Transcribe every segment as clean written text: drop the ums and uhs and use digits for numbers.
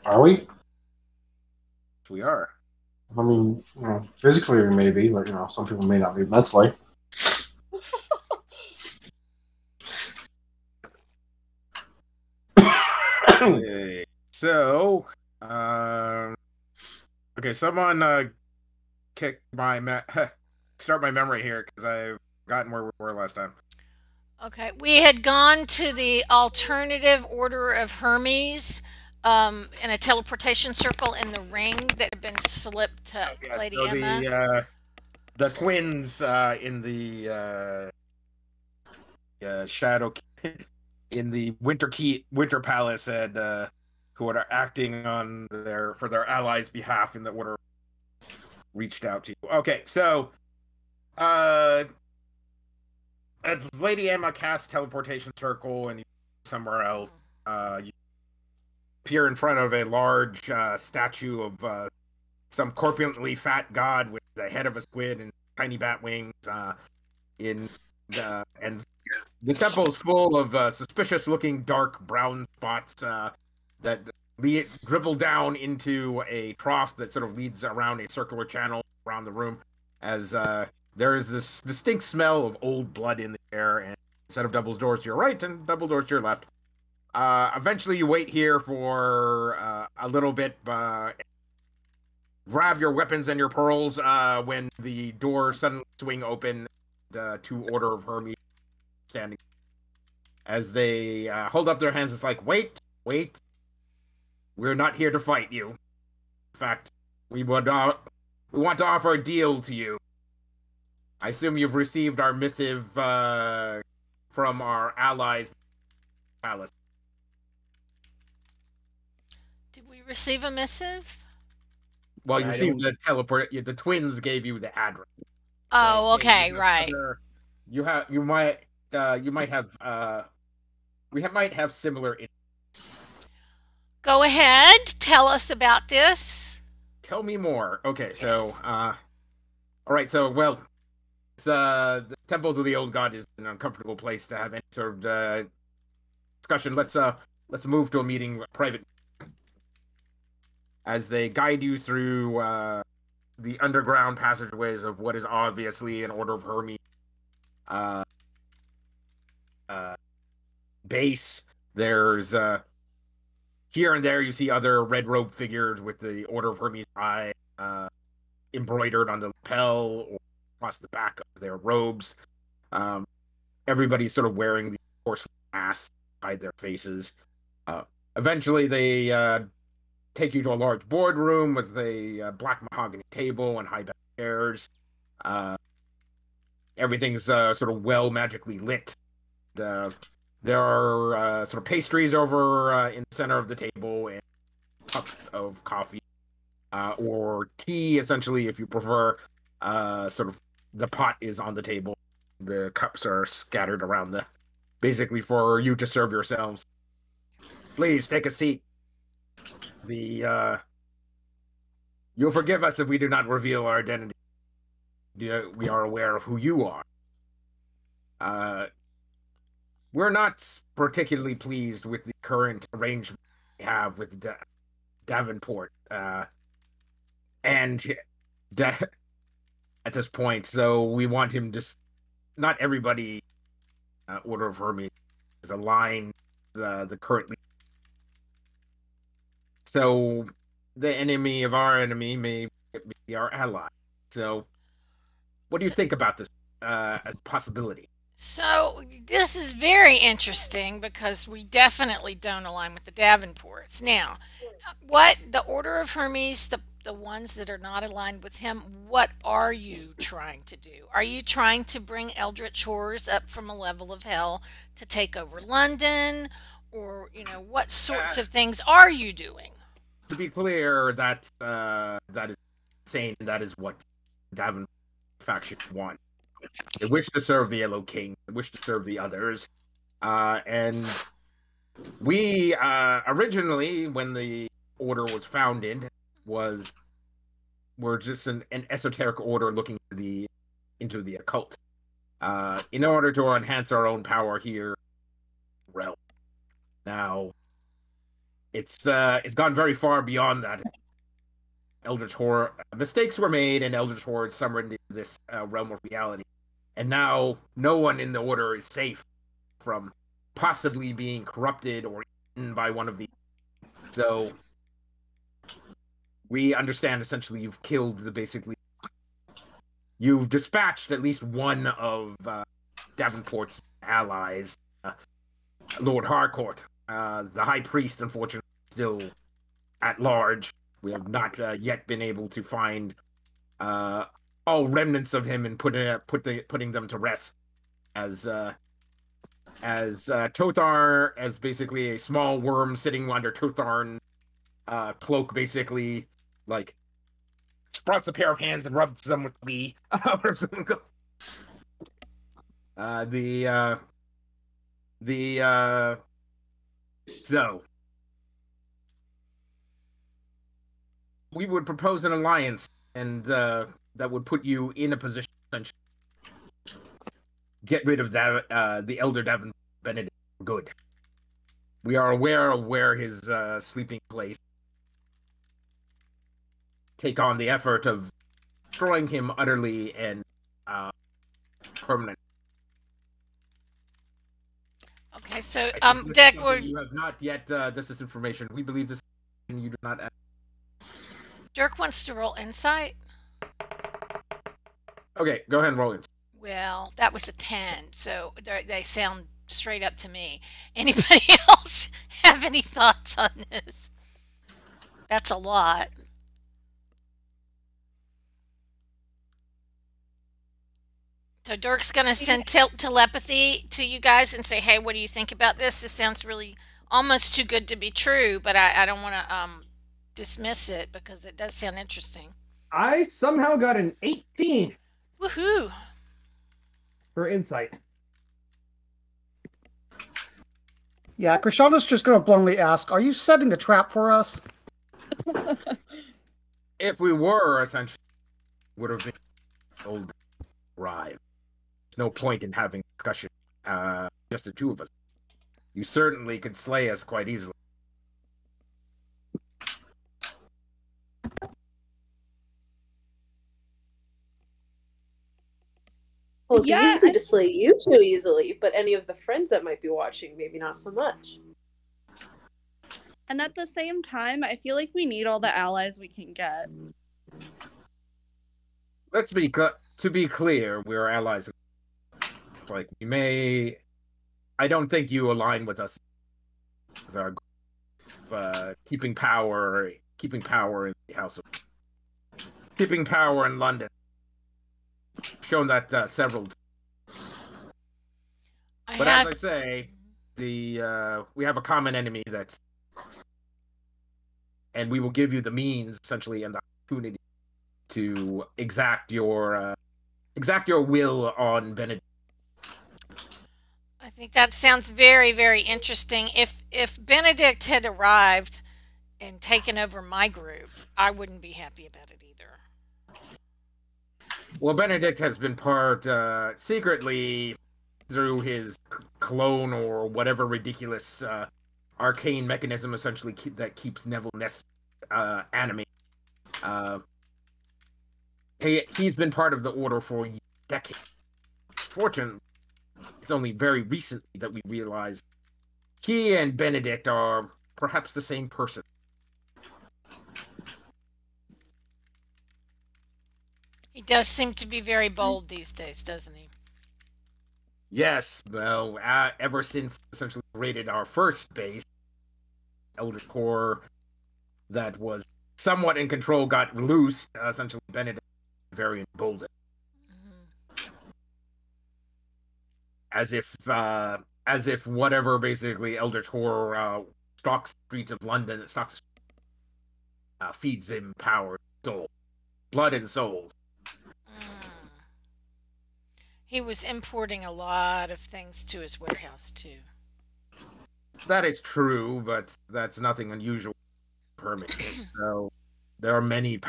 Are we? We are. I mean, physically we may be, but some people may not be mentally. Okay. So, okay, someone kick my start my memory here because I've forgotten where we were last time. Okay, we had gone to the alternative Order of Hermes in a teleportation circle in the ring that had been slipped to Yeah, Lady so Emma. the twins in the Shadow in the Winter Palace had who are acting on their allies' behalf in the order reached out to you. Okay, so uh as Lady Emma casts teleportation circle and you somewhere else, you appear in front of a large statue of some corpulently fat god with the head of a squid and tiny bat wings. In and the temple is full of suspicious-looking dark brown spots that dribble down into a trough that sort of leads around a circular channel around the room. As there is this distinct smell of old blood in the air, and a set of double doors to your right and double doors to your left. Eventually, you wait here for a little bit. Grab your weapons and your pearls when the doors suddenly swing open. Two Order of Hermes standing as they hold up their hands. It's like, wait, we're not here to fight you. In fact, we want to offer a deal to you. I assume you've received our missive from our allies' palace. Did we receive a missive? Well, you received the teleport. The twins gave you the address. Oh, okay, right. You might have we might have similar. Go ahead, tell us about this. Tell me more. Okay, so all right, so well, the temple to the old god is an uncomfortable place to have any sort of discussion. Let's move to a meeting private. As they guide you through the underground passageways of what is obviously an Order of Hermes base. There's here and there you see other red robe figures with the Order of Hermes eye embroidered on the lapel or across the back of their robes. Everybody's sort of wearing the porcelain masks to hide their faces. Eventually, they take you to a large boardroom with a black mahogany table and high back chairs. Everything's sort of well magically lit. There are sort of pastries over in the center of the table and cups of coffee or tea, essentially, if you prefer. Sort of the pot is on the table. The cups are scattered around basically for you to serve yourselves. Please take a seat. You'll forgive us if we do not reveal our identity. We are aware of who you are. We're not particularly pleased with the current arrangement we have with Davenport and at this point, so we want him to. Not everybody, Order of Hermes, is aligned the current. So the enemy of our enemy may be our ally. So, what do you think about this as a possibility? So this is very interesting because we definitely don't align with the Davenports. Now, what the Order of Hermes, the ones that are not aligned with him, what are you trying to do? Are you trying to bring eldritch horrors up from a level of hell to take over London? Or, what sorts of things are you doing? To be clear, that is insane. That is what Davenport faction want. They wish to serve the Yellow King. They wish to serve the others. And we originally, when the order was founded, were just an esoteric order looking into the occult. In order to enhance our own power here, realm. Now, it's gone very far beyond that. Eldritch horror mistakes were made, and Eldritch horror summoned into this realm of reality, and now no one in the order is safe from possibly being corrupted or eaten by one of these. So we understand essentially you've dispatched at least one of Davenport's allies, Lord Harcourt. The High Priest, unfortunately, still at large. We have not yet been able to find all remnants of him and putting them to rest. As Tothar, as basically a small worm sitting under Tothar's cloak, basically like sprouts a pair of hands and rubs them with me. So we would propose an alliance, and that would put you in a position to get rid of that the Elder Devon Benedict for good. We are aware of where his sleeping place. Take on the effort of destroying him utterly and permanently. Okay, so Dick, you have not yet this information. We believe this. You do not. Dirk wants to roll insight. Okay, go ahead and roll it. Well, that was a 10, so they sound straight up to me. Anybody else have any thoughts on this? That's a lot. So Dirk's going to send telepathy to you guys and say, hey, what do you think about this? This sounds really almost too good to be true, but I don't want to dismiss it because it does sound interesting. I somehow got an 18. Woohoo! For insight. Yeah, Krishana's just going to bluntly ask, are you setting a trap for us? If we were, essentially, would have been old arrived. There's no point in having discussion, just the two of us. You certainly could slay us quite easily. Well, it'd be easy to slay you too easily, but any of the friends that might be watching, maybe not so much. And at the same time, I feel like we need all the allies we can get. Let's be to be clear, we are allies. Like we may, I don't think you align with us. With our keeping power in the House of, keeping power in London. Shown that several. But as I say, we have a common enemy and we will give you the means, essentially, and the opportunity to exact your will on Benedict. I think that sounds very, very interesting. If Benedict had arrived and taken over my group, I wouldn't be happy about it either. Well, Benedict has been part secretly through his clone or whatever ridiculous arcane mechanism, essentially that keeps Neville Ness animated. He's been part of the Order for decades. Fortunately, it's only very recently that we realized he and Benedict are perhaps the same person. He does seem to be very bold these days, doesn't he? Yes, well, ever since essentially raided our first base, Eldritch Core that was somewhat in control got loose, essentially Benedict very emboldened. As if whatever basically Eldritch Horror stalks the streets of London, feeds him power, soul, blood and souls. He was importing a lot of things to his warehouse too. That is true, but that's nothing unusual. Permit. So there are many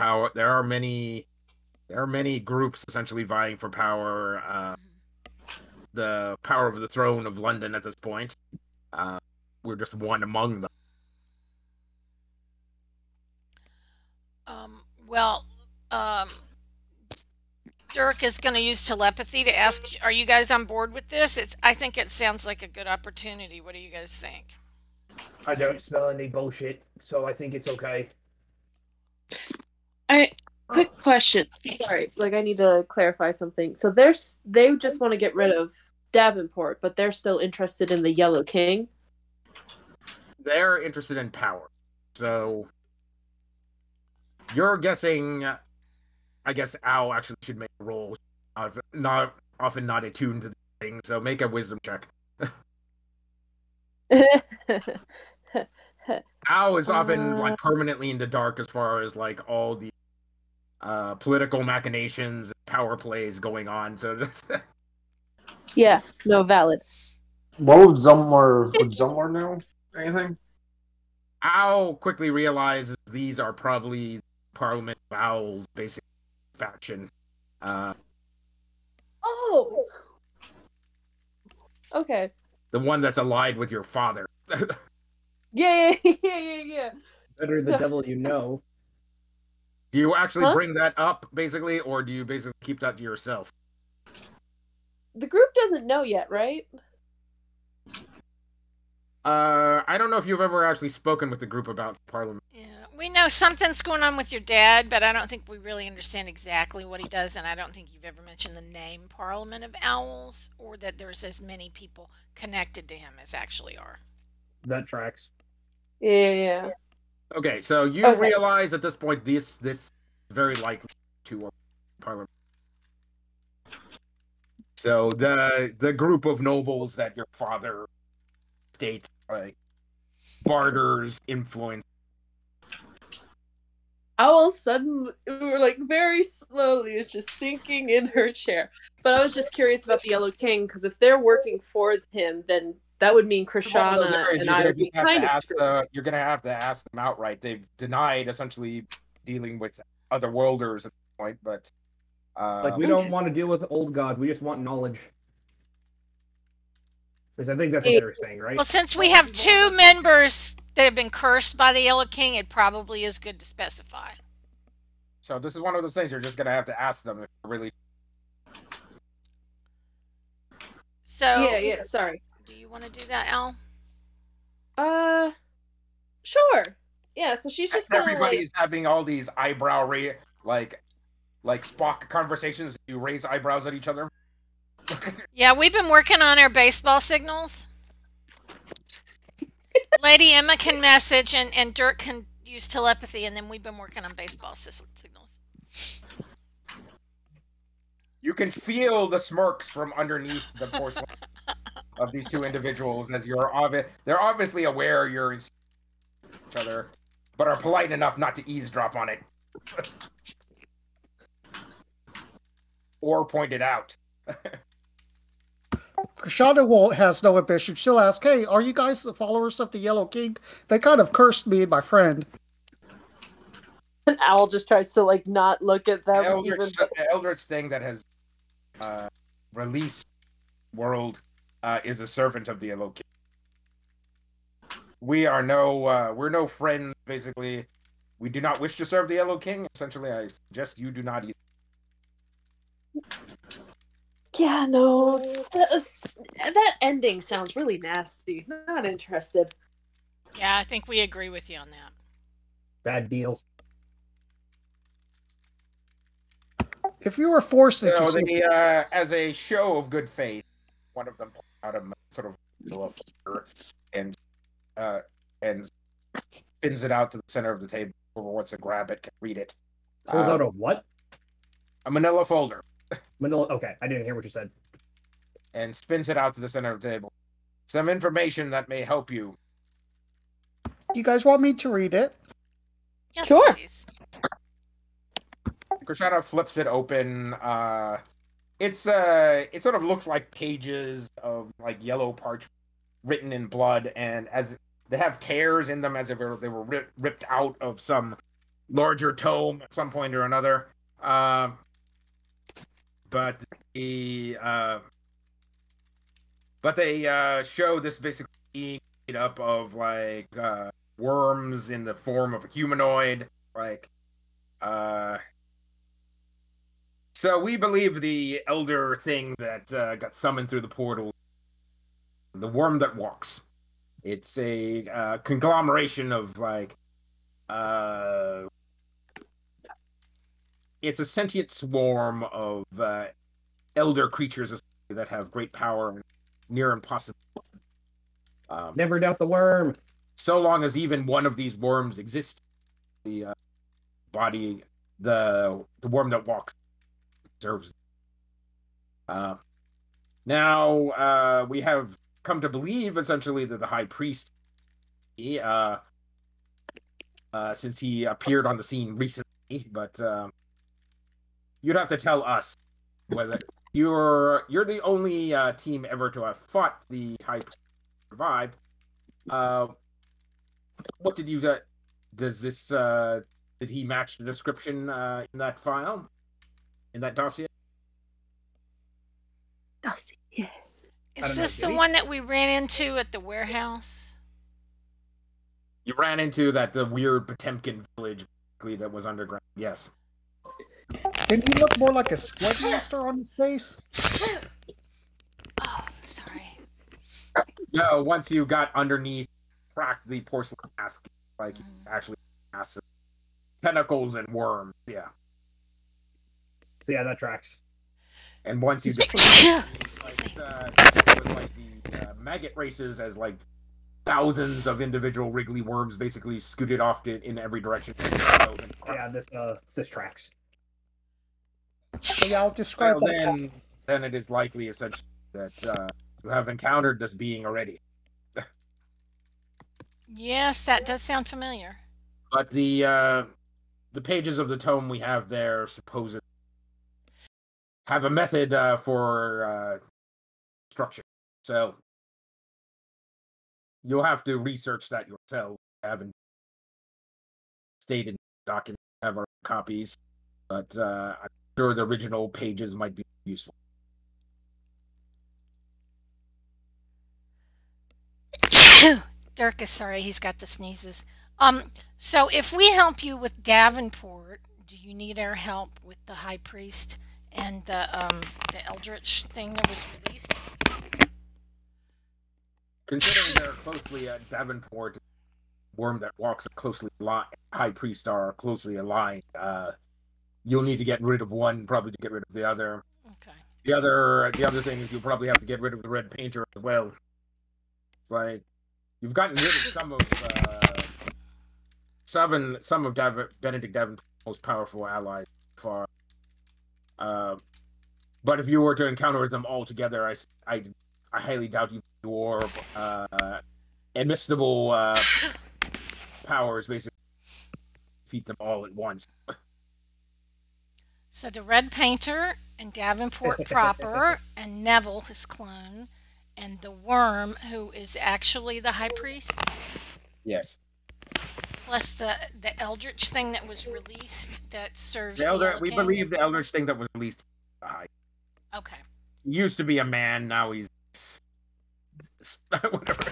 groups essentially vying for power. The power of the throne of London at this point. We're just one among them. Well, um, Dirk is going to use telepathy to ask, are you guys on board with this? I think it sounds like a good opportunity. What do you guys think? I don't smell any bullshit, so I think it's okay. Quick question. Sorry, like I need to clarify something. So they just want to get rid of Davenport, but they're still interested in the Yellow King. They're interested in power. So you're guessing. I guess Al actually should make a roll. Not often not attuned to the thing, so make a wisdom check. Al is often like permanently in the dark as far as like all the political machinations, power plays going on. So Yeah, no, valid. What would Zumlar know? Anything? Al quickly realizes these are probably Parliament of Owl's basic faction. Oh! Okay. The one that's allied with your father. Yeah. Better the devil you know. Do you actually bring that up, basically, or do you basically keep that to yourself? The group doesn't know yet, right? I don't know if you've ever actually spoken with the group about Parliament. Yeah, we know something's going on with your dad, but I don't think we really understand exactly what he does, and I don't think you've ever mentioned the name Parliament of Owls, or that there's as many people connected to him as actually are. That tracks. Yeah. Okay, so you realize at this point this is very likely to Parliament. So the group of nobles that your father states like barters influence. Owl suddenly, like very slowly, is just sinking in her chair. But I was just curious about the Yellow King, because if they're working for him, then that would mean Krishana and I would be kind of screwed. You're going to have to ask them outright. They've denied essentially dealing with other worlders at this point, but... we don't want to deal with old gods. We just want knowledge. Because I think that's what they were saying, right? Well, since we have 2 members that have been cursed by the Yellow King, it probably is good to specify. So this is one of those things you're just going to have to ask them if you're really... So... Yeah, sorry. Do you want to do that, Al? Sure. Yeah, so she's just gonna, Everybody's having all these eyebrow like Spock conversations. You raise eyebrows at each other. Yeah, we've been working on our baseball signals. Lady Emma can message, and Dirk can use telepathy, and then we've been working on baseball signals. You can feel the smirks from underneath the porcelain of these 2 individuals as they're obviously aware you're each other, but are polite enough not to eavesdrop on it. Or point it out. Krishana has no ambition. She'll ask, hey, are you guys the followers of the Yellow King? They kind of cursed me and my friend. And Owl just tries to, like, not look at them. The eldritch thing that has released world is a servant of the Yellow King. We're no friends, basically. We do not wish to serve the Yellow King. Essentially, I suggest you do not either. Yeah, no. That ending sounds really nasty. Not interested. Yeah, I think we agree with you on that. Bad deal. If you were forced into... So as a show of good faith, one of them pulled out a sort of manila folder and spins it out to the center of the table. Whoever wants to grab it can read it. Pulls out a what? A manila folder. Manila. Okay, I didn't hear what you said. And spins it out to the center of the table. Some information that may help you. Do you guys want me to read it? Yes, sure. Please. Krishana flips it open. It sort of looks like pages of like yellow parchment written in blood, and as they have tears in them as if they were ripped out of some larger tome at some point or another. But they show this basically being made up of like worms in the form of a humanoid, like So we believe the elder thing that got summoned through the portal, the worm that walks. It's a conglomeration of it's a sentient swarm of elder creatures that have great power and near impossible. Never doubt the worm. So long as even one of these worms exists, the body, the worm that walks serves. Now we have come to believe essentially that the high priest, since he appeared on the scene recently, but you'd have to tell us whether you're the only team ever to have fought the high priest survived. What did you does this did he match the description in that file, in that dossier? Dossier. Is this the one that we ran into at the warehouse? You ran into the weird Potemkin village that was underground. Yes. Didn't he look more like a squid monster on his face? Oh, sorry. No, once you got underneath, cracked the porcelain mask, actually massive tentacles and worms. Yeah. So yeah, that tracks. And once you get the maggot races as thousands of individual wriggly worms basically scooted off in every direction. Yeah, this tracks. So yeah, I'll describe that. Then it is likely essentially that you have encountered this being already. Yes, that does sound familiar. But the pages of the tome we have there supposedly have a method for structure. So you'll have to research that yourself. I haven't stated document, have our copies, but I'm sure the original pages might be useful. Dirk is sorry, he's got the sneezes. So if we help you with Davenport, do you need our help with the High Priest and the eldritch thing that was released? Considering they're closely Davenport, worm that walks are closely aligned, High Priest are closely aligned. You'll need to get rid of one, probably to get rid of the other. Okay. The other thing is you'll probably have to get rid of the red painter as well. It's like you've gotten rid of some of Benedict Davenport's most powerful allies so far. But if you were to encounter them all together, I highly doubt your unmissable powers basically defeat them all at once. So the Red Painter and Davenport proper and Neville, his clone, and the Worm, who is actually the High Priest. Yes. Plus the Eldritch thing that was released that serves we believe the Eldritch thing that was released. Okay. He used to be a man, now he's whatever.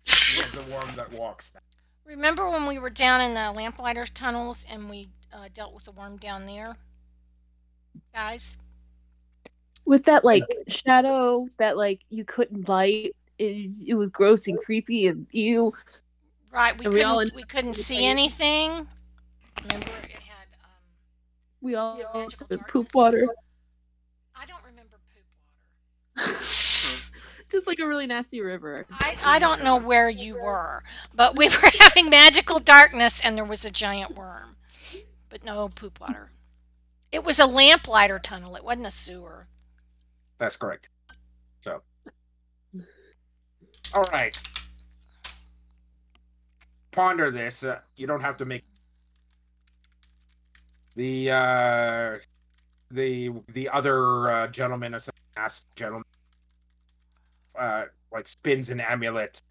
He's the worm that walks now. Remember when we were down in the Lamplighter's tunnels and we dealt with the worm down there, guys? With that shadow that you couldn't light, it was gross and creepy and ew. Right, we couldn't see anything. Remember, it had we all magical had darkness. poop water. I don't remember poop water. Just a really nasty river. I don't know where you were, but we were having magical darkness and there was a giant worm. But no poop water. It was a lamplighter tunnel. It wasn't a sewer. That's correct. So, all right. Ponder this. You don't have to make the other gentleman, asked gentleman, spins an amulet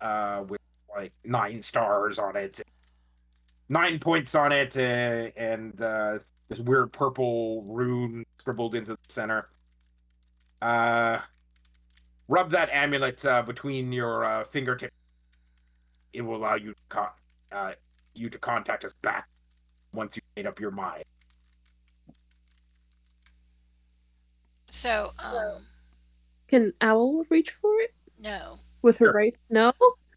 with 9 stars on it, 9 points on it, and this weird purple rune scribbled into the center. Rub that amulet between your fingertips. It will allow you to contact us back once you made up your mind. So, Can Owl reach for it no. with her Sure. right? No.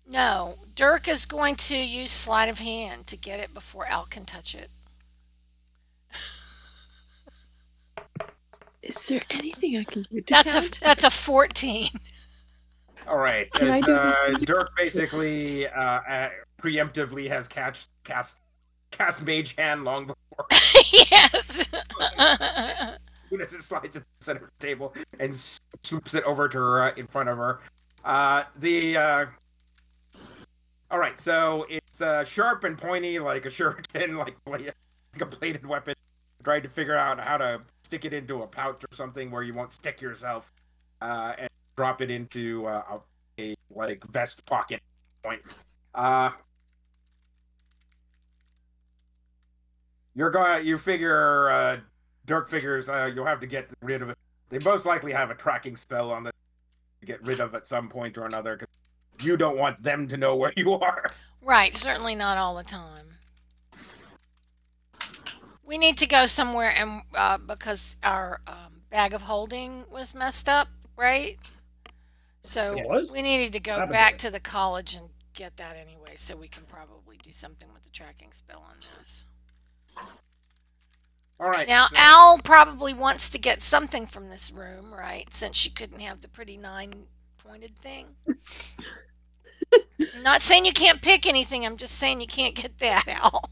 No. Dirk is going to use sleight of hand to get it before Al can touch it. Is there anything I can do to That's a 14. All right. Can I do Dirk basically preemptively has cast Mage Hand long before. Yes. As it slides at the center of the table and swoops it over to her in front of her. All right, so it's sharp and pointy like a shuriken, like a bladed weapon. Tried to figure out how to stick it into a pouch or something where you won't stick yourself, and drop it into a like vest pocket point. You figure Dirk figures you'll have to get rid of it. They most likely have a tracking spell on it to get rid of at some point or another. Cause you don't want them to know where you are. Right, certainly not all the time. We need to go somewhere, and because our bag of holding was messed up, right? So It was? we needed to go Happened back to to the college and get that anyway, so we can probably do something with the tracking spell on this. All right. Now, Al probably wants to get something from this room, right? Since she couldn't have the pretty 9-pointed thing. I'm not saying you can't pick anything. I'm just saying you can't get that, Al.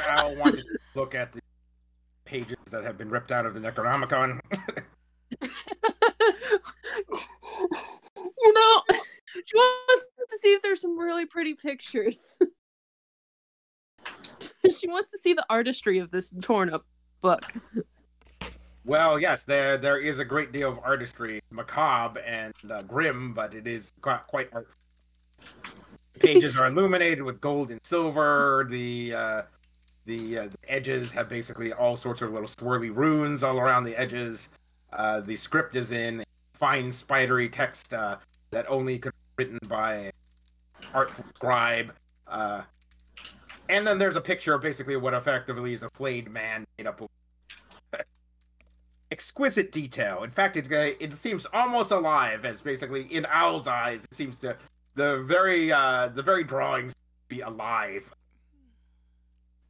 Al wanted to look at the pages that have been ripped out of the Necronomicon. She wants to see if there's some really pretty pictures. She wants to see the artistry of this torn up book. Well, yes, there is a great deal of artistry, macabre and grim, but it is quite artful. Pages are illuminated with gold and silver. The edges have basically all sorts of little swirly runes all around the edges. The script is in fine spidery text that only could be written by an artful scribe. And then there's a picture of basically what effectively is a flayed man made up of exquisite detail. In fact, it seems almost alive, as basically in Owl's eyes, it seems to the very drawings be alive.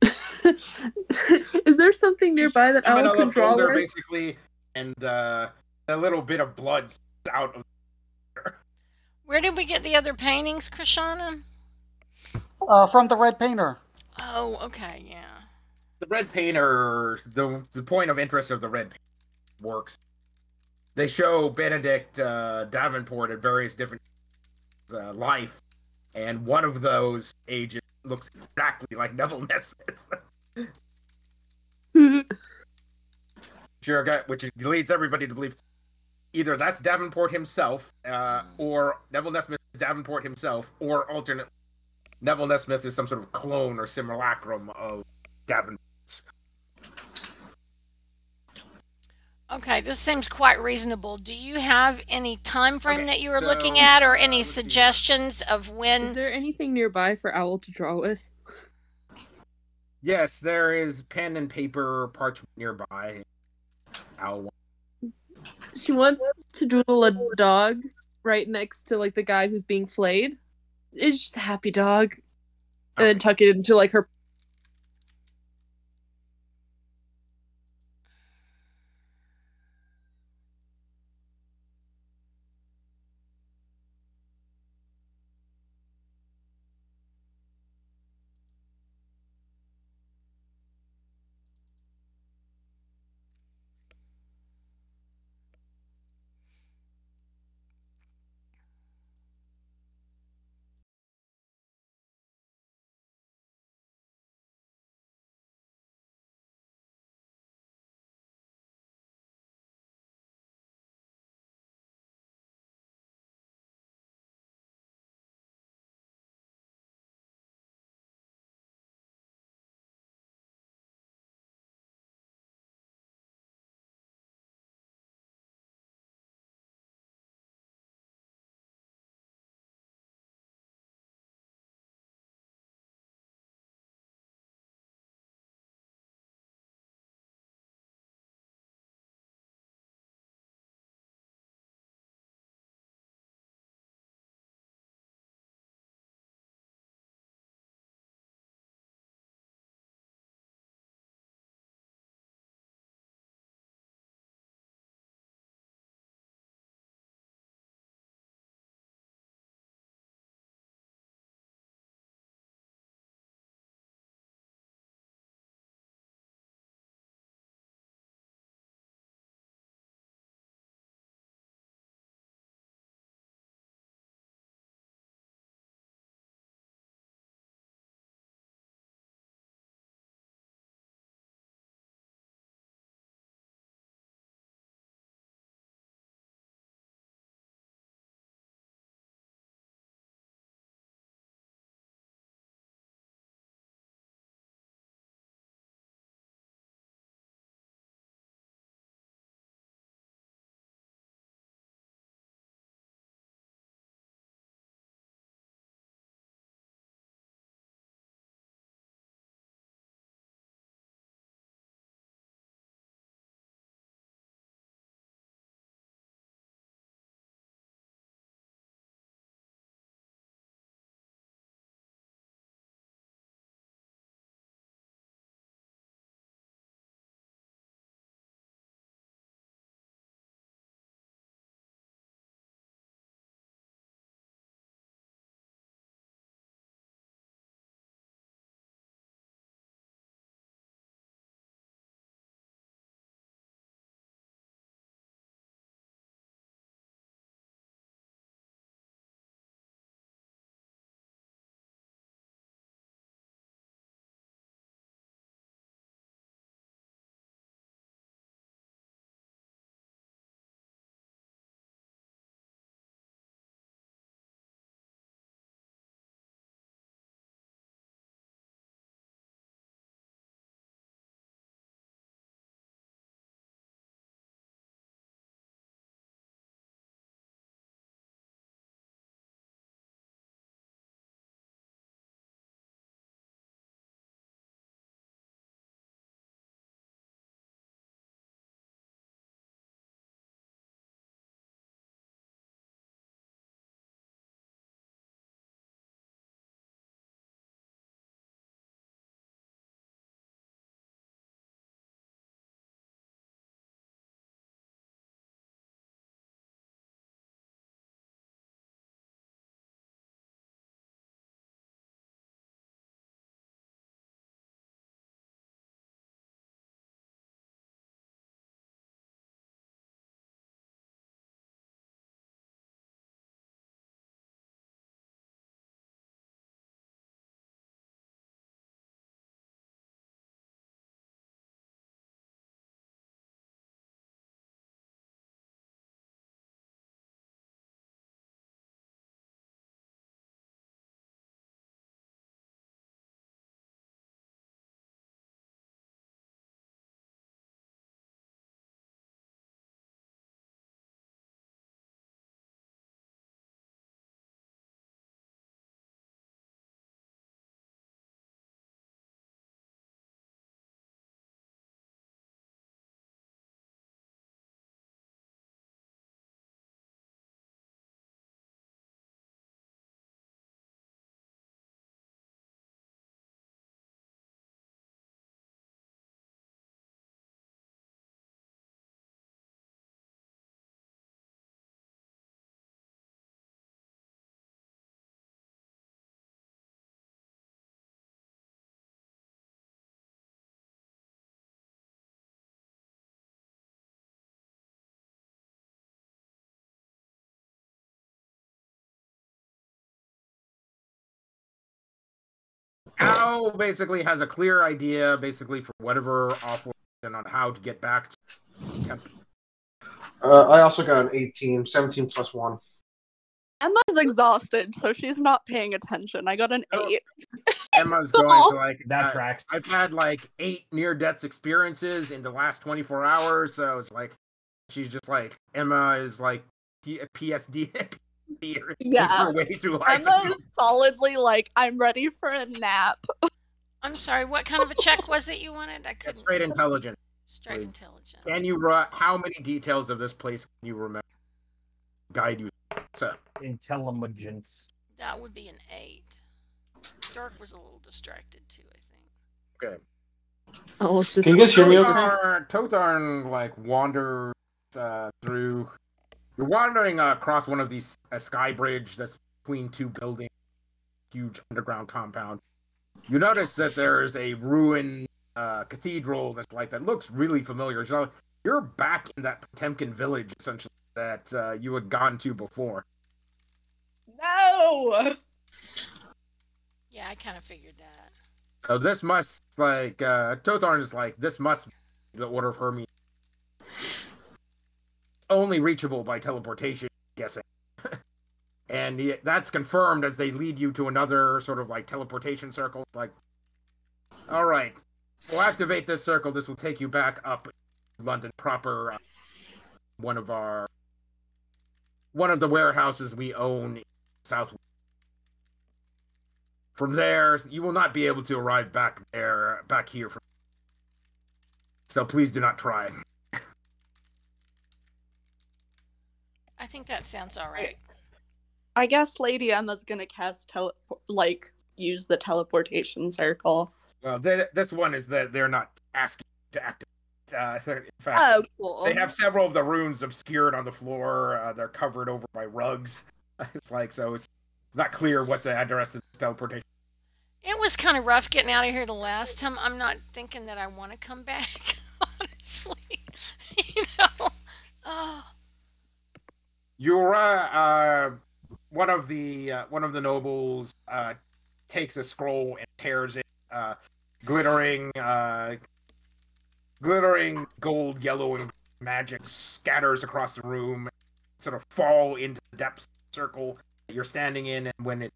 Is there something nearby that Owl can draw with? Basically, and a little bit of blood out of. Where did we get the other paintings, Krishana? From the red painter. Oh, okay, yeah. The red painter, the point of interest of the red painter works. They show Benedict Davenport at various different life, and one of those ages looks exactly like Neville Nesmith. Which leads everybody to believe either that's Davenport himself, or Neville Nesmith is Davenport himself, or alternate Neville Nesmith is some sort of clone or simulacrum of Davenport's. Okay, this seems quite reasonable. Do you have any time frame that you were looking at, or any suggestions of Is when? there anything nearby for Owl to draw with? Yes, there is pen and paper parchment nearby. Owl. She wants to doodle a dog right next to like the guy who's being flayed. It's just a happy dog. And then tuck it into like her now basically has a clear idea, basically for whatever awful reason, on how to get back to the temple. I also got an 18, 17 plus 1. Emma's exhausted, so she's not paying attention. I got an 8. Emma's going to like That tracks. I've had like 8 near-death experiences in the last 24 hours, so it's like she's just like Emma is like PSD. Yeah. Her way through life. Emma's solidly like, I'm ready for a nap. I'm sorry, what kind of a check was it you wanted? I couldn't. Straight intelligence. Straight please. intelligence. Can you how many details of this place can you remember? Guide you. So Intelligence. That would be an 8. Dirk was a little distracted too, I think. okay. Oh, it's just Can you guys hear me okay? Totarn like wanders through. You're wandering across one of these sky bridge that's between 2 buildings, huge underground compound. You notice that there's a ruined cathedral that's like that looks really familiar. So you're back in that Potemkin village essentially that you had gone to before. No! Yeah, I kind of figured that. So this must like Totarn is like this must be the Order of Hermes. Only reachable by teleportation, I'm guessing. And that's confirmed as they lead you to another sort of like teleportation circle. Like, all right, we'll activate this circle. This will take you back up London proper. One of the warehouses we own in South. From there, you will not be able to arrive back here. So please do not try. I think that sounds all right. I guess Lady Emma's gonna cast use the teleportation circle. Well, this one is that they're not asking to activate. In fact, Oh, cool. they have several of the runes obscured on the floor. They're covered over by rugs. It's like so. It's not clear what the address of this teleportation. It was kind of rough getting out of here the last time. I'm not thinking that I want to come back, honestly. You know. Oh. You're one of the nobles takes a scroll and tears it. Glittering gold, yellow, and magic scatters across the room, sort of fall into the depths of the circle that you're standing in, and when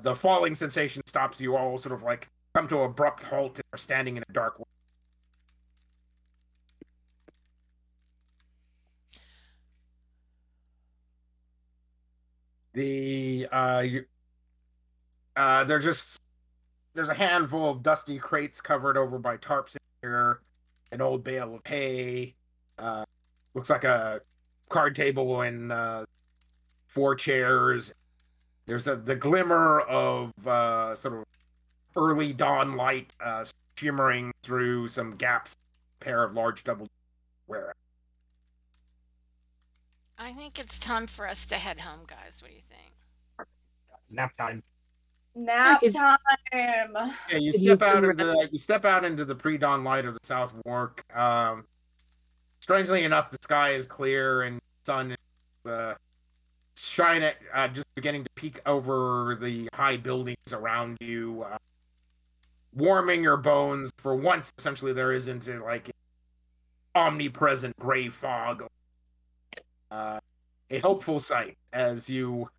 the falling sensation stops, you all sort of like come to an abrupt halt and are standing in a dark room. There's a handful of dusty crates covered over by tarps in here, an old bale of hay, looks like a card table and 4 chairs. There's the glimmer of sort of early dawn light shimmering through some gaps, a pair of large double warehouses. I think it's time for us to head home, guys. What do you think? Nap time. Nap time. Yeah, you step out into the pre-dawn light of the South Wark. Strangely enough, the sky is clear and the sun is shining, just beginning to peek over the high buildings around you, warming your bones. For once, essentially, there isn't like omnipresent gray fog. A hopeful sight as you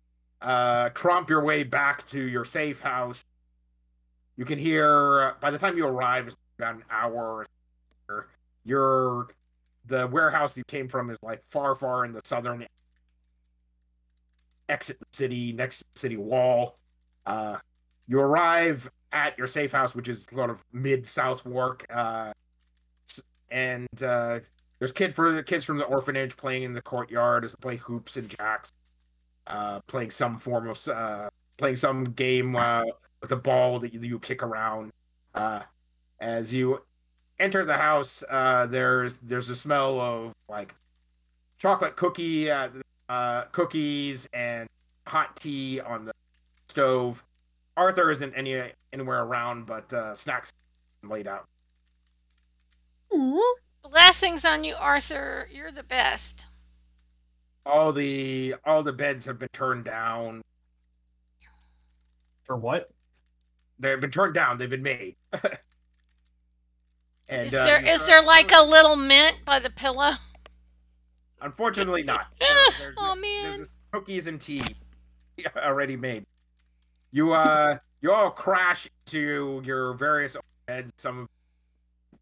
tromp your way back to your safe house. You can hear, by the time you arrive, it's about an hour or so. The warehouse you came from is like far in the southern exit the city, next to the city wall. You arrive at your safe house, which is sort of mid-South Wark, and there's kids from the orphanage playing in the courtyard as they play hoops and jacks, playing some game with a ball that you kick around. As you enter the house, there's a smell of like chocolate cookies and hot tea on the stove. Arthur isn't anywhere around, but snacks laid out. Blessings on you, Arthur. You're the best. All the beds have been turned down. For what? They've been turned down. They've been made. And Is there like a little mint by the pillow? Unfortunately, not. Oh man. There's cookies and tea already made. You all crash to your various beds. Some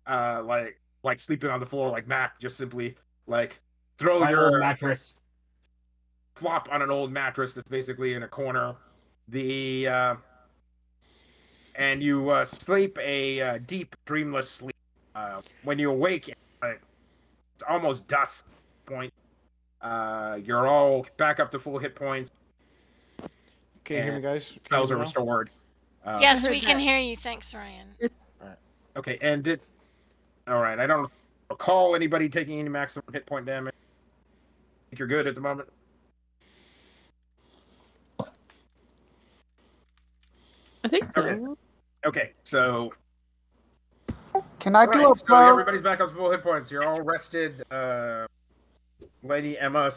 like sleeping on the floor, like Mack, just simply like throw My your old mattress. flop on an old mattress that's basically in a corner. And you sleep a deep, dreamless sleep. When you awake, it's almost dusk point. You're all back up to full hit points. Can you hear me, guys? Can Spells you are hear me now? restored. Yes, we can hear you. Thanks, Ryan. Okay, and all right. I don't recall anybody taking any maximum hit point damage. I think you're good at the moment. I think so. Okay, so Can I do a so prayer? everybody's back up to full hit points. You're all rested. Lady Emma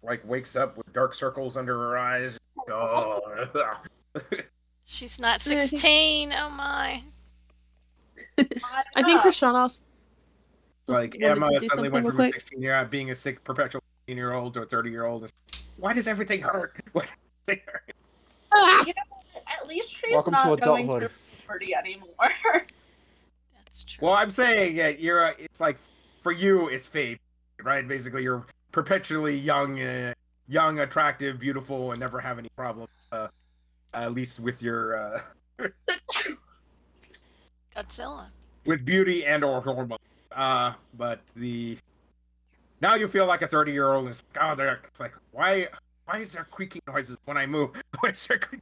wakes up with dark circles under her eyes. Oh. She's not 16. Oh my. I think Krishana also Like wanted Emma to do suddenly something went real from a quick. 16-year being a sick perpetual 16-year-old to a 30-year-old. Why does everything hurt? Why does everything hurt? You know, at least she's Welcome to not going adulthood. through puberty anymore. That's true. Well, I'm saying it's like for you, it's fate, right? Basically, you're perpetually young, attractive, beautiful, and never have any problems. At least with your Godzilla. with beauty and or hormones. But now you feel like a 30-year-old. And it's like, it's like why is there creaking noises when I move? Why is there creaking?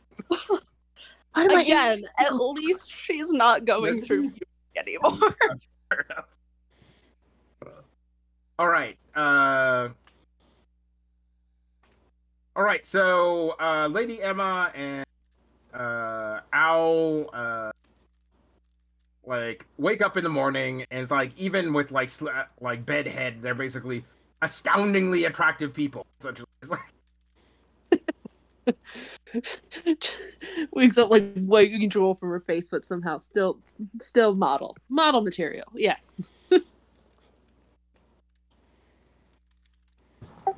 Again, at least she's not going through puberty anymore. All right. All right. So, Lady Emma and Owl wake up in the morning, and it's like even with like bedhead, they're basically astoundingly attractive people. Such as like. Wakes up like white drool from her face, but somehow still model material. Yes.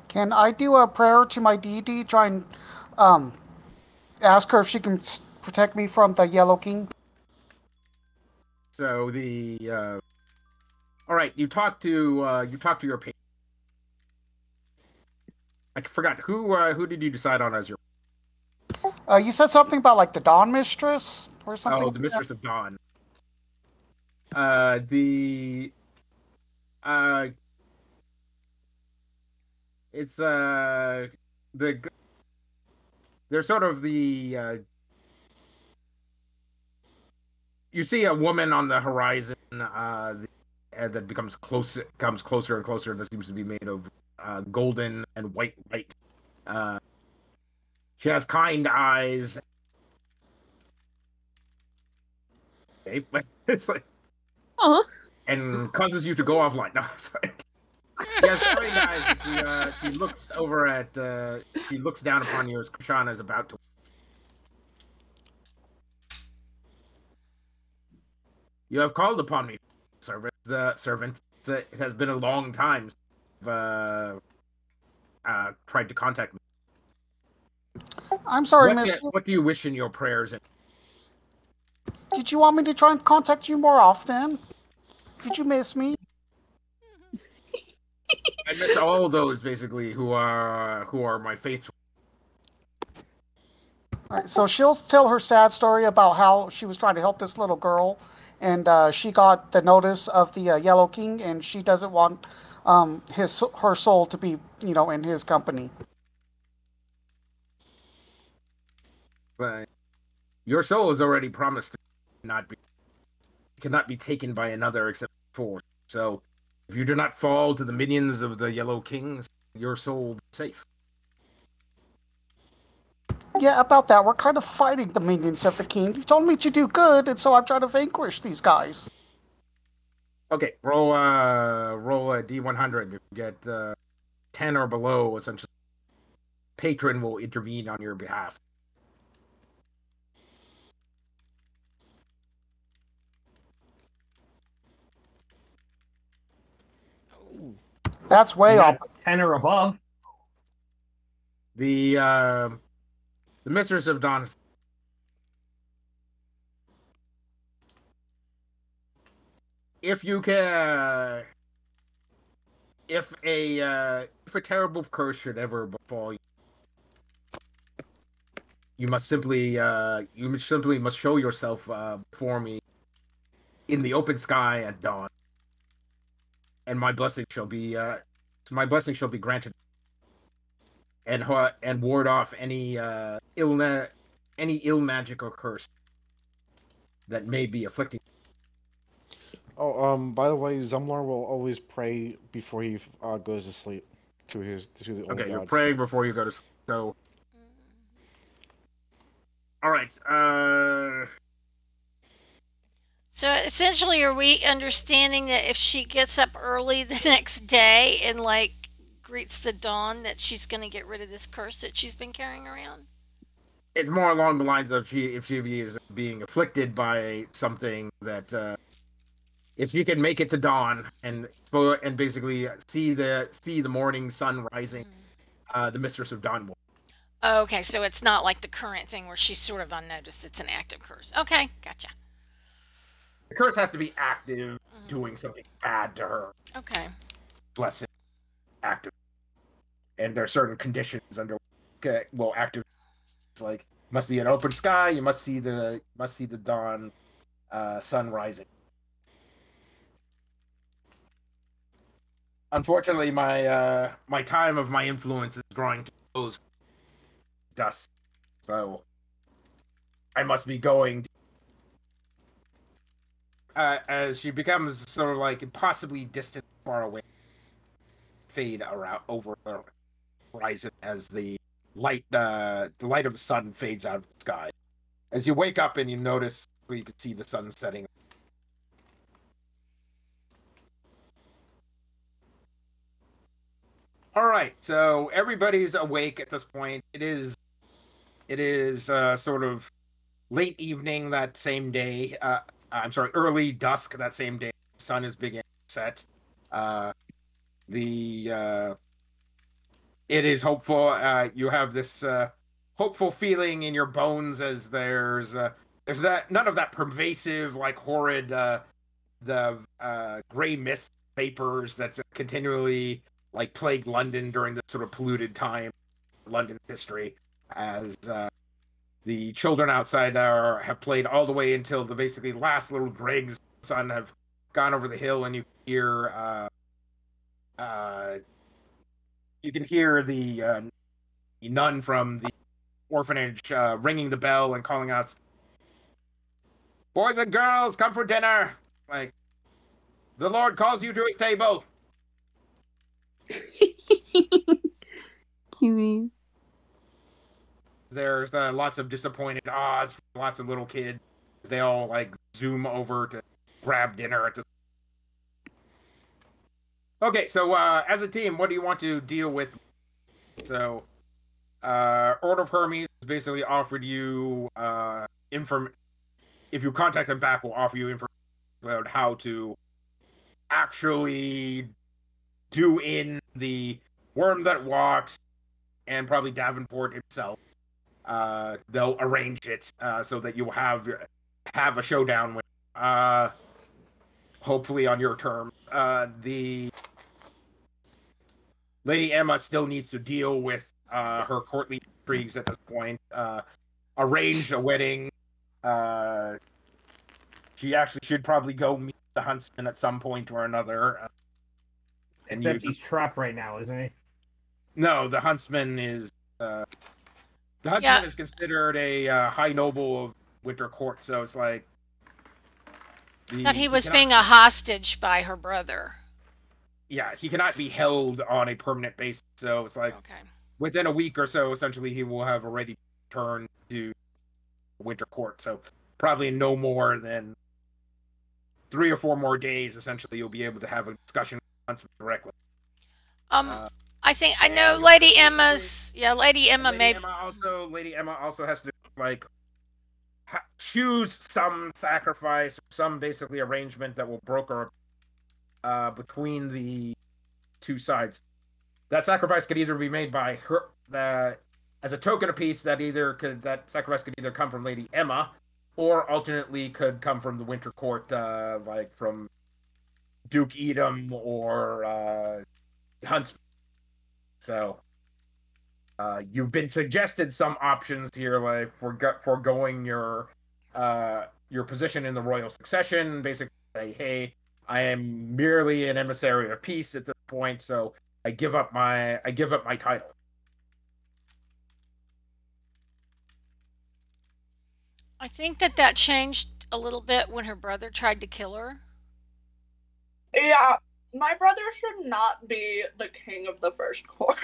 Can I do a prayer to my deity? Try and ask her if she can protect me from the Yellow King. So all right, you talk to your patient. I forgot who did you decide on as your You said something about like the Dawn Mistress or something. the Mistress of Dawn. It's they're sort of you see a woman on the horizon that comes closer and closer, and that seems to be made of golden and white light. She has kind eyes. Okay, but it's like and causes you to go offline. No, sorry. She has kind eyes. She looks over at she looks down upon you as Krishana is about to. You have called upon me, servant. It has been a long time since you've tried to contact me. I'm sorry, Mistress. What do you wish in your prayers? Did you want me to try and contact you more often? Did you miss me? I miss all those basically who are my faithful. All right, so she'll tell her sad story about how she was trying to help this little girl, and she got the notice of the Yellow King, and she doesn't want her soul to be, in his company. But your soul is already promised to cannot be taken by another except force. So if you do not fall to the minions of the Yellow Kings, your soul will be safe. Yeah, about that. We're kind of fighting the minions of the king. You told me to do good, and so I'm trying to vanquish these guys. Okay, roll a D100. If you get 10 or below, essentially, patron will intervene on your behalf. That's way off. 10 or above. The Mistress of Dawn. If you can, if a terrible curse should ever befall you, you must simply must show yourself before me in the open sky at dawn, and my blessing shall be granted, and ward off any ill magic or curse that may be afflicting. Oh, by the way, Zumlar will always pray before he goes to sleep to the old gods. Okay, you're praying before you go to sleep. So, all right. So essentially, are we understanding that if she gets up early the next day and like greets the dawn, that she's going to get rid of this curse that she's been carrying around? It's more along the lines of if she is being afflicted by something that. If you can make it to dawn and basically see the morning sun rising, the Mistress of Dawn will. Okay, so it's not like the current thing where she's sort of unnoticed. It's an active curse. Okay, gotcha. The curse has to be active, doing something bad to her. Okay. Blessing, active, and there are certain conditions under active. It's like must be an open sky. You must see the dawn, sun rising. Unfortunately, my time of my influence is drawing to close. Dusk, so I must be going. As she becomes sort of like impossibly distant, far away, fade around over the horizon as the light of the sun fades out of the sky. As you wake up and you notice, you can see the sun setting. All right, so everybody's awake at this point. It is sort of late evening that same day. I'm sorry, early dusk that same day. The sun is beginning to set. It is hopeful. You have this hopeful feeling in your bones as there's none of that pervasive, like horrid, the gray mist vapors that's continually like plagued London during the sort of polluted time of London history, as the children outside have played all the way until the basically last little dregs of the sun have gone over the hill, and you can hear the nun from the orphanage ringing the bell and calling out, "Boys and girls, come for dinner! Like, the Lord calls you to his table." Cute. There's lots of disappointed ahs from lots of little kids. They all like zoom over to grab dinner at the. Okay, so as a team, what do you want to deal with? So, Order of Hermes basically offered you if you contact them back, will offer you information about how to actually do in the Worm That Walks and probably Davenport himself. They'll arrange it so that you will have a showdown with hopefully on your terms. The Lady Emma still needs to deal with her courtly intrigues at this point. Arrange a wedding. She actually should probably go meet the Huntsman at some point or another. And Except he's trapped right now, isn't he? No, the Huntsman is is considered a high noble of Winter Court, so it's like Thought he was being a hostage by her brother. Yeah, he cannot be held on a permanent basis, so it's like within a week or so, essentially, he will have already returned to Winter Court. So probably no more than 3 or 4 more days. Essentially, you'll be able to have a discussion with Huntsman directly. I think I know Lady Emma's. Yeah, Lady Emma may. Lady Emma also has to like choose some sacrifice, some basically arrangement that will broker between the two sides. That sacrifice could either be made by her, as a token of peace. That sacrifice could either come from Lady Emma, or alternately could come from the Winter Court, like from Duke Edom or Huntsman. So you've been suggested some options here, like foregoing your position in the royal succession. Basically, say, hey, I am merely an emissary of peace at this point, so I give up my title. I think that changed a little bit when her brother tried to kill her. Yeah, my brother should not be the king of the First Court.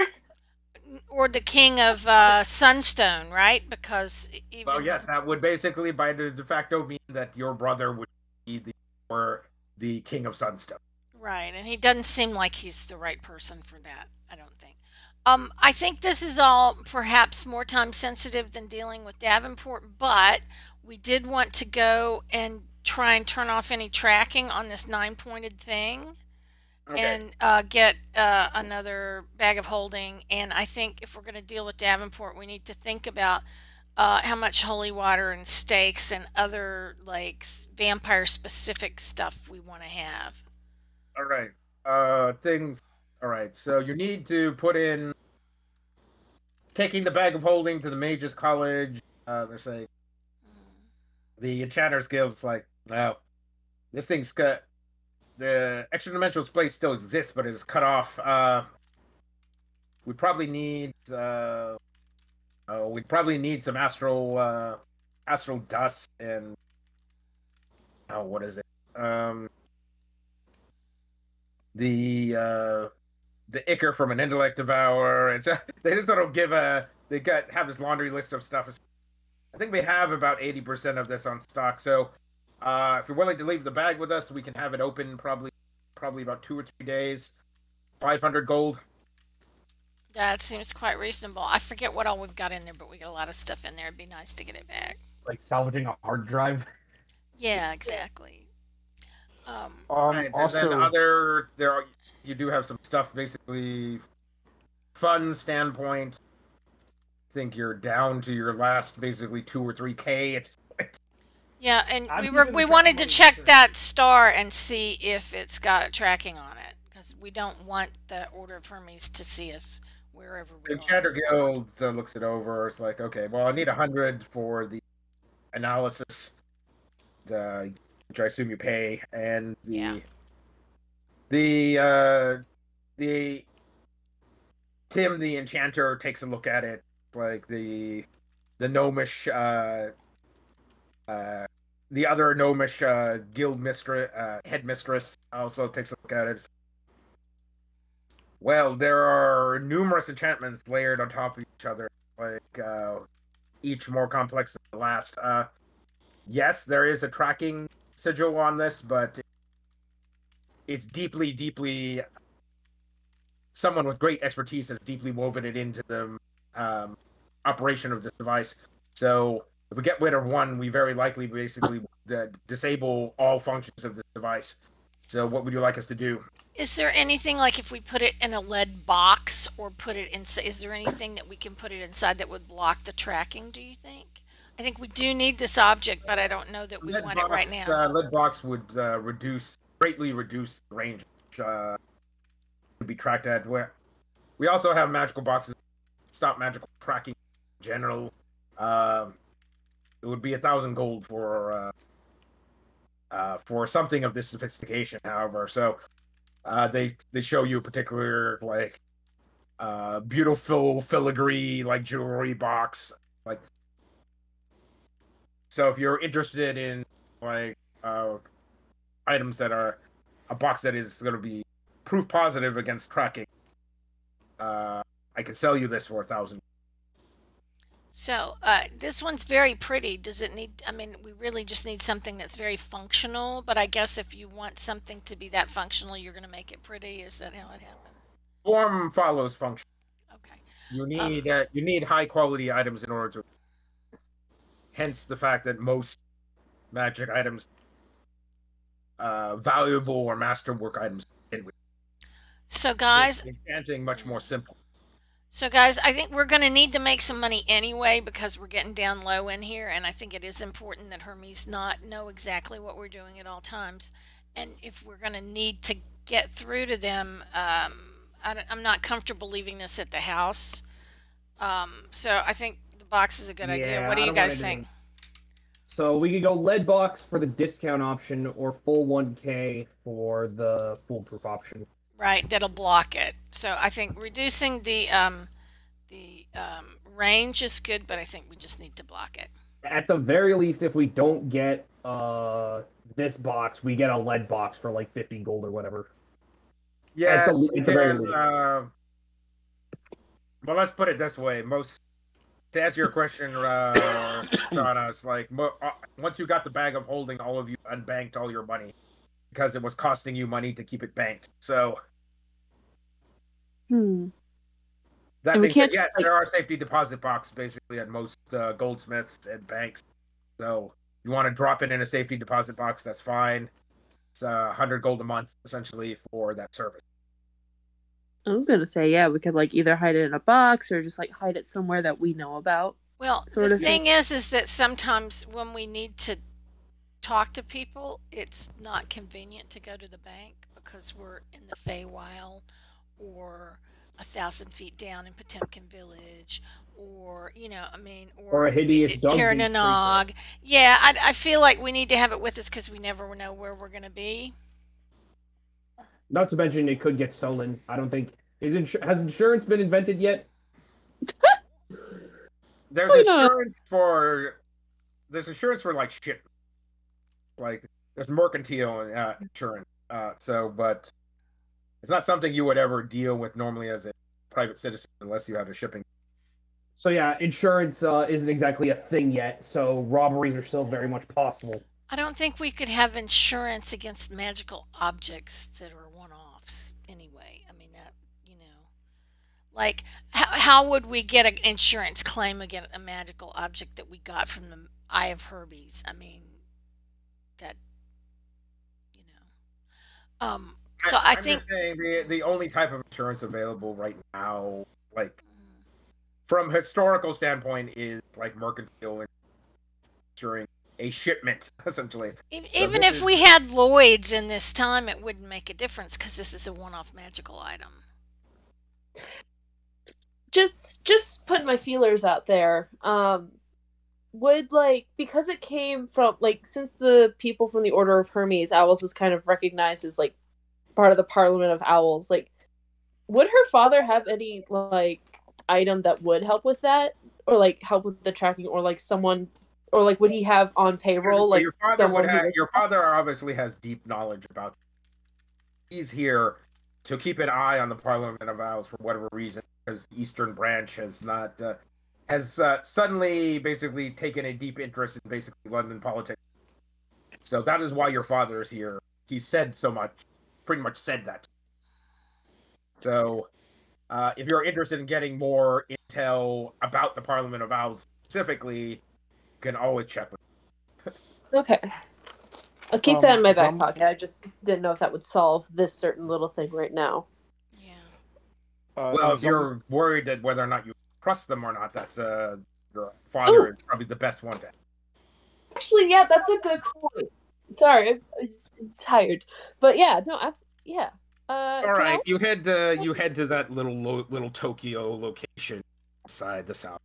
Or the king of Sunstone, right? Because even... Well, yes, that would basically, by de facto, mean that your brother would be the king of Sunstone. Right, and he doesn't seem like he's the right person for that, I don't think. I think this is all perhaps more time sensitive than dealing with Davenport, but we did want to go and try and turn off any tracking on this 9-pointed thing. Okay. And get another bag of holding. And I think if we're going to deal with Davenport, we need to think about how much holy water and stakes and other like vampire specific stuff we want to have. All right. Things. All right. So you need to put in taking the bag of holding to the Mages College. They're saying the Enchanters Guild's like, well, this thing's got. The extra dimensional space still exists, but it is cut off. We probably need some astral dust and what is it? The ichor from an intellect devourer. It's they just sort of have this laundry list of stuff. I think we have about 80% of this on stock, so. If you're willing to leave the bag with us, we can have it open probably about 2 or 3 days. 500 gold. That seems quite reasonable. I forget what all we've got in there, but we got a lot of stuff in there. It'd be nice to get it back. Like salvaging a hard drive. Yeah, exactly. Right, also, you do have some stuff basically. Fun standpoint. I think you're down to your last basically 2 or 3K. Yeah, and we wanted to check that star and see if it's got tracking on it, because we don't want the Order of Hermes to see us wherever we are. The Enchanter Guild looks it over. It's like, okay, well, I need 100 for the analysis, which I assume you pay, and the Tim the Enchanter takes a look at it, like the gnomish. The other gnomish guild mistress, headmistress, also takes a look at it. Well, there are numerous enchantments layered on top of each other, like each more complex than the last. Yes, there is a tracking sigil on this, but it's deeply. Someone with great expertise has deeply woven it into the operation of this device. So. If we get rid of one, we very likely basically disable all functions of this device. So what would you like us to do? Is there anything, like if we put it in a lead box or put it inside, is there anything that we can put it inside that would block the tracking, do you think? I think we do need this object, but I don't know that we want it right now. Lead box would greatly reduce the range to be tracked at. We also have magical boxes, stop magical tracking in general. It would be 1,000 gold for something of this sophistication, however. So they show you a particular like beautiful filigree like jewelry box, like. So if you're interested in like items that are a box that is going to be proof positive against tracking, I can sell you this for 1,000. So this one's very pretty. Does it need, I mean, we really just need something that's very functional, but I guess if you want something to be that functional, you're going to make it pretty. Is that how it happens? Form follows function. Okay. You need high quality items in order to. Hence the fact that most magic items, valuable or masterwork items. So guys, Makes enchanting much more simple. I think we're going to need to make some money anyway because we're getting down low in here, and I think it is important that Hermes not know exactly what we're doing at all times. And if we're going to need to get through to them, I'm not comfortable leaving this at the house. So I think the box is a good idea. Yeah, What do I you don't want guys anything. think? So we could go lead box for the discount option or full 1K for the foolproof option. Right, that'll block it. So I think reducing the range is good, but I think we just need to block it. At the very least, if we don't get this box, we get a lead box for like 50 gold or whatever. Yes, at the very least. well, let's put it this way. To answer your question, Krishana, it's like once you got the bag of holding, all of you unbanked all your money because it was costing you money to keep it banked. So, that And we being said, can't yes, just, like- there are safety deposit boxes basically at most goldsmiths and banks. So, you want to drop it in a safety deposit box, that's fine. It's 100 gold a month essentially for that service. I was gonna say, yeah, we could like either hide it in a box or just like hide it somewhere that we know about. Well, Sort the of thing is that sometimes when we need to talk to people, it's not convenient to go to the bank because we're in the Feywild or 1,000 feet down in Potemkin Village, or Or a hideous dog Tirnanog. Yeah, I feel like we need to have it with us because we never know where we're going to be. Not to mention it could get stolen. I don't think has insurance been invented yet? There's Why not? insurance for like shit. Like there's mercantile insurance. But it's not something you would ever deal with normally as a private citizen unless you had a shipping. So yeah, insurance isn't exactly a thing yet, so robberies are still very much possible. I don't think we could have insurance against magical objects that are one-offs anyway. I mean, like, how would we get an insurance claim against a magical object that we got from the Eye of Hermes? I mean, so I think just saying the only type of insurance available right now, like from historical standpoint, is like mercantile insuring a shipment, essentially. even if we had Lloyd's in this time, it wouldn't make a difference because this is a one-off magical item. Just putting my feelers out there. Would because it came from since the people from the Order of Hermes, Owls is kind of recognized as part of the Parliament of Owls. Would her father have any item that would help with that, or help with the tracking, or someone, or would he have on payroll your father obviously has deep knowledge about. He's here to keep an eye on the Parliament of Owls for whatever reason, because the Eastern Branch has not has suddenly basically taken a deep interest in basically London politics. So that is why your father is here. He said so much, pretty much said that. So if you're interested in getting more intel about the Parliament of Owls specifically, you can always check with him. Okay. I'll keep that in my back pocket. I just didn't know if that would solve this certain little thing right now. Yeah. Well, if you're worried that whether or not you trust them or not, that's your father is probably the best one to. Actually, yeah, that's a good point. Sorry, I'm tired, but yeah, no, yeah. All right, you head to that little Tokyo location inside the south.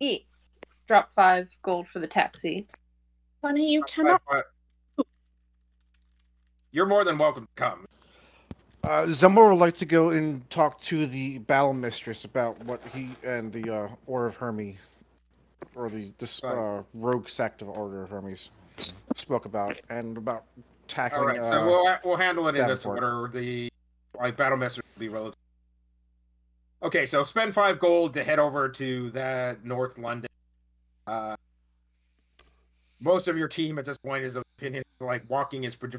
Eat. Drop 5 gold for the taxi. Funny, you cannot. You're more than welcome to come. Zumlar would like to go and talk to the battle mistress about what he and the Order of Hermes, or this rogue sect of Order of Hermes, spoke about, and about tackling. All right, so we'll handle it in this Davenport. order. The battle mistress will be relative. Okay, so spend 5 gold to head over to that North London. Most of your team at this point is of opinion walking is pretty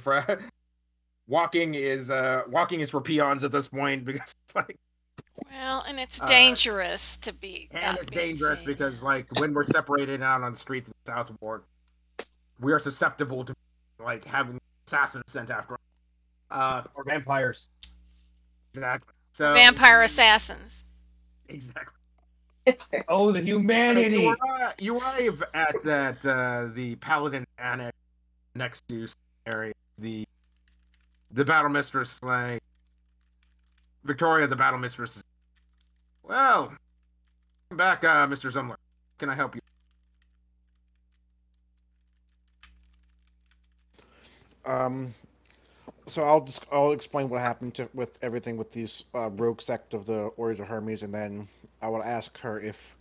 walking is for peons at this point, because Well, and it's dangerous to be. and it's dangerous because when we're separated out on the streets in Southwark, we are susceptible to like having assassins sent after us. Or vampires. Exactly. So Vampire assassins. exactly. Oh, the humanity! You arrive at the Paladin Annex next to area. The Battle Mistress, like Victoria, the Battle Mistress. Well, come back, Mr. Zumlar. Can I help you? So I'll explain what happened with everything with these rogue sect of the Warriors of Hermes, and then I would ask her if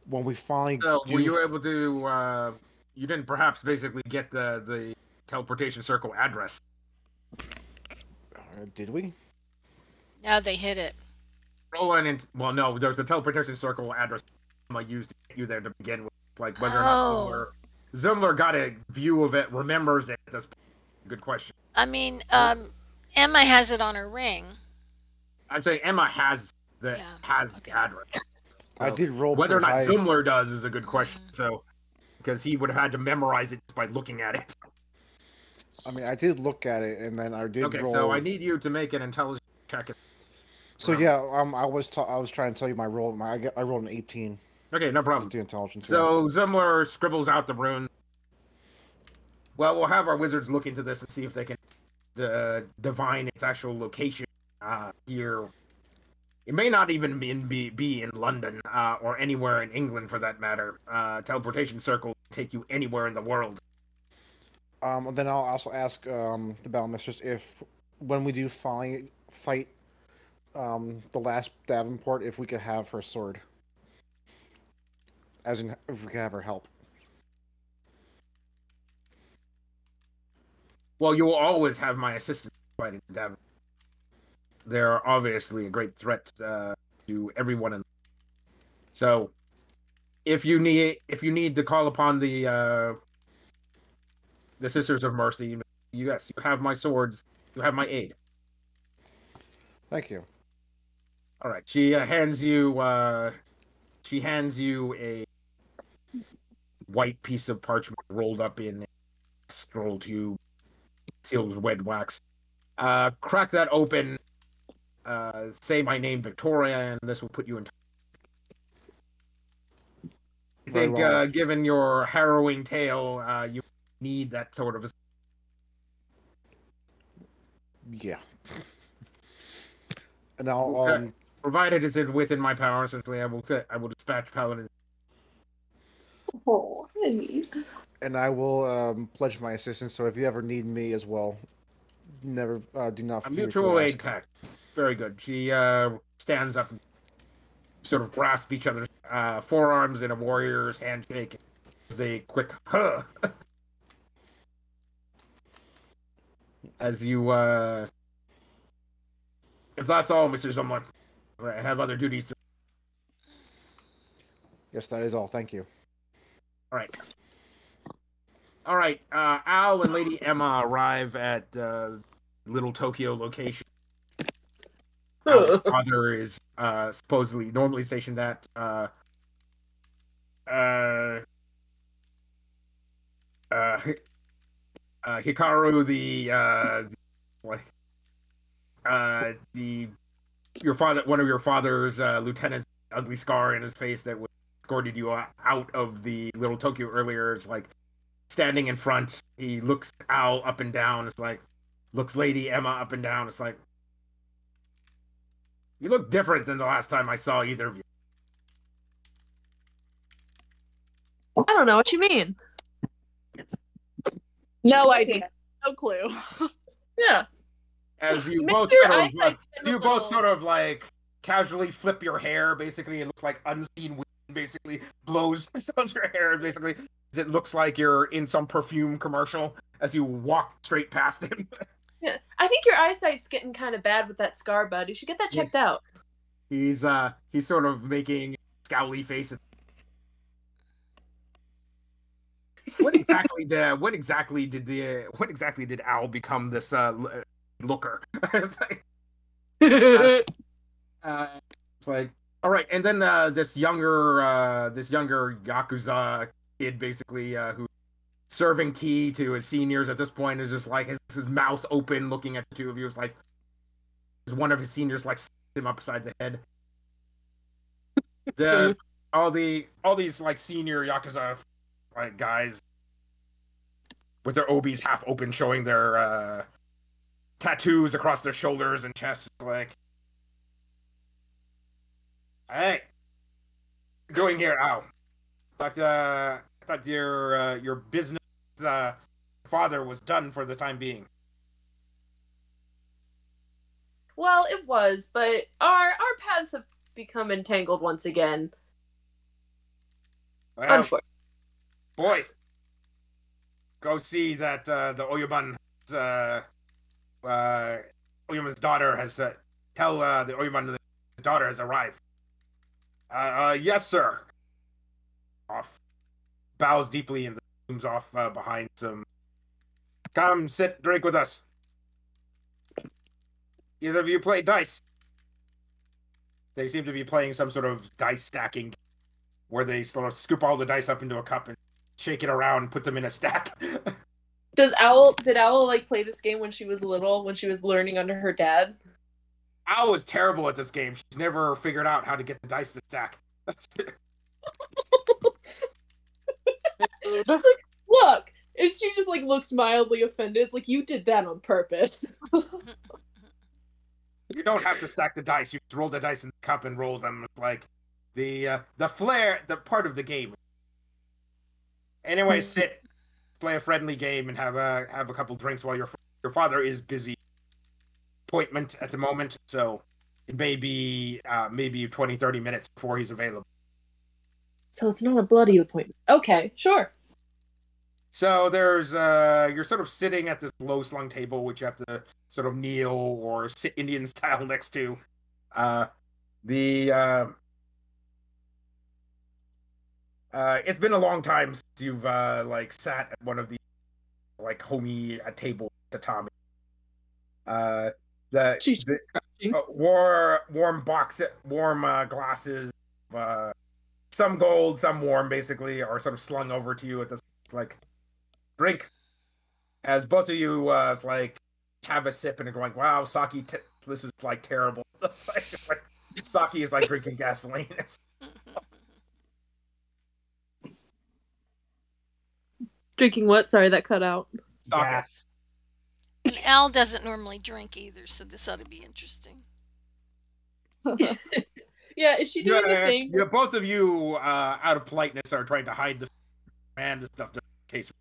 when we finally were you able to? You didn't perhaps basically get the teleportation circle address. Did we? No, they hit it. Well, no, there's the teleportation circle address I used to get you there to begin with. Like whether or Oh. not Zumlar got a view of it, remembers it. That's a good question. I mean, Emma has it on her ring. I'm saying Emma has the Okay. address. I did roll Whether or not high. Zumlar does is a good question. So, because he would have had to memorize it by looking at it. I mean, I did look at it, and then I did Okay, roll. so I need you to make an intelligence check. So yeah, I was trying to tell you my roll. I rolled an 18. Okay, no problem. The intelligence. So Zumlar scribbles out the rune. Well, we'll have our wizards look into this and see if they can divine its actual location here. It may not even be in London or anywhere in England for that matter. Teleportation circle will take you anywhere in the world. Then I'll also ask the Battle Mistress if when we do fight the last Davenport, if we could have her sword. As in, if we could have her help. Well, you will always have my assistant fighting Davenport. They're obviously a great threat to everyone. So, if you need to call upon the Sisters of Mercy, you have my swords. You have my aid. Thank you. All right. She hands you a white piece of parchment rolled up in a scroll tube, sealed with red wax. Crack that open. Say my name, Victoria, and this will put you in. I think, given your harrowing tale, you need that sort of. Yeah. And I'll provided it's within my power, essentially, I will dispatch paladins. Oh, honey. And I will pledge my assistance. So if you ever need me as well, never do not. A mutual aid pact. Very good. She stands up, and sort of grasp each other's forearms in a warrior's handshake. The quick huh. As you, if that's all, Mr. Zumlar, I have other duties to. Yes, that is all. Thank you. All right. All right. Al and Lady Emma arrive at Little Tokyo location. Al's father is supposedly normally stationed at Hikaru, one of your father's lieutenants, ugly scar in his face that escorted you out of the Little Tokyo earlier, is like standing in front. He looks Al up and down. It's like looks Lady Emma up and down. It's like, you look different than the last time I saw either of you. I don't know what you mean. No idea. No clue. Yeah. As you Maybe both your sort of, eyesight's been a little- like casually flip your hair, basically, it looks like unseen wind basically blows on your hair, basically. It looks like you're in some perfume commercial as you walk straight past him. Yeah. I think your eyesight's getting kind of bad with that scar, bud. You should get that checked out. He's sort of making scowly faces. What exactly did Al become this looker? It's like, all right, and then this younger Yakuza kid, basically, who serving tea to his seniors at this point is just like his mouth open, looking at the two of you. It's like one of his seniors like slaps him upside the head. All these like senior Yakuza like guys with their obis half open, showing their tattoos across their shoulders and chests. Like, hey, what are you doing here? Ow. I thought your business father was done for the time being. Well, it was, but our paths have become entangled once again. Well, boy, go see that the Oyuman's daughter has tell the Oyuman's daughter has arrived. Yes, sir. Off, bows deeply and zooms off behind some. Come, sit, drink with us. Either of you play dice. They seem to be playing some sort of dice stacking, where they sort of scoop all the dice up into a cup and shake it around and put them in a stack. Did Owl like play this game when she was little, when she was learning under her dad? Owl is terrible at this game. She's never figured out how to get the dice to stack. She's like, look, and she just like looks mildly offended. It's like, you did that on purpose. You don't have to stack the dice. You just roll the dice in the cup and roll them. It's like the flair, the part of the game. Anyway, sit, play a friendly game, and have a couple drinks while your father is busy. Appointment at the moment, so it may be maybe 20-30 minutes before he's available. So it's not a bloody appointment. Okay, sure. So there's you're sort of sitting at this low slung table, which you have to sort of kneel or sit Indian style next to. It's been a long time since you've like sat at one of the like homey table tatami. Warm glasses, some gold, some warm, basically, are sort of slung over to you at this like drink. As both of you like have a sip and are going, wow, sake, this is like terrible. It's like sake is like drinking gasoline. Drinking what? Sorry, that cut out. Gas. And Al doesn't normally drink either, so this ought to be interesting. Yeah, is she doing the thing? Yeah, both of you, out of politeness, are trying to hide the man. This stuff doesn't taste.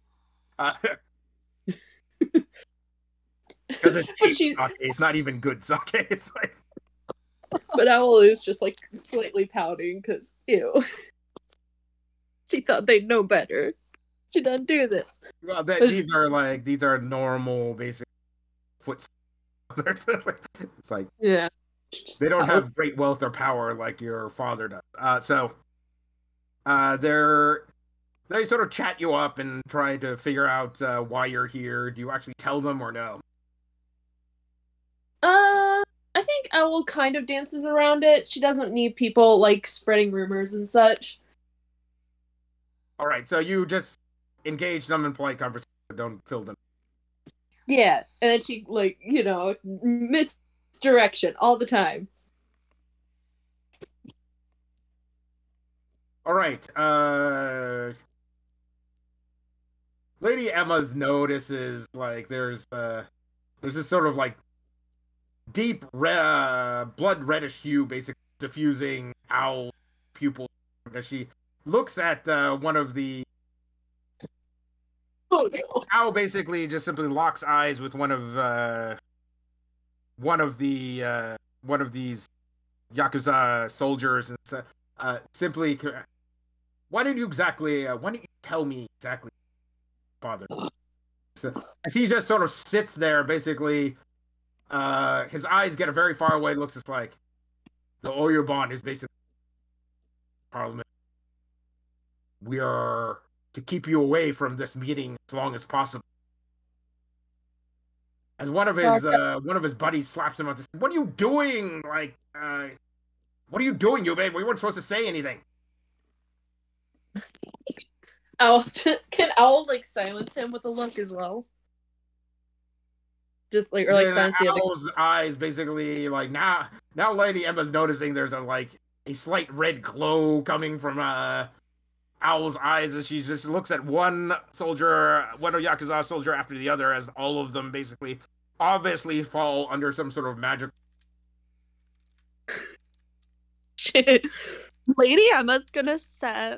Because it's cheap sake. It's not even good sake. It's like. But Owl is just like slightly pouting because ew. She thought they'd know better. She doesn't do this. Well, these are normal basic foot. It's like, yeah, they don't have great wealth or power like your father does. They sort of chat you up and try to figure out why you're here. Do you actually tell them or no? I think Owl kind of dances around it. She doesn't need people like spreading rumors and such. All right, so you just engage them in polite conversation, but don't fill them. Yeah, and then she, like, you know, misdirection all the time. All right, Lady Emma's notices, like, there's this sort of, like, deep blood reddish hue, basically, diffusing Owl pupils as she looks at one of the. Oh, no. Owl basically just simply locks eyes with one of these Yakuza soldiers and simply, why don't you tell me exactly, father? So, as he just sort of sits there, basically, his eyes get a very far away. Looks just like the Oyuban is basically Parliament. We are to keep you away from this meeting as long as possible. As one of his buddies slaps him on the. What are you doing? Like, what are you doing, you babe? We weren't supposed to say anything. Owl, can Owl like silence him with a look as well? Just like, or like silence the other. Owl's eyes basically like now Lady Emma's noticing there's a slight red glow coming from Owl's eyes as she just looks at one Yakuza soldier after the other, as all of them basically obviously fall under some sort of magic. Shit. Lady Emma's gonna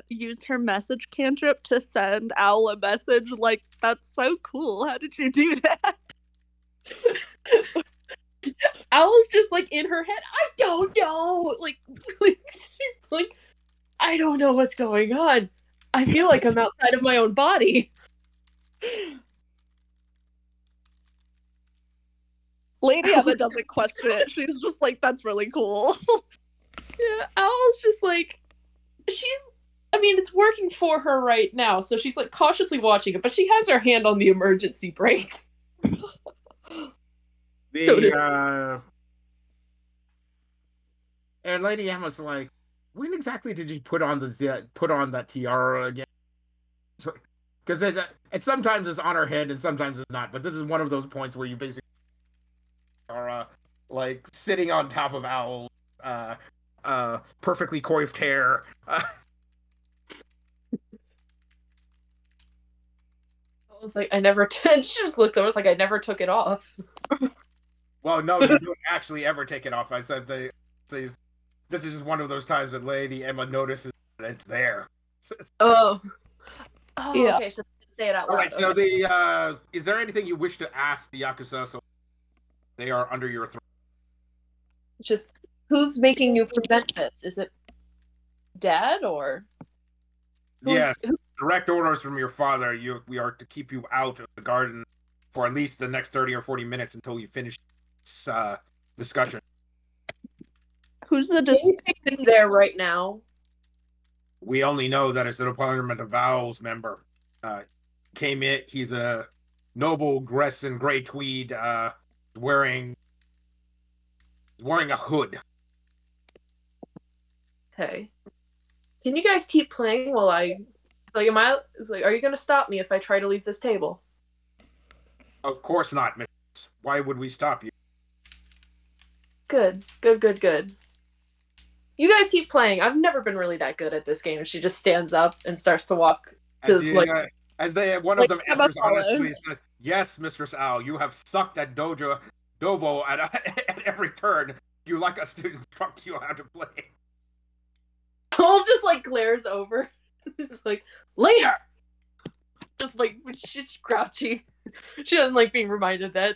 use her message cantrip to send Owl a message. Like, that's so cool. How did you do that? Owl's just like in her head. I don't know. Like she's like, I don't know what's going on. I feel like I'm outside of my own body. Lady Emma doesn't question it. She's just like, that's really cool. Yeah, Owl's just like, it's working for her right now, so she's like cautiously watching it, but she has her hand on the emergency brake. And Lady Emma's like, when exactly did you put on that tiara again? Because it sometimes it's on her head and sometimes it's not, but this is one of those points where you basically are like sitting on top of Owl's perfectly coiffed hair. I was like, I never. She just looks over. It's like I never took it off. Well, no, you don't actually ever take it off. I said this is just one of those times that Lady Emma notices that it's there. Oh, yeah. Okay. So say it out loud. All right. So the is there anything you wish to ask the Yakuza so they are under your threat? Just who's making you prevent this? Is it Dad or? Yes. Direct orders from your father. We are to keep you out of the garden for at least the next 30 or 40 minutes until we finish this discussion. Who's the decision there right now? We only know that it's an Department of Owls member. Came in. He's a noble dressed in gray tweed, wearing a hood. Okay. Can you guys keep playing while I? Are you gonna stop me if I try to leave this table? Of course not, miss. Why would we stop you? Good. You guys keep playing. I've never been really that good at this game. She just stands up and starts to walk to one of them answers honestly, says, "Yes, Mistress Owl, you have sucked at Dobo at every turn. You like us to instruct you how to play." Owl just like glares over. It's like, later! Just like, she's grouchy. She doesn't like being reminded that.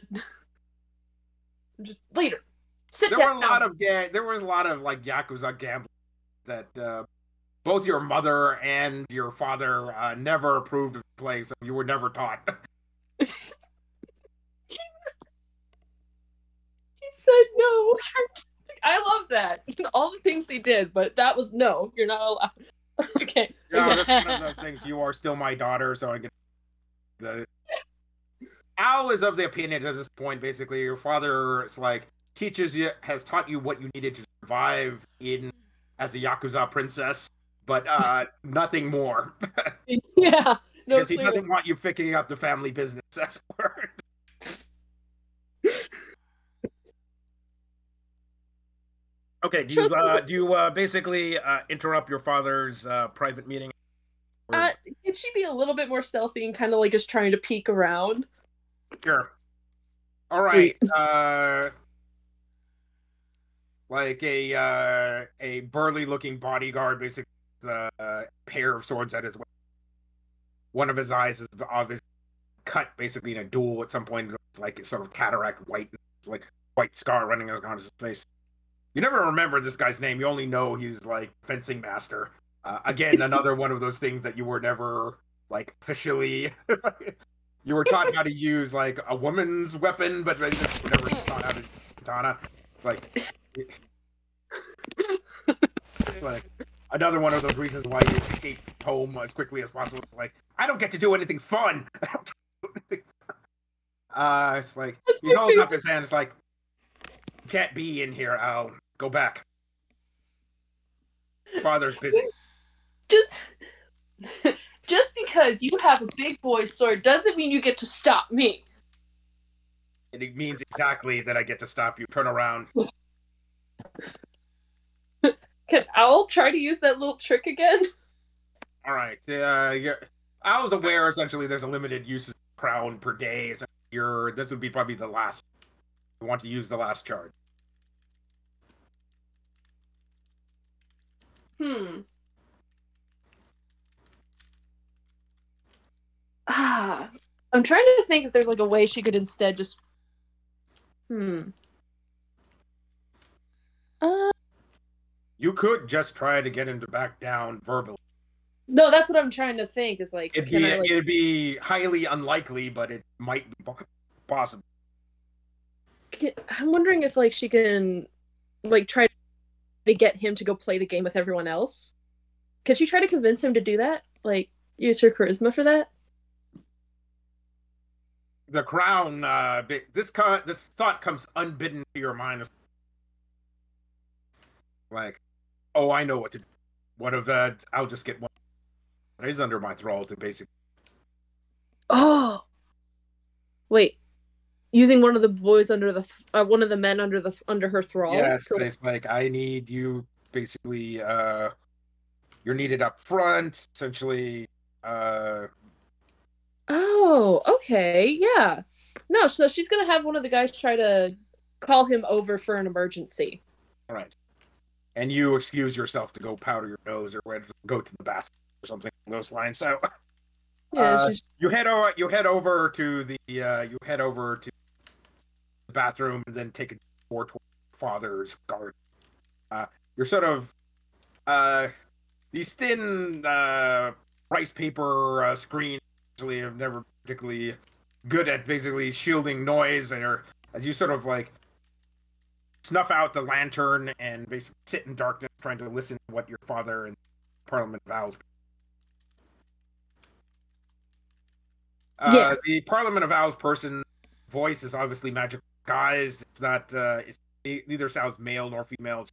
Just later. Sit down. There was a lot of like Yakuza gambling that both your mother and your father never approved of playing, so you were never taught. He said no. I love that. All the things he did, but that was no. You're not allowed. Okay. Yeah, that's one of those things. You are still my daughter, so I get the. Owl is of the opinion at this point. Basically, your father is like has taught you what you needed to survive as a Yakuza princess, but nothing more. Yeah, because he doesn't want you picking up the family business. That's word. Okay, do you basically interrupt your father's private meeting? Can she be a little bit more stealthy and kind of like just trying to peek around? Sure. All right. Like a burly-looking bodyguard, basically, with a pair of swords at his waist. One of his eyes is obviously cut, basically in a duel at some point. It's like a sort of cataract white, like white scar running across his face. You never remember this guy's name. You only know he's like fencing master. Again, another one of those things that you were never like officially. You were taught how to use like a woman's weapon, but you never taught how to use katana. It's like another one of those reasons why you escape home as quickly as possible. It's like, I don't get to do anything fun. It's like he holds up his hands like, you can't be in here, Al. Go back. Father's busy. Just because you have a big boy sword doesn't mean you get to stop me. And it means exactly that I get to stop you. Turn around. Can Owl try to use that little trick again? All right. I was aware essentially there's a limited use of crown per day. So this would be probably the last. You want to use the last charge. I'm trying to think if there's like a way she could instead just. You could just try to get him to back down verbally. No, that's what I'm trying to think. Is like, It'd be highly unlikely, but it might be possible. I'm wondering if like she can like try to get him to go play the game with everyone else. Could she try to convince him to do that? Like use her charisma for that? The crown. This thought comes unbidden to your mind. Like, oh, I know what to do. What if I'll just get one. He's under my thrall to basically. Oh, wait. Using one of the boys under the one of the men under her thrall. Yes, it's like I need you. Basically, you're needed up front. Essentially. Oh, okay, yeah. No, so she's gonna have one of the guys try to call him over for an emergency. All right. And you excuse yourself to go powder your nose or go to the bathroom or something along those lines. So, yeah, you head over to the bathroom and then take a tour toward father's garden. You're sort of these thin rice paper screens actually have never particularly good at basically shielding noise, and as you sort of like snuff out the lantern and basically sit in darkness trying to listen to what your father and Parliament vows. The Parliament of Owls person voice is obviously magically disguised. It's not. It neither sounds male nor female. It's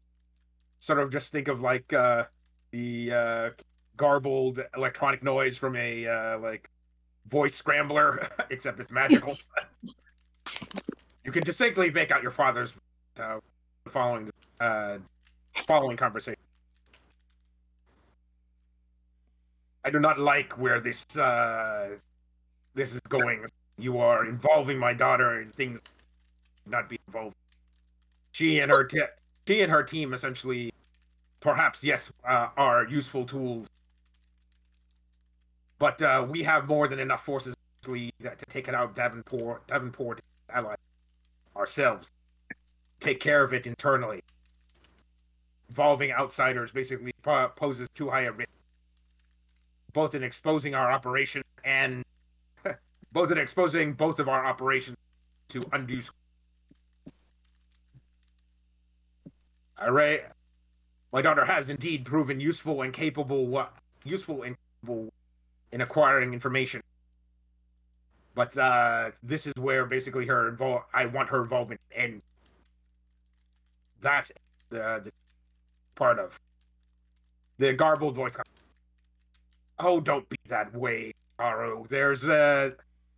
sort of just think of like the garbled electronic noise from a like voice scrambler, except it's magical. You can distinctly make out your father's following conversation. I do not like where this is going. You are involving my daughter in things not be involved. She and her team essentially, perhaps yes, are useful tools, but we have more than enough forces to take it out Davenport ally ourselves. Take care of it internally. Involving outsiders basically poses too high a risk, both in exposing our operation and both of our operations to undue. Alright, my daughter has indeed proven useful and capable in acquiring information. But this is where basically I want her involvement to end. That's the part of the garbled voice. Oh, don't be that way, Aro.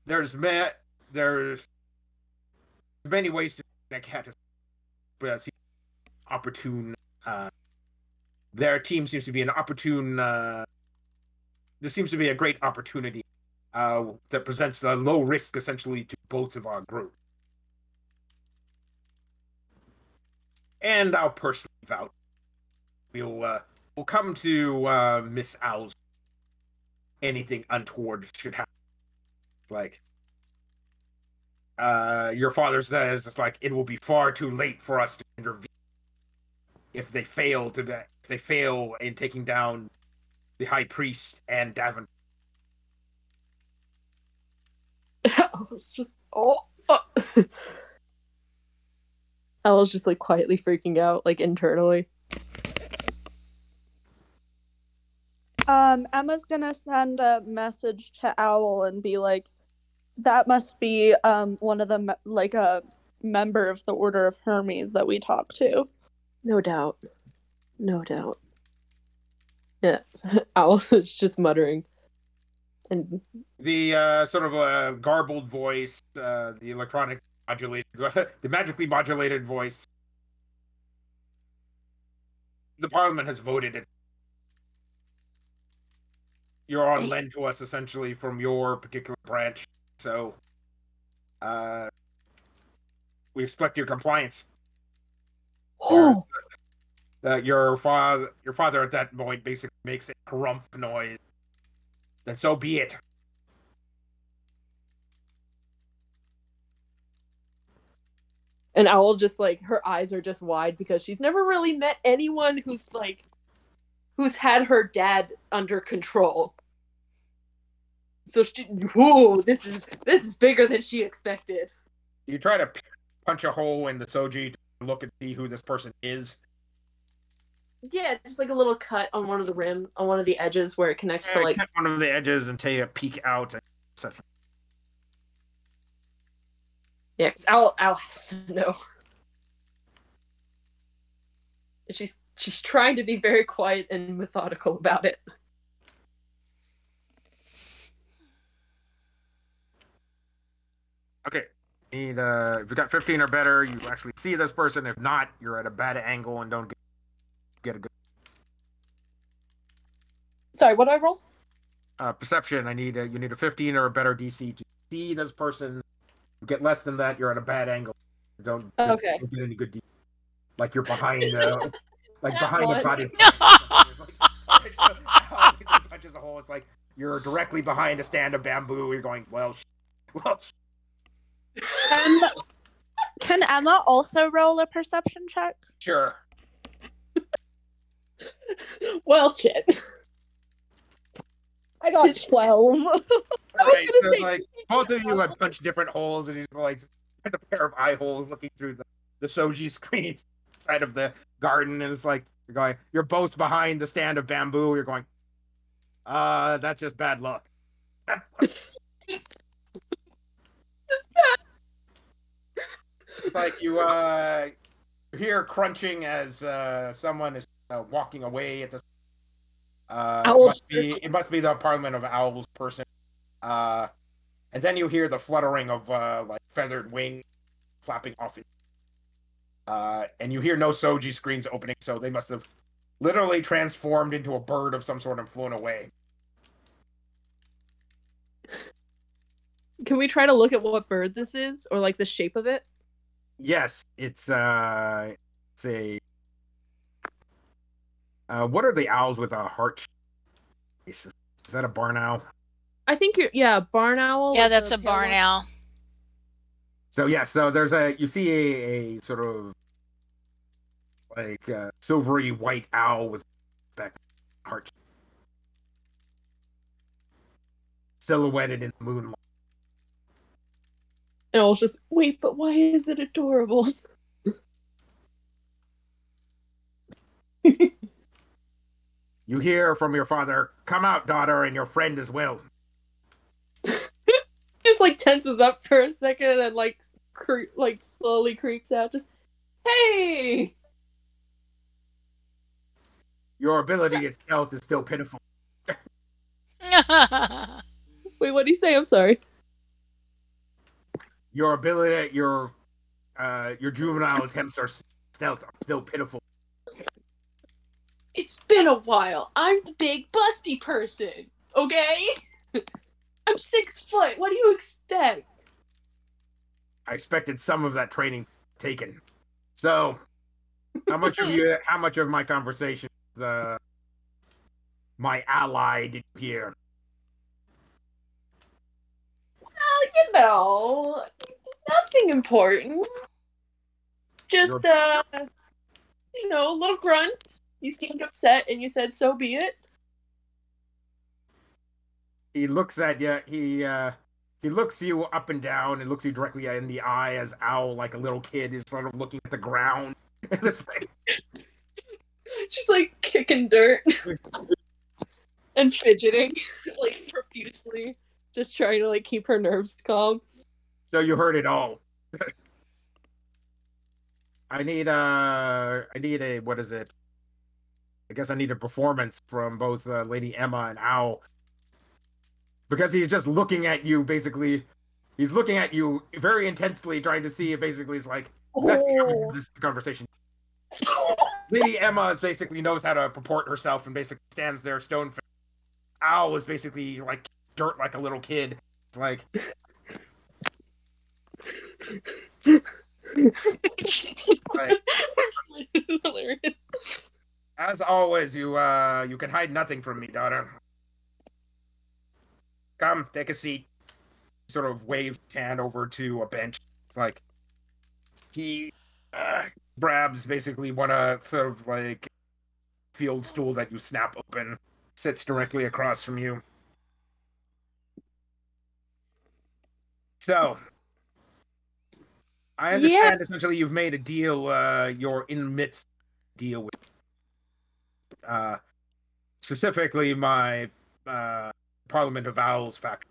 There's many ways to make see opportune. Their team seems to be an opportune. This seems to be a great opportunity that presents a low risk, essentially, to both of our group. And I'll personally vouch. We'll come to Miss Owls. Anything untoward should happen. Like, your father says, it's like it will be far too late for us to intervene if they fail in taking down the High Priest and Davin. I was just fuck. I was just like quietly freaking out, like internally. Emma's gonna send a message to Owl and be like, that must be one of the like a member of the Order of Hermes that we talked to. No doubt. Yeah, Owl is just muttering. And The sort of garbled voice, the electronic modulated, the magically modulated voice. The Parliament has voted it. You're on lend to us essentially from your particular branch, so we expect your compliance. oh, Your father at that point basically makes a harumph noise. Then so be it. and Owl just like her eyes are just wide because she's never really met anyone who's had her dad under control. So this is bigger than she expected. You try to punch a hole in the soji to look and see who this person is. Yeah, just like a little cut on one of the rim, on one of the edges where it connects to like cut one of the edges and take a peek out, etc. Yeah, because Owl has to know. She's trying to be very quiet and methodical about it. Okay. Need if you got 15 or better, you actually see this person. If not, you're at a bad angle and don't get a good Sorry, what do I roll? perception. You need a 15 or a better DC to see this person. You get less than that, you're at a bad angle. Don't get any good DC. Like you're behind behind a body. Punches a hole. It's like you're directly behind a stand of bamboo. You're going, well. Can Emma also roll a perception check? Sure. Well, shit. I got 12. I was gonna say, like both of you have punched different holes, and he's like a pair of eye holes looking through the soji screen side of the garden, and it's like you're both behind the stand of bamboo. You're going, that's just bad luck. Just bad. It's like you hear crunching as someone is walking away at the. It must be the Parliament of Owls person. And then you hear the fluttering of like feathered wings flapping off. And you hear no soji screens opening, so they must have literally transformed into a bird of some sort and flown away. Can we try to look at what bird this is, or like the shape of it? Yes, it's a. What are the owls with a heart? Is that a barn owl? I think barn owl. Yeah, that's a barn owl. So there's you see a sort of like silvery white owl with that heart silhouetted in the moonlight. And I was just, wait, but why is it adorable? You hear from your father, "Come out, daughter, and your friend as well." Just like tenses up for a second and then like slowly creeps out. Just, hey! Your ability at stealth is still pitiful. Wait, what did he say? I'm sorry. Your ability, your juvenile attempts are stealth are still pitiful. It's been a while. I'm the big busty person, okay? I'm 6 foot. What do you expect? I expected some of that training taken. So, how much of my conversation, my ally, did you hear? Well, nothing important. Just, a little grunt. You seemed upset, and you said, "So be it." He looks at you. He looks you up and down and looks you directly in the eye as Owl, like a little kid, is sort of looking at the ground. And it's like... She's like kicking dirt and fidgeting, like profusely, just trying to like keep her nerves calm. So you heard it all. I need a what is it? I guess I need a performance from both Lady Emma and Owl. because he's just looking at you. Basically, he's looking at you very intensely, trying to see. Basically, he's like exactly how this conversation. Lady Emma is basically knows how to purport herself and basically stands there stone faced. Owl is basically like dirt like a little kid. Like right. As always, you can hide nothing from me, daughter. Come, take a seat. Sort of waves his hand over to a bench. It's like he grabs basically one sort of like field stool that you snap open, sits directly across from you. So, I understand essentially you've made a deal. You're in the midst of a deal with, specifically my Parliament of Owls faction.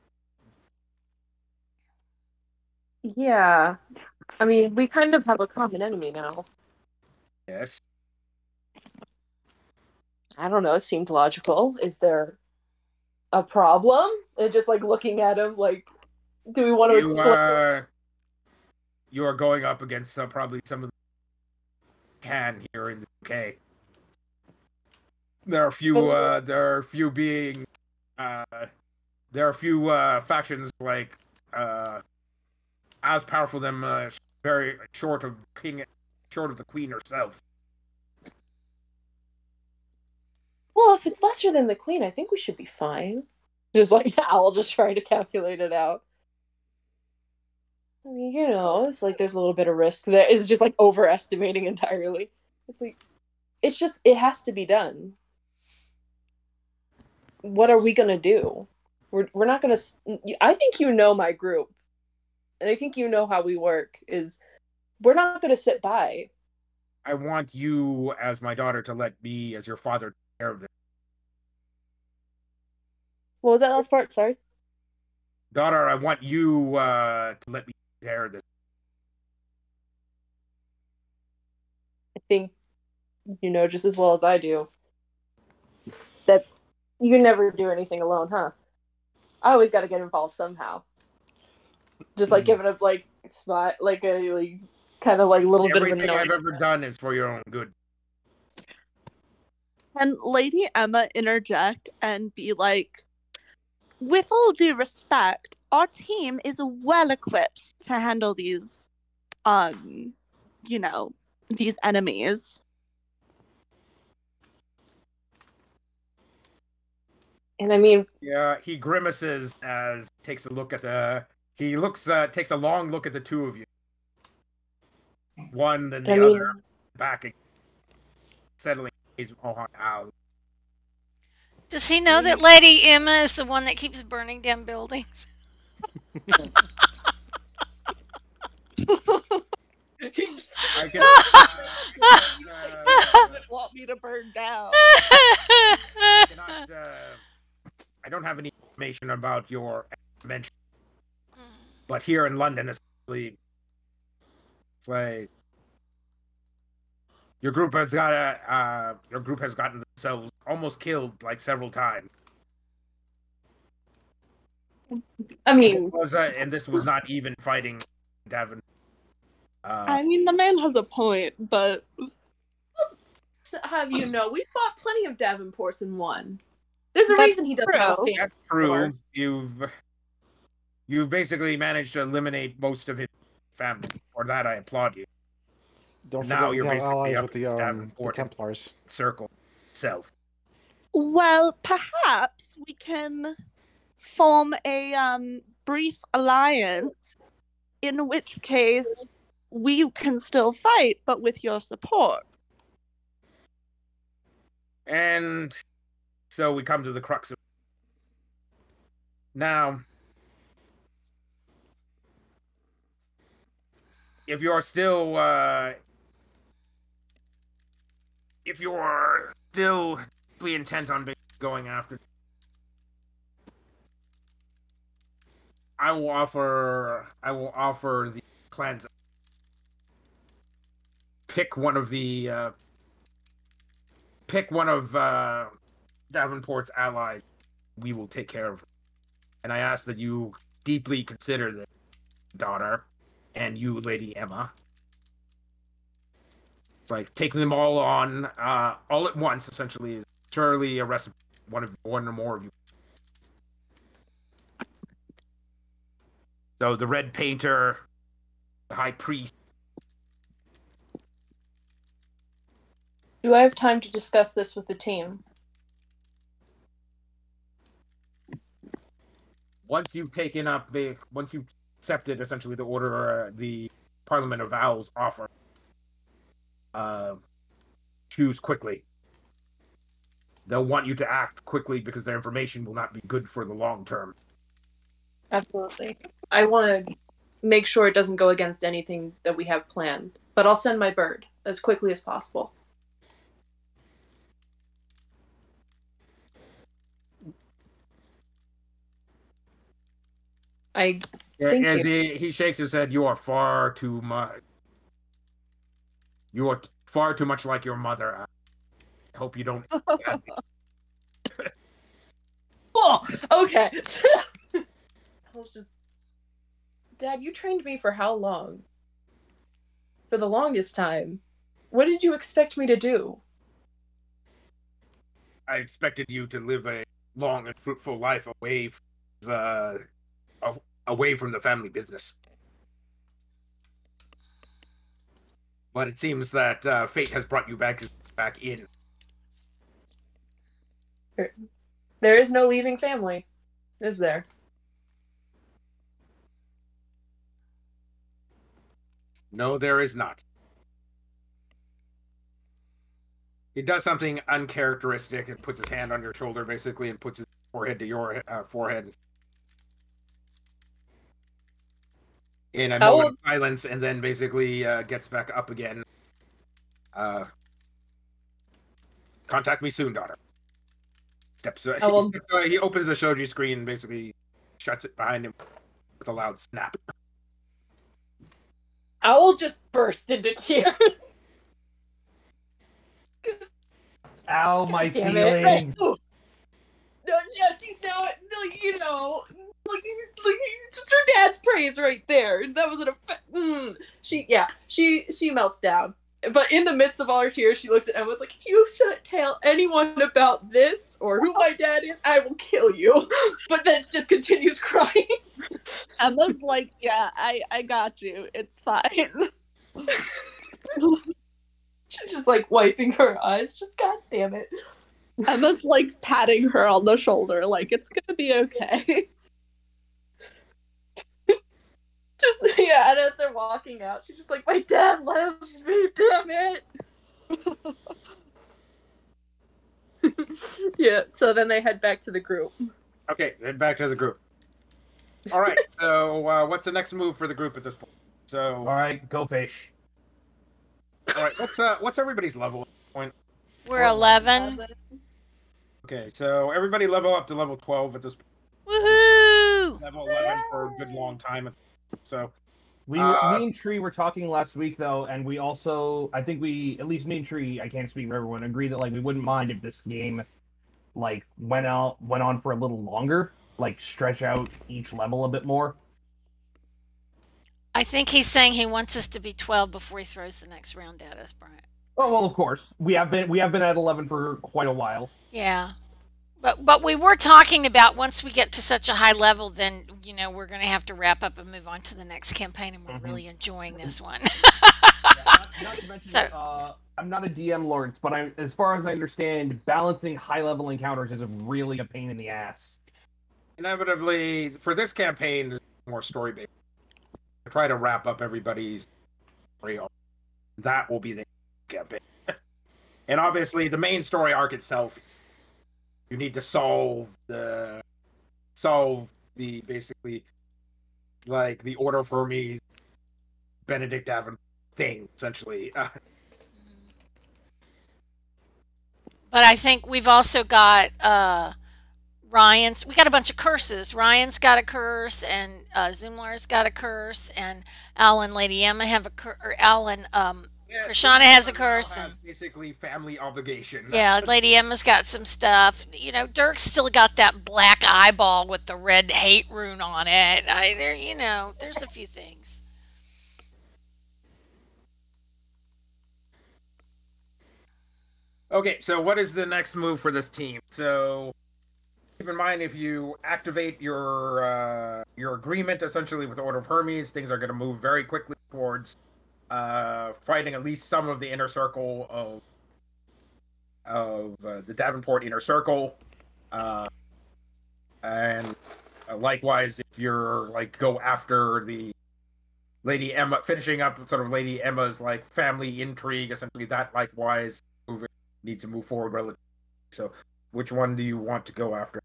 Yeah. I mean, we kind of have a common enemy now. Yes. I don't know, it seemed logical. Is there a problem? And just like looking at him, like, do we want to explain? You are going up against probably some of the can here in the UK. There are a few factions like as powerful them very short of the queen herself. Well, if it's lesser than the queen, I think we should be fine. Just like Owl just trying to calculate it out. I mean, you know, it's like there's a little bit of risk there. It's just like overestimating entirely. It's like, it has to be done. What are we gonna do? We're not gonna. I think you know my group, and I think you know how we work. We're not gonna sit by. I want you, as my daughter, to let me, as your father, take care of this. What was that last part? Sorry. Daughter, I want you to let me take care of this. I think you know just as well as I do that you can never do anything alone, huh? I always got to get involved somehow. Just like giving up like spot, like a like, kind of like little Everything bit of a I've ever done is for your own good. Can Lady Emma interject and be like, with all due respect, our team is well equipped to handle these, these enemies. And I mean, yeah, he grimaces as takes a look at takes a long look at the two of you. One, then the other, back, settling his out. Does he know that Lady Emma is the one that keeps burning down buildings? I want me to burn down. I don't have any information about your mention, but here in London, especially, it's like your group has gotten themselves almost killed like several times. I mean, this was not even fighting Davin. I mean, the man has a point, but have you know, we fought plenty of Davenports and won. There's a reason he doesn't have a family. That's true. You've basically managed to eliminate most of his family. For that, I applaud you. Don't forget you're allies with the Templars circle itself. Well, perhaps we can form a brief alliance, in which case we can still fight, but with your support. And so we come to the crux of now. If you're still intent on going after, I will offer the clans. Pick one of Davenport's allies. We will take care of her. and I ask that you deeply consider this, daughter, and you, Lady Emma. It's like taking them all on, all at once, essentially, is surely a recipe. One or more of you. So the Red Painter, the High Priest. Do I have time to discuss this with the team? Once you've accepted essentially the order, the Parliament of Owls offer, choose quickly. They'll want you to act quickly because their information will not be good for the long term. Absolutely. I want to make sure it doesn't go against anything that we have planned, but I'll send my bird as quickly as possible. Thank As you. he shakes his head, you are far too much. You are far too much like your mother. I hope you don't. Oh, okay. I was just, Dad, you trained me for how long? For the longest time. What did you expect me to do? I expected you to live a long and fruitful life away from the family business. But it seems that fate has brought you back in. There is no leaving family, is there? No, there is not. He does something uncharacteristic and puts his hand on your shoulder, basically, and puts his forehead to your forehead. In a moment of silence, and then basically gets back up again. Contact me soon, daughter. He opens the shoji screen and basically shuts it behind him with a loud snap. Owl just burst into tears. Ow, my Damn feelings. No, yeah, she's now, it's her dad's praise right there. That was an effect. She melts down. But in the midst of all her tears, she looks at Emma like, you shouldn't tell anyone about this or who my dad is. I will kill you. But then just continues crying. Emma's like, yeah, I got you. It's fine. She's just like wiping her eyes. Just, God damn it. Emma's like patting her on the shoulder, like, it's gonna be okay. And as they're walking out, she's just like, my dad loves me, damn it. Yeah, so then they head back to the group. Okay, head back to the group. All right, so what's the next move for the group at this point? So, all right, go fish. All right, what's everybody's level at this point? We're 11. Okay, so everybody level up to level 12 at this point. Woohoo! Level 11 for a good long time. So me and Tree were talking last week though, and we also, I think at least me and Tree, I can't speak for everyone, agree that like we wouldn't mind if this game like went on for a little longer, like stretch out each level a bit more. I think he's saying he wants us to be 12 before he throws the next round at us, Brian. Oh well, of course we have been at 11 for quite a while. Yeah. But we were talking about once we get to such a high level, then, we're going to have to wrap up and move on to the next campaign, and we're really enjoying this one. Not to mention, I'm not a DM, Lawrence, but as far as I understand, balancing high-level encounters is really a pain in the ass. Inevitably, for this campaign, it's more story-based. I try to wrap up everybody's story arc. That will be the campaign. And obviously, the main story arc itself, you need to solve the basically like the Order of Hermes, Benedict Avon thing, essentially. But I think we've also got Ryan's. We got a bunch of curses. Ryan's got a curse, and Zumlar's got a curse, and Al and Lady Emma have a curse. Or Al and Yeah, Krishana has a now curse. has basically family obligation. Yeah, Lady Emma's got some stuff. You know, Dirk's still got that black eyeball with the red hate rune on it. There's a few things. Okay, so what is the next move for this team? So keep in mind, if you activate your agreement essentially with the Order of Hermes, things are going to move very quickly towards fighting at least some of the inner circle of the Davenport inner circle, and likewise, if you're like go after the Lady Emma, finishing up sort of Lady Emma's like family intrigue, essentially that likewise needs to move forward relatively. So, which one do you want to go after?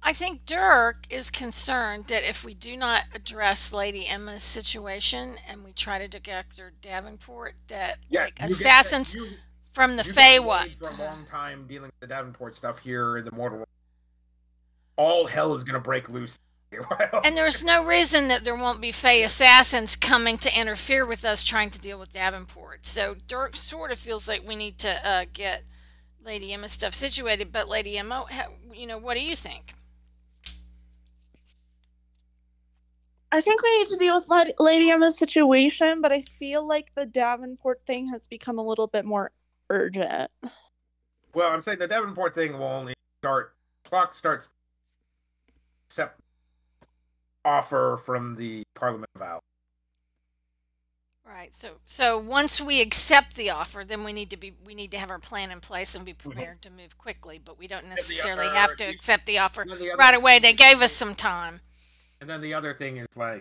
I think Dirk is concerned that if we do not address Lady Emma's situation and we try to go after Davenport, that assassins from the Feywild for a long time dealing with the Davenport stuff here in the mortal world. All hell is going to break loose. And there's no reason that there won't be Fey assassins coming to interfere with us trying to deal with Davenport. So Dirk sort of feels like we need to get Lady Emma stuff situated. But Lady Emma, what do you think? I think we need to deal with Lady Emma's situation, but I feel like the Davenport thing has become a little bit more urgent. Well, I'm saying the Davenport thing will only clock starts accept offer from the Parliament of Al. Right. So once we accept the offer, then we need to have our plan in place and be prepared to move quickly. But we don't necessarily have to accept the offer right away. They gave us some time. And then the other thing is like,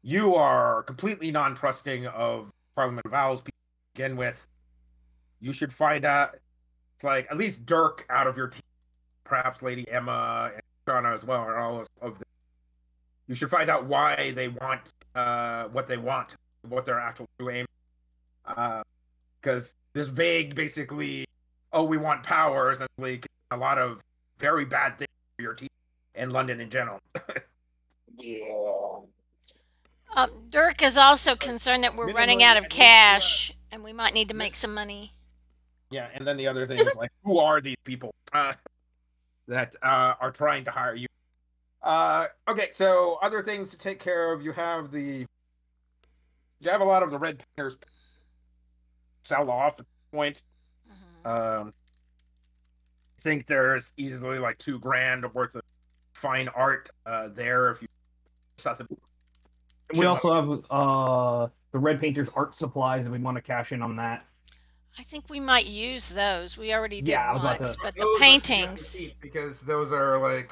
you are completely non-trusting of Parliament of Owls to begin with. You should find out. It's like at least Dirk out of your team, perhaps Lady Emma and Krishana as well, and all of them. You should find out why they want what they want, what their actual true aim. Because this vague, basically, we want power, essentially, a lot of very bad things for your team and London in general. Dirk is also concerned that we're running out of cash, and we might need to make some money. Yeah, and then the other thing is like, who are these people that are trying to hire you? Okay, so other things to take care of. You have a lot of the red painters sell off at this point. I think there's easily like $2,000 worth of fine art there if you something. We also have the red painters art supplies, and we want to cash in on that. I think we might use those. We already did once, but the Those paintings, because those are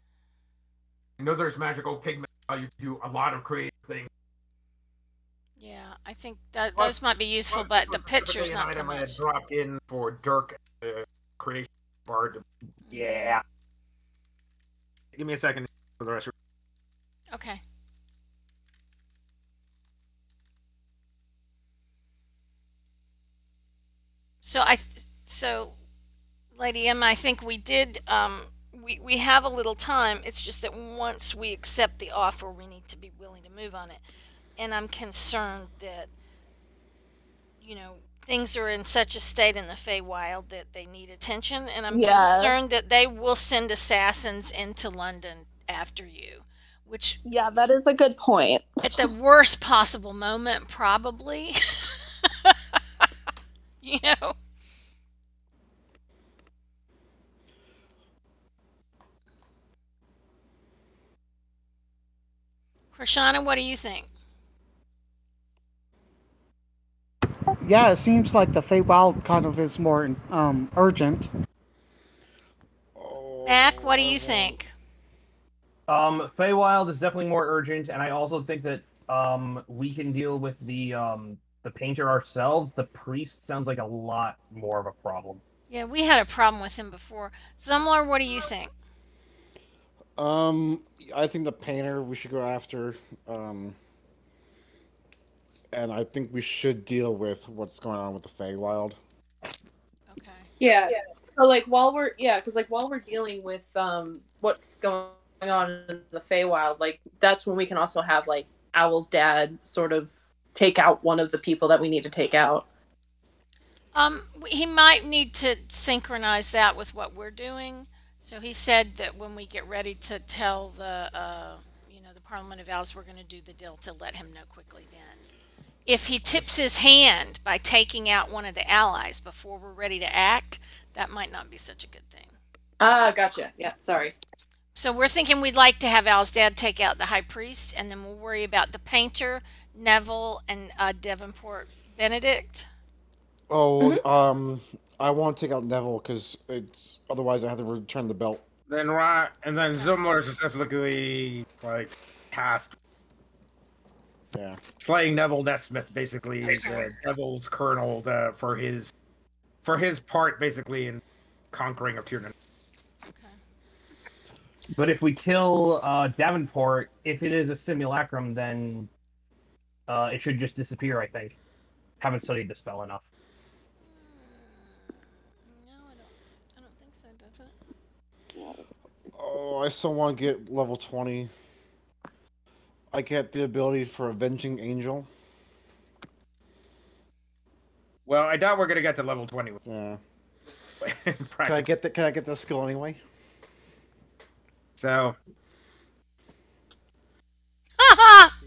magical pigments. You do a lot of creative things. Yeah, I think that those might be useful, but the pictures not so much. I had dropped in for Dirk creation bard. Yeah. Give me a second for the rest. Okay. So, Lady Emma, I think we did. We have a little time. It's just that once we accept the offer, we need to be willing to move on it. And I'm concerned that, things are in such a state in the Feywild that they need attention. And I'm concerned that they will send assassins into London after you. Which, yeah, that is a good point. At the worst possible moment, probably. Krishana, what do you think? Yeah, it seems like the Feywild kind of is more urgent. Mack, what do you think? Feywild is definitely more urgent, and I also think that we can deal with the painter ourselves. The priest sounds like a lot more of a problem. Yeah, we had a problem with him before. Zumlar, what do you think? I think the painter we should go after, and I think we should deal with what's going on with the Feywild. Okay. Yeah. So like while we're dealing with what's going on in the Feywild, like that's when we can also have like Owl's dad sort of take out one of the people that we need to take out. He might need to synchronize that with what we're doing. So he said that when we get ready to tell the the Parliament of Owls we're going to do the deal, to let him know quickly then. If he tips his hand by taking out one of the allies before we're ready to act, that might not be such a good thing. Ah, gotcha. Yeah, sorry. So we're thinking we'd like to have Al's dad take out the High Priest, and then we'll worry about the Painter, Neville, and Devonport Benedict. Oh, I want to take out Neville because it's otherwise I have to return the belt. Then and then Zumlar is specifically tasked. Yeah. Slaying Neville Nesmith, basically, the Devil's Colonel, for his part, basically, in conquering of Tiernan. Okay. But if we kill Davenport, if it is a simulacrum, then it should just disappear, I think. Haven't studied the spell enough. No, I don't think so, does it? Oh, I still want to get level 20. I get the ability for Avenging Angel. Well, I doubt we're gonna get to level 20. Yeah. Can I get the skill anyway? So.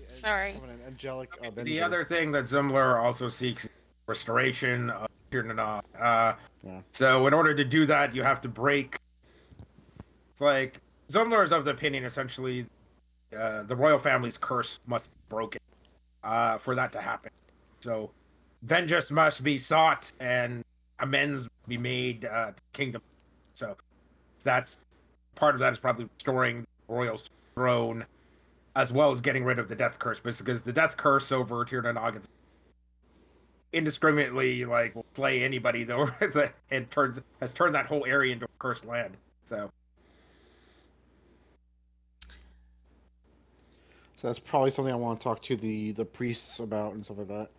Sorry. An angelic Avenger. The other thing that Zumlar also seeks is restoration of Tiernan. So in order to do that, you have to break. It's like Zumlar is of the opinion, essentially, the royal family's curse must be broken for that to happen. So vengeance must be sought and amends be made to the kingdom. So that's part of that is probably restoring the royal's throne, as well as getting rid of the death curse, because the death curse over Tiernan indiscriminately will slay anybody though, and has turned that whole area into a cursed land. So that's probably something I want to talk to the priests about and stuff like that.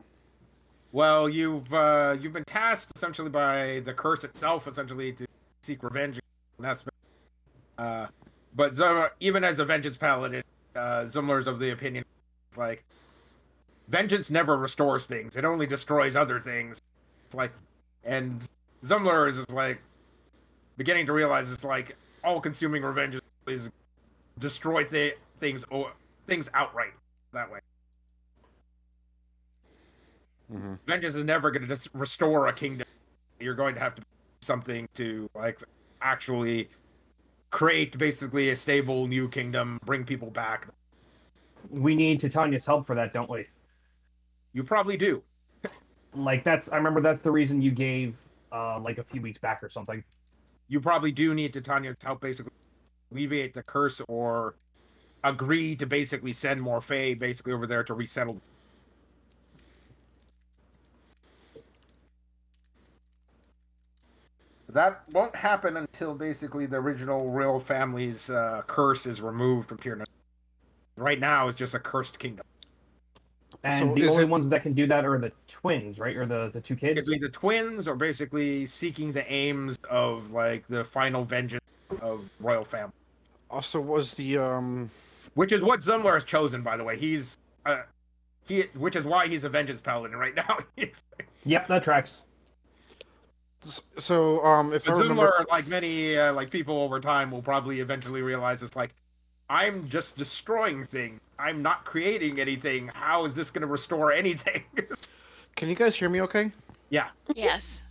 Well, you've been tasked essentially by the curse itself, essentially, to seek revenge. But Zumlar, even as a vengeance paladin, Zumlar's of the opinion, vengeance never restores things; it only destroys other things. And Zumlar is beginning to realize all-consuming revenge is destroy things outright that way. Mm-hmm. Vengeance is never going to restore a kingdom. You're going to have to do something to actually create basically a stable new kingdom, bring people back. We need Titania's help for that, don't we? You probably do. I remember that's the reason you gave a few weeks back or something. You probably do need Titania's help, basically alleviate the curse or agree to basically send more Fae basically over there to resettle. That won't happen until basically the original royal family's curse is removed from Tiernan. Right now, it's just a cursed kingdom. And So the is only it- ones that can do that are the twins, right? Or the two kids? It could be the twins, or basically seeking the aims of the final vengeance of royal family. Also, was the Which is what Zumlar has chosen, by the way. Which is why he's a vengeance paladin right now. Yep, that tracks. So if I But remember, Zumlar, like many people over time, will probably eventually realize it's I'm just destroying things. I'm not creating anything. How is this going to restore anything? can you guys hear me? Okay. Yeah. Yes.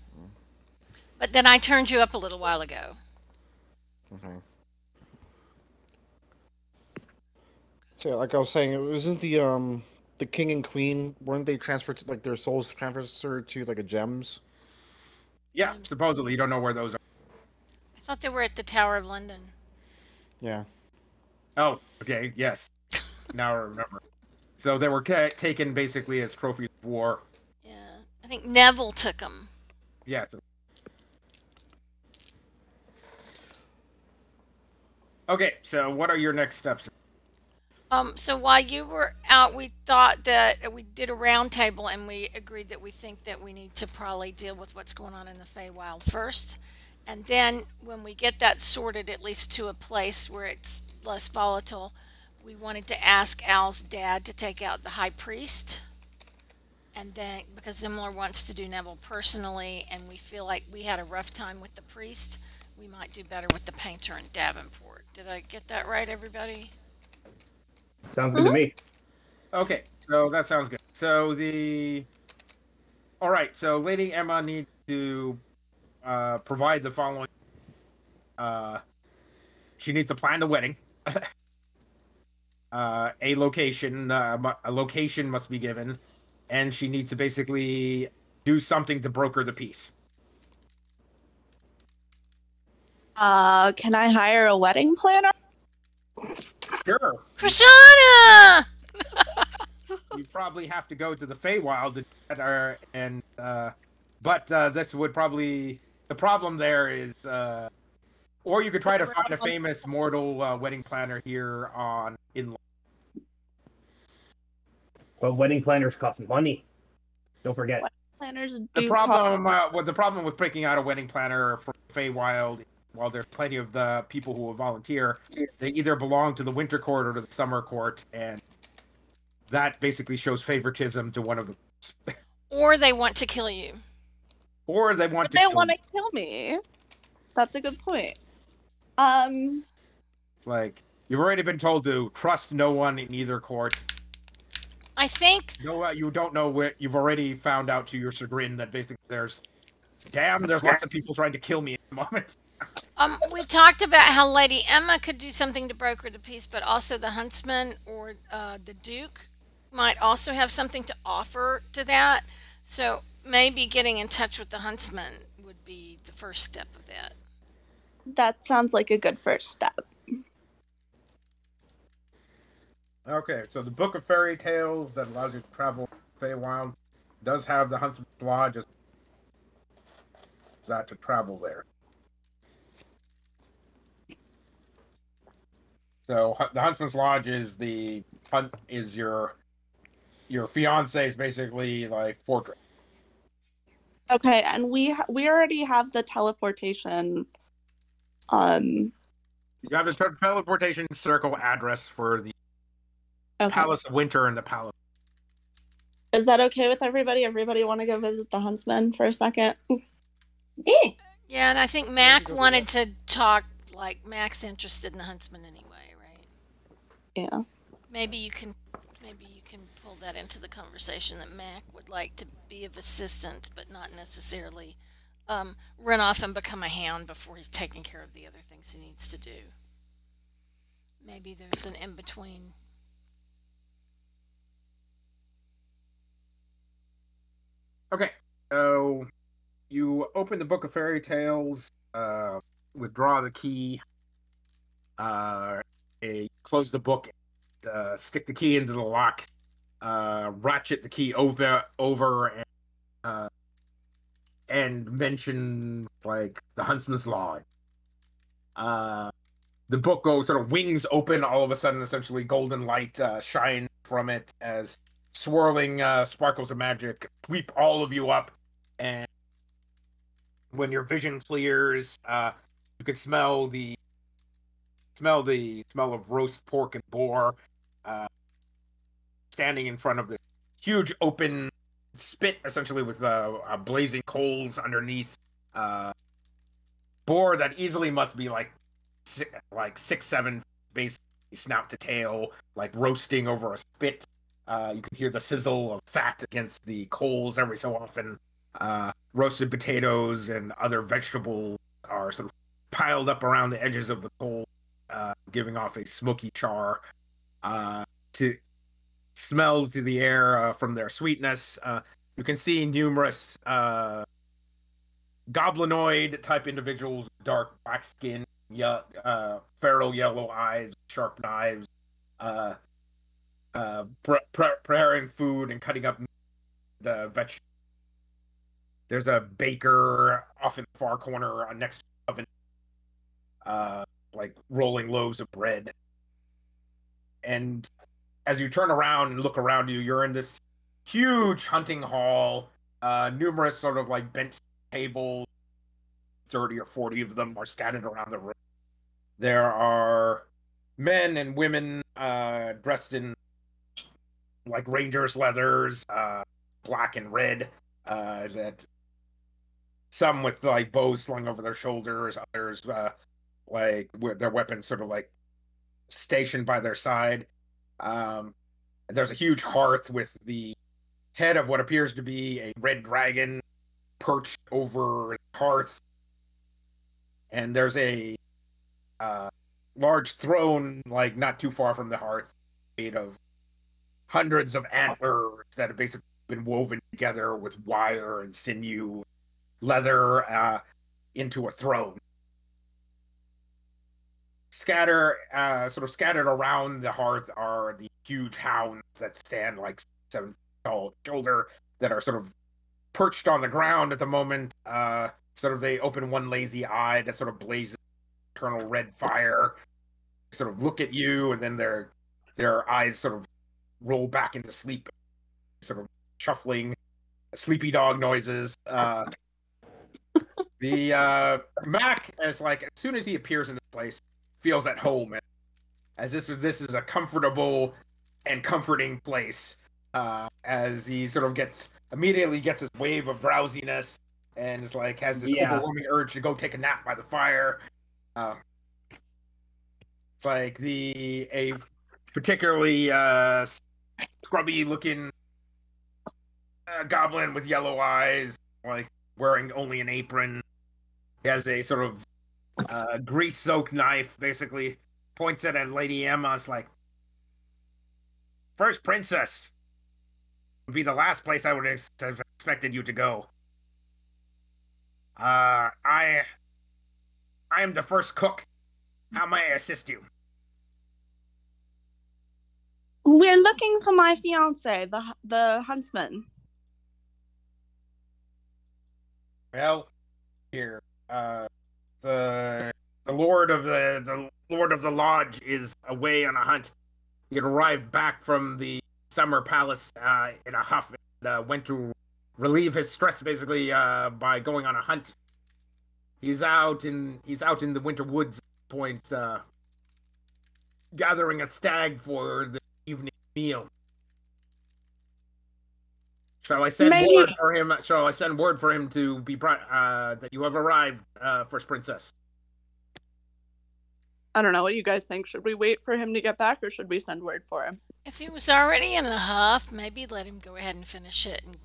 But then I turned you up a little while ago. Okay. So, like I was saying, isn't the king and queen, weren't they transferred to, their souls transferred to a gems? Yeah, supposedly. You don't know where those are. I thought they were at the Tower of London. Yeah. Oh, okay, yes. Now I remember. So they were taken basically as trophies of war. Yeah. I think Neville took them. Yes. Okay, so what are your next steps? So while you were out, we thought that we did a round table and we agreed that we think that we need to probably deal with what's going on in the Feywild first. And then when we get that sorted, at least to a place where it's less volatile, we wanted to ask Al's dad to take out the High Priest. And then, because Zumlar wants to do Neville personally, and we feel like we had a rough time with the priest, we might do better with the painter in Davenport. Did I get that right, everybody? Sounds good to me. Okay, so that sounds good. So all right, so Lady Emma needs to provide the following. She needs to plan the wedding. A location must be given, and she needs to basically do something to broker the peace. Can I hire a wedding planner? Sure. Krishana! You probably have to go to the Feywild to get her, and but this would probably, the problem there is, or you could try to find a famous mortal wedding planner here in. But wedding planners cost money. Don't forget. Wedding planners do The problem with breaking out a wedding planner for Feywild, while there's plenty of the people who will volunteer, they either belong to the Winter Court or to the Summer Court, and that basically shows favoritism to one of them. Or they want to kill you. Or they want They want to kill me. That's a good point. Like, you've already been told to trust no one in either court. I think... No, you don't know what... You've already found out to your chagrin that basically there's lots of people trying to kill me at the moment. We talked about how Lady Emma could do something to broker the peace, but also the Huntsman or the Duke might also have something to offer to that. So maybe getting in touch with the Huntsman would be the first step of that. That sounds like a good first step. Okay, so the Book of Fairy Tales that allows you to travel Feywild does have the Huntsman's Lodge as that to travel there. So the Huntsman's Lodge is your fiance's basically like fortress. Okay, and we already have the teleportation. You have the teleportation circle address for the Palace of Winter and the Palace. Is that okay with everybody? Everybody want to go visit the Huntsman for a second? Yeah, and I think Mack wanted to talk, like, Mack's interested in the Huntsman anyway, right? Yeah. Maybe you can pull that into the conversation that Mack would like to be of assistance, but not necessarily run off and become a hound before he's taking care of the other things he needs to do. Maybe there's an in-between. Okay, so you open the Book of Fairy Tales, withdraw the key, close the book, stick the key into the lock, ratchet the key over and mention like the Huntsman's Lodge. The book sort of wings open all of a sudden, essentially golden light shines from it as swirling sparkles of magic sweep all of you up, and when your vision clears, you can smell the smell of roast pork and boar standing in front of the huge open spit, essentially with blazing coals underneath. Boar that easily must be like 6-7 basically snout to tail, like roasting over a spit. You can hear the sizzle of fat against the coals every so often. Roasted potatoes and other vegetables are sort of piled up around the edges of the coal, giving off a smoky char. To smell to the air from their sweetness. You can see numerous goblinoid type individuals, dark black skin, feral yellow eyes, sharp knives, preparing food and cutting up the vegetables. There's a baker off in the far corner next to the oven, like rolling loaves of bread. And as you turn around and look around you, you're in this huge hunting hall. Numerous sort of like bench tables, 30 or 40 of them are scattered around the room. There are men and women dressed in like rangers' leathers, black and red. That some with like bows slung over their shoulders, others like with their weapons sort of like stationed by their side. There's a huge hearth with the head of what appears to be a red dragon perched over the hearth, and there's a large throne like not too far from the hearth, made of hundreds of antlers that have basically been woven together with wire and sinew, leather, into a throne. Scattered around the hearth are the huge hounds that stand like 7 feet tall shoulder, that are sort of perched on the ground at the moment. They open one lazy eye that sort of blazes eternal red fire, sort of look at you, and then their eyes sort of roll back into sleep, sort of shuffling, sleepy dog noises. The Mack, as soon as he appears in this place, feels at home, as this is a comfortable and comforting place. As he sort of immediately gets his wave of drowsiness, and is has this overwhelming urge to go take a nap by the fire. It's like a particularly scrubby looking goblin with yellow eyes, wearing only an apron. He has a sort of grease-soaked knife, basically points it at Lady Emma. It's like, "First princess would be the last place I would have expected you to go. I am the first cook. How may I assist you?" We're looking for my fiance, the Huntsman. Well, here, the lord of the lodge is away on a hunt. He had arrived back from the summer palace in a huff, and went to relieve his stress basically by going on a hunt. He's out in the winter woods at this point, gathering a stag for the evening meal. Shall I send word for him? Shall I send word for him to be that you have arrived, First Princess? I don't know what you guys think. Should we wait for him to get back, or should we send word for him? If he was already in a huff, maybe let him go ahead and finish it. And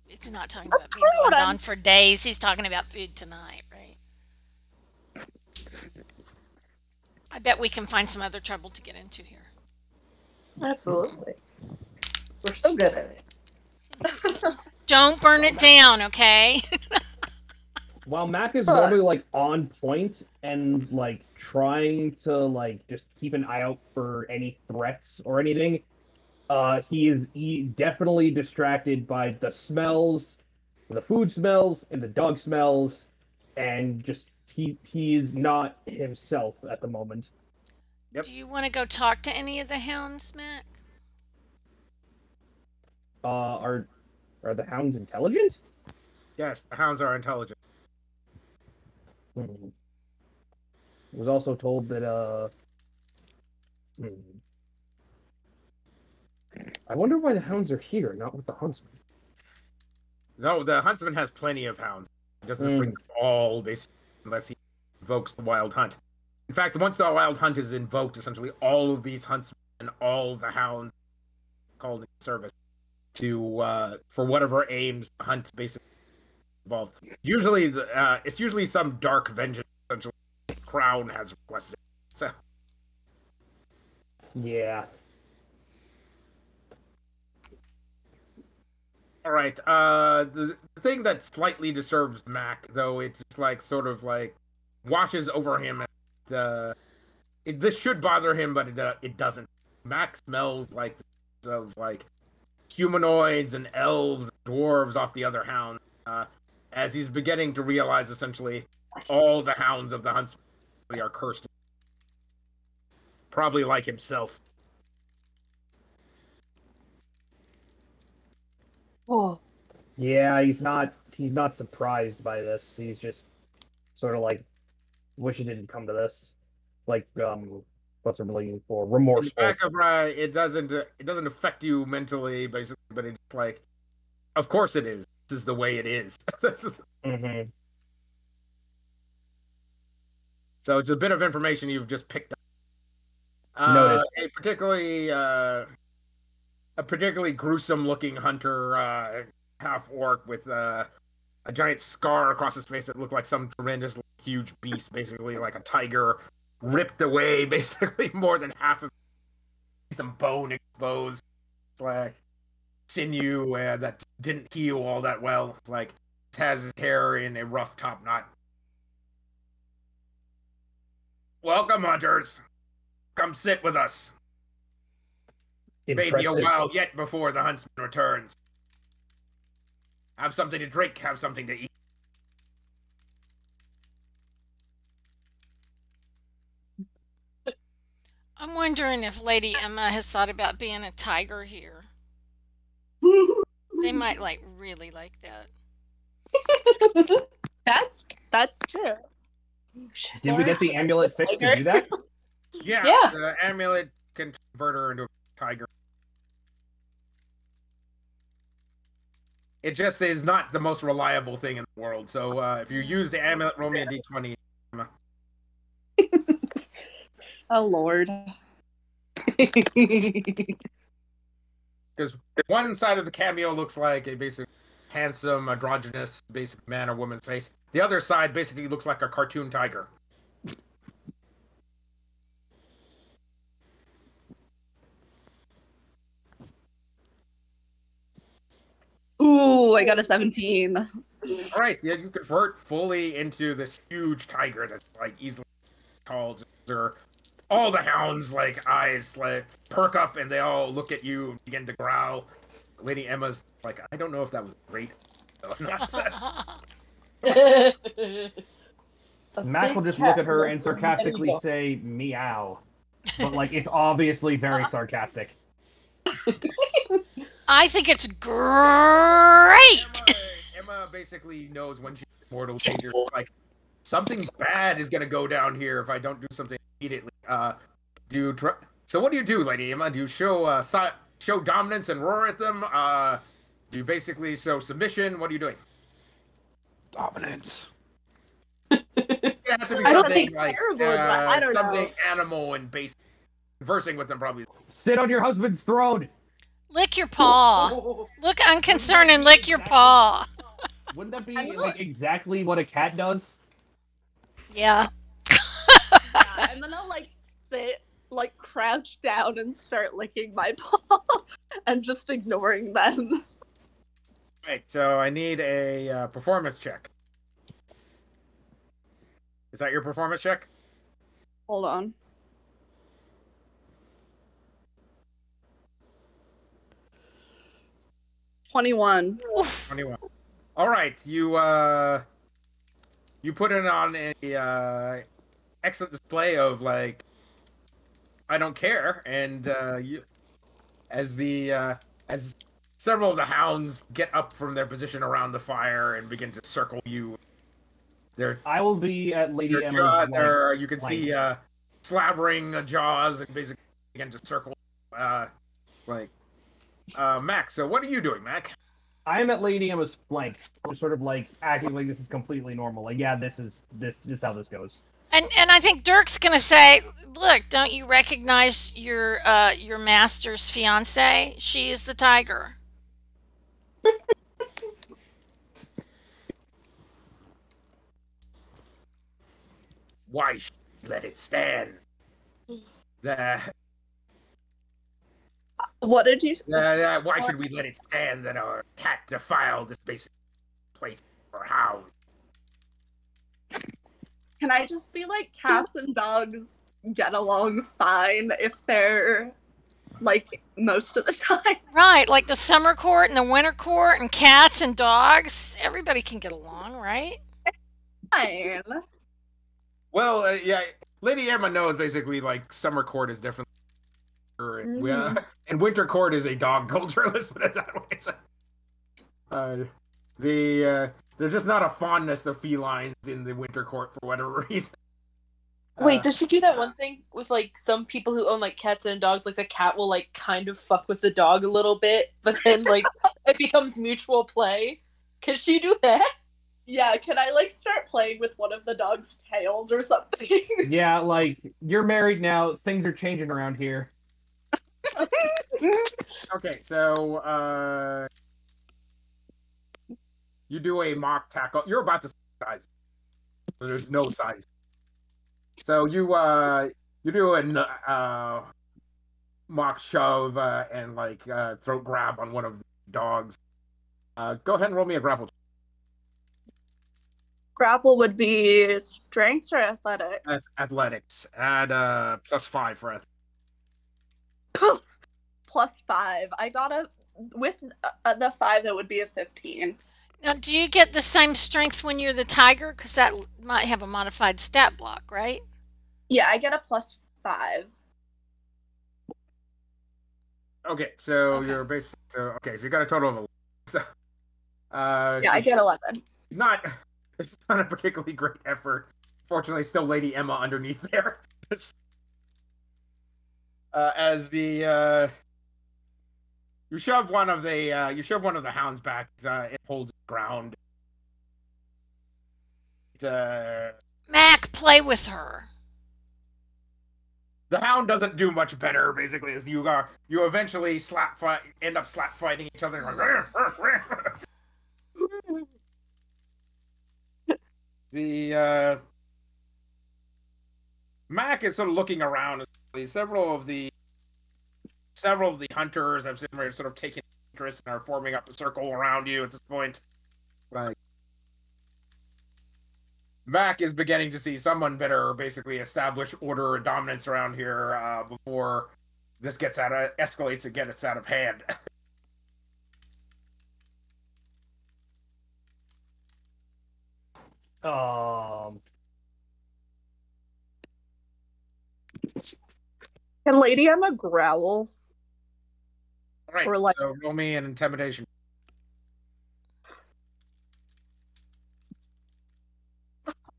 it's not talking about being going on for days. He's talking about food tonight, right? I bet we can find some other trouble to get into here. Absolutely. We're so good at it. Don't burn it down, okay? While Mack is normally on point and trying to just keep an eye out for any threats or anything, he is definitely distracted by the smells, the food smells and the dog smells, and just he is not himself at the moment. Yep. Do you want to go talk to any of the hounds, Mac? Are the hounds intelligent? Yes, the hounds are intelligent. I was also told that I wonder why the hounds are here, not with the huntsman. No, the huntsman has plenty of hounds. He doesn't bring them all, basically, unless he invokes the wild hunt. In fact, once the wild hunt is invoked, essentially all of these huntsmen and all the hounds called into service to for whatever aims the hunt basically involved. Usually, it's usually some dark vengeance essentially the crown has requested. So, yeah. All right. The thing that slightly disturbs Mac, though, it just sort of washes over him. This should bother him, but it doesn't. Mac smells of humanoids and elves, and dwarves off the other hounds. As he's beginning to realize, essentially, all the hounds of the Huntsman are cursed. Probably like himself. Oh. Yeah, he's not surprised by this. He's just sort of wish it didn't come to this. what's it looking for? In Remorseful. the back of it doesn't affect you mentally, basically, but it's like, of course it is. This is the way it is. Mm-hmm. So it's a bit of information you've just picked up. Noted. A particularly gruesome-looking hunter, half orc with a giant scar across his face that looked like some tremendous, huge beast, basically like a tiger, ripped away basically more than half of some bone exposed. It's like sinew that didn't heal all that well. It's like has his hair in a rough top knot. Welcome, hunters. Come sit with us. Maybe a Impressive. while yet before the huntsman returns. Have something to drink, have something to eat. I'm wondering if Lady Emma has thought about being a tiger here. They might really like that. That's true. Did we get the amulet fixed to do that? Yeah, Yeah. the amulet can convert her into a tiger. It just is not the most reliable thing in the world. So if you use the amulet, roll me a d20. Oh Lord. Because one side of the cameo looks like a basic handsome, androgynous, basic man or woman's face. The other side basically looks like a cartoon tiger. Ooh, I got a 17. All right, yeah, you convert fully into this huge tiger that's like easily called. All the hounds eyes perk up and they all look at you and begin to growl. Lady Emma's like, I don't know if that was great. Mac will just look at her and sarcastically say meow, but it's obviously very sarcastic. I think it's great. Emma basically knows when she's in mortal danger. Like, something bad is gonna go down here if I don't do something immediately. So what do you do, Lady Emma? Do you show show dominance and roar at them? Do you basically show submission? What are you doing? Dominance. It have to be I don't something think like terrible, but I don't something know. animal and basic. Conversing with them probably. Sit on your husband's throne. Lick your paw. Look unconcerned and lick your paw. Wouldn't that be exactly what a cat does? Yeah. Yeah, and then I'll sit, crouch down and start licking my paw and just ignoring them. Right, so I need a performance check. Is that your performance check? Hold on. $21. 21. All right, you put it on a excellent display of I don't care, and as several of the hounds get up from their position around the fire and begin to circle you. I will be at Lady Emma's. You can see slavering jaws and basically begin to circle. Mac. So what are you doing, Mac? I am at Lady Emma's flank, just sort of acting like this is completely normal. Yeah, this is how this goes. And I think Dirk's gonna say, look, don't you recognize your master's fiance? She is the tiger. Why let it stand? What did you say? Why should we let it stand that our cat defiled this basic place for hounds? Can I just be cats and dogs get along fine if they're most of the time? Right, like the summer court and the winter court and cats and dogs. Everybody can get along, right? Fine. Well, yeah, Lady Emma knows basically summer court is different. And winter court is a dog culture. Let's put it that way. There's just not a fondness of felines in the winter court for whatever reason. Wait, does she do that one thing with like some people who own like cats and dogs? Like the cat will like kind of fuck with the dog a little bit, but then like it becomes mutual play. Can she do that? Yeah, can I like start playing with one of the dog's tails or something? Yeah, like you're married now. Things are changing around here. Okay, so you do a mock tackle. You're about to size. So there's no size. So you do a mock shove and like throat grab on one of the dogs. Go ahead and roll me a grapple. Grapple would be strength or athletics? Athletics. Add +5 for athletics. +5. I got with the 5, it would be a 15. Now, do you get the same strength when you're the tiger? Because that might have a modified stat block, right? Yeah, I get a +5. Okay, so you're basically so you got a total of 11. So, yeah, I get 11. It's not a particularly great effort. Fortunately, still Lady Emma underneath there. As the you shove one of the hounds back. It holds its ground. Mack, play with her. The hound doesn't do much better. Basically, as you eventually end up slap fighting each other. The Mack is sort of looking around. Several of the hunters have sort of taken interest and are forming up a circle around you at this point. Like, Mack is beginning to see someone better basically establish order and dominance around here before this escalates and gets out of hand. Can Lady Emma growl? Right, or like... so roll me an intimidation.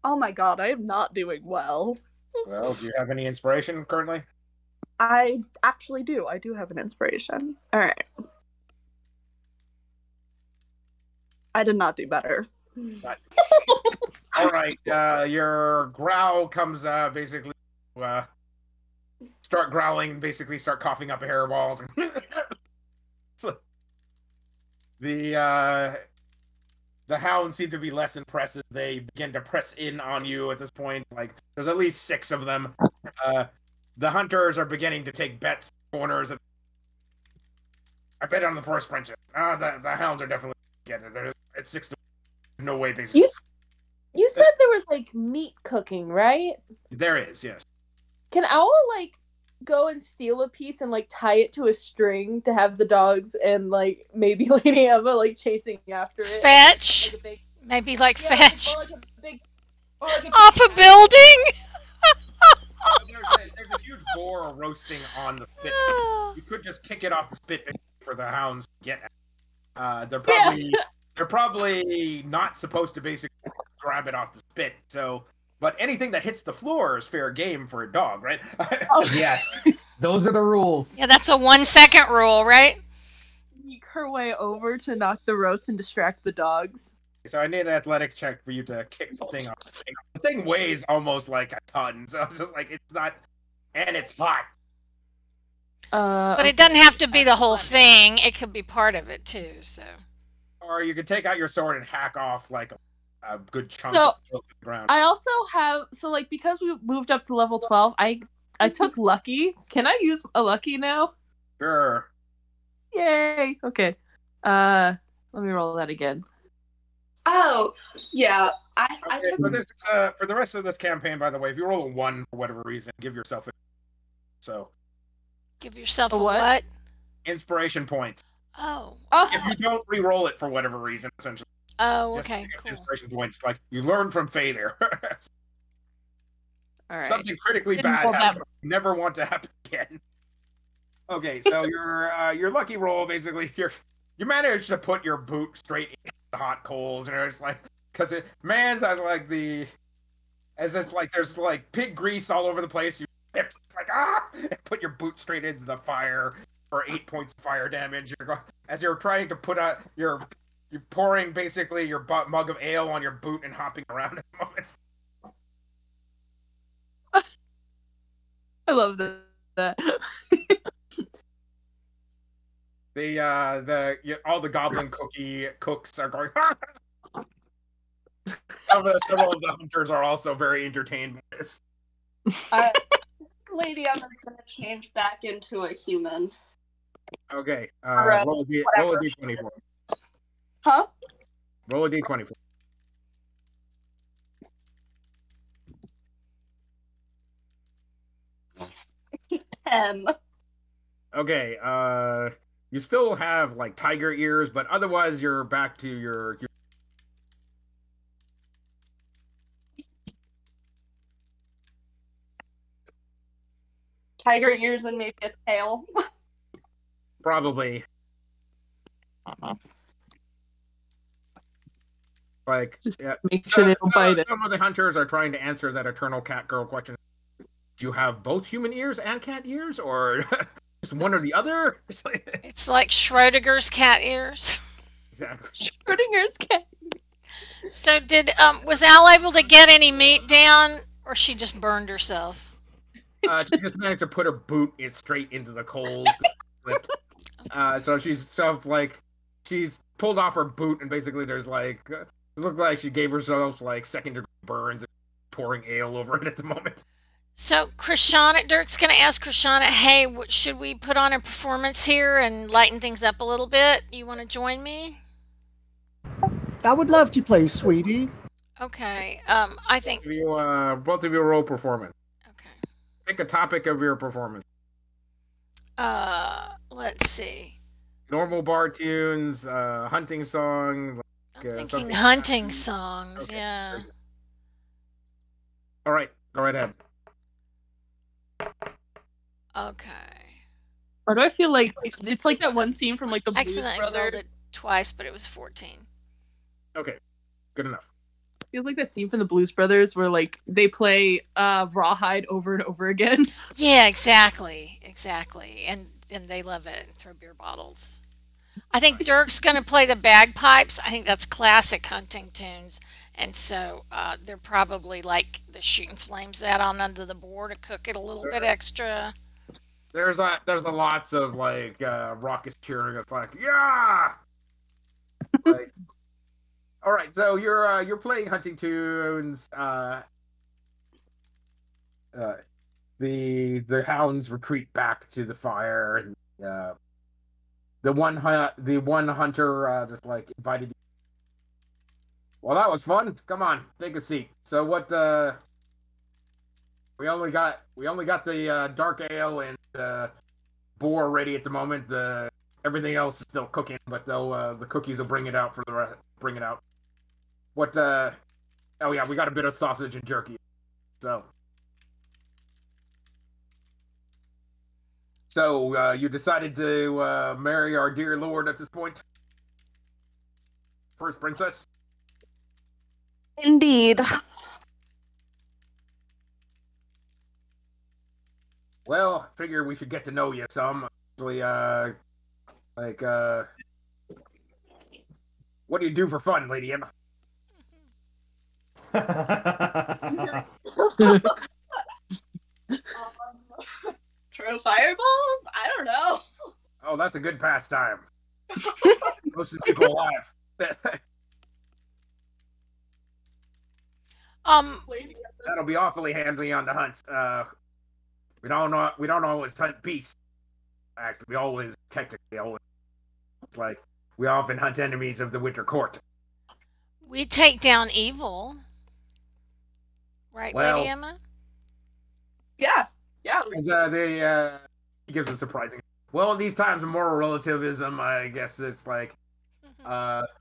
Oh my god, I am not doing well. Well, do you have any inspiration currently? I actually do. I do have an inspiration. Alright. I did not do better. Alright, your growl comes basically start growling, basically start coughing up hairballs. The hounds seem to be less impressive. They begin to press in on you at this point. Like, there's at least 6 of them. The hunters are beginning to take bets, corners. I bet on the first princess. The hounds are definitely getting it. It's 6 to 1. No way, basically. You said there was like meat cooking, right? There is, yes. Can Owl like go and steal a piece and like tie it to a string to have the dogs and like maybe Lady Emma like chasing after it? Fetch? Like maybe like fetch? Or like a big off a building? There's a huge boar roasting on the spit. You could just kick it off the spit for the hounds to get at. They're probably not supposed to basically grab it off the spit. So, but anything that hits the floor is fair game for a dog, right? Yes, those are the rules. Yeah, that's a 1-second rule, right? Sneak her way over to knock the roast and distract the dogs. So I need an athletics check for you to kick the thing off. The thing weighs almost like a ton, so it's just like it's not, and it's hot. But it doesn't have to be the whole thing. It could be part of it too. So. Or you could take out your sword and hack off like a good chunk of the ground. I also have because we moved up to level 12, I took lucky. Can I use a lucky now? Sure. Yay. Okay. Let me roll that again. Oh, yeah. I took for this for the rest of this campaign, by the way, if you roll a 1 for whatever reason, give yourself give yourself a what? Inspiration point. Oh. If you don't re-roll it for whatever reason, essentially. Oh, okay, cool. Inspiration points, like you learn from Faye there. All right. Something critically bad happened. Never want to happen again. Okay, so your lucky roll, basically, you managed to put your boot straight into the hot coals, and it's like, because the as it's like there's like pig grease all over the place. You it's like and put your boot straight into the fire for 8 points of fire damage. As you're trying to put out you're pouring basically your mug of ale on your boot and hopping around at the moment. I love that. All the goblin cooks are going. Several of the hunters are also very entertained by this. Lady Emma's gonna change back into a human. Okay, roll a d20 for me. Huh? Roll a d20 for me. 10. Okay, you still have like tiger ears, but otherwise you're back to your tiger ears and maybe a tail. Probably. Like, yeah. Make sure they don't bite it. Some of the hunters are trying to answer that eternal cat girl question. Do you have both human ears and cat ears, or just one or the other? It's like Schrodinger's cat ears. Exactly. Schrodinger's cat. So was Al able to get any meat down, or she just burned herself? She just managed to put her boot straight into the coals. So she's she's pulled off her boot, and basically there's like it looked like she gave herself like second-degree burns and pouring ale over it at the moment. So Krishana, Dirk's gonna ask Krishana, hey, should we put on a performance here and lighten things up a little bit? You want to join me? I would love to play, sweetie. Okay. I think both of you roll performance. Okay. Pick a topic of your performance. Let's see. Normal bar tunes, hunting song. I'm thinking hunting songs. Okay. Yeah. All right, go right ahead. Okay. Why do I feel like it's like that one scene from like the Blues Brothers? I rolled it twice, but it was 14. Okay, good enough. Feels like that scene from the Blues Brothers where like they play Rawhide over and over again. Yeah, exactly, and they love it and throw beer bottles. I think Dirk's gonna play the bagpipes. I think that's classic hunting tunes, and so they're probably like they're shooting flames out on under the board to cook it a little bit extra. There's lots of like raucous cheering. It's like yeah. Like, all right, so you're playing hunting tunes. The hounds retreat back to the fire. The one hunter just like invited you. Well, that was fun. Come on, take a seat. So what? We only got the dark ale and boar ready at the moment. Everything else is still cooking, but the cookies will bring it out for the rest. Bring it out. What? Oh yeah, we got a bit of sausage and jerky. So you decided to marry our dear lord at this point? First princess? Indeed. Well, figure we should get to know you some. Actually, what do you do for fun, Lady Emma? Throw fireballs? I don't know. Oh, that's a good pastime. Most of the people alive. That'll be awfully handy on the hunt. We don't always hunt beasts. Actually, we always it's like we often hunt enemies of the Winter Court. We take down evil. Right, Lady Emma? Yeah. He gives a surprising. Well, in these times of moral relativism, I guess it's like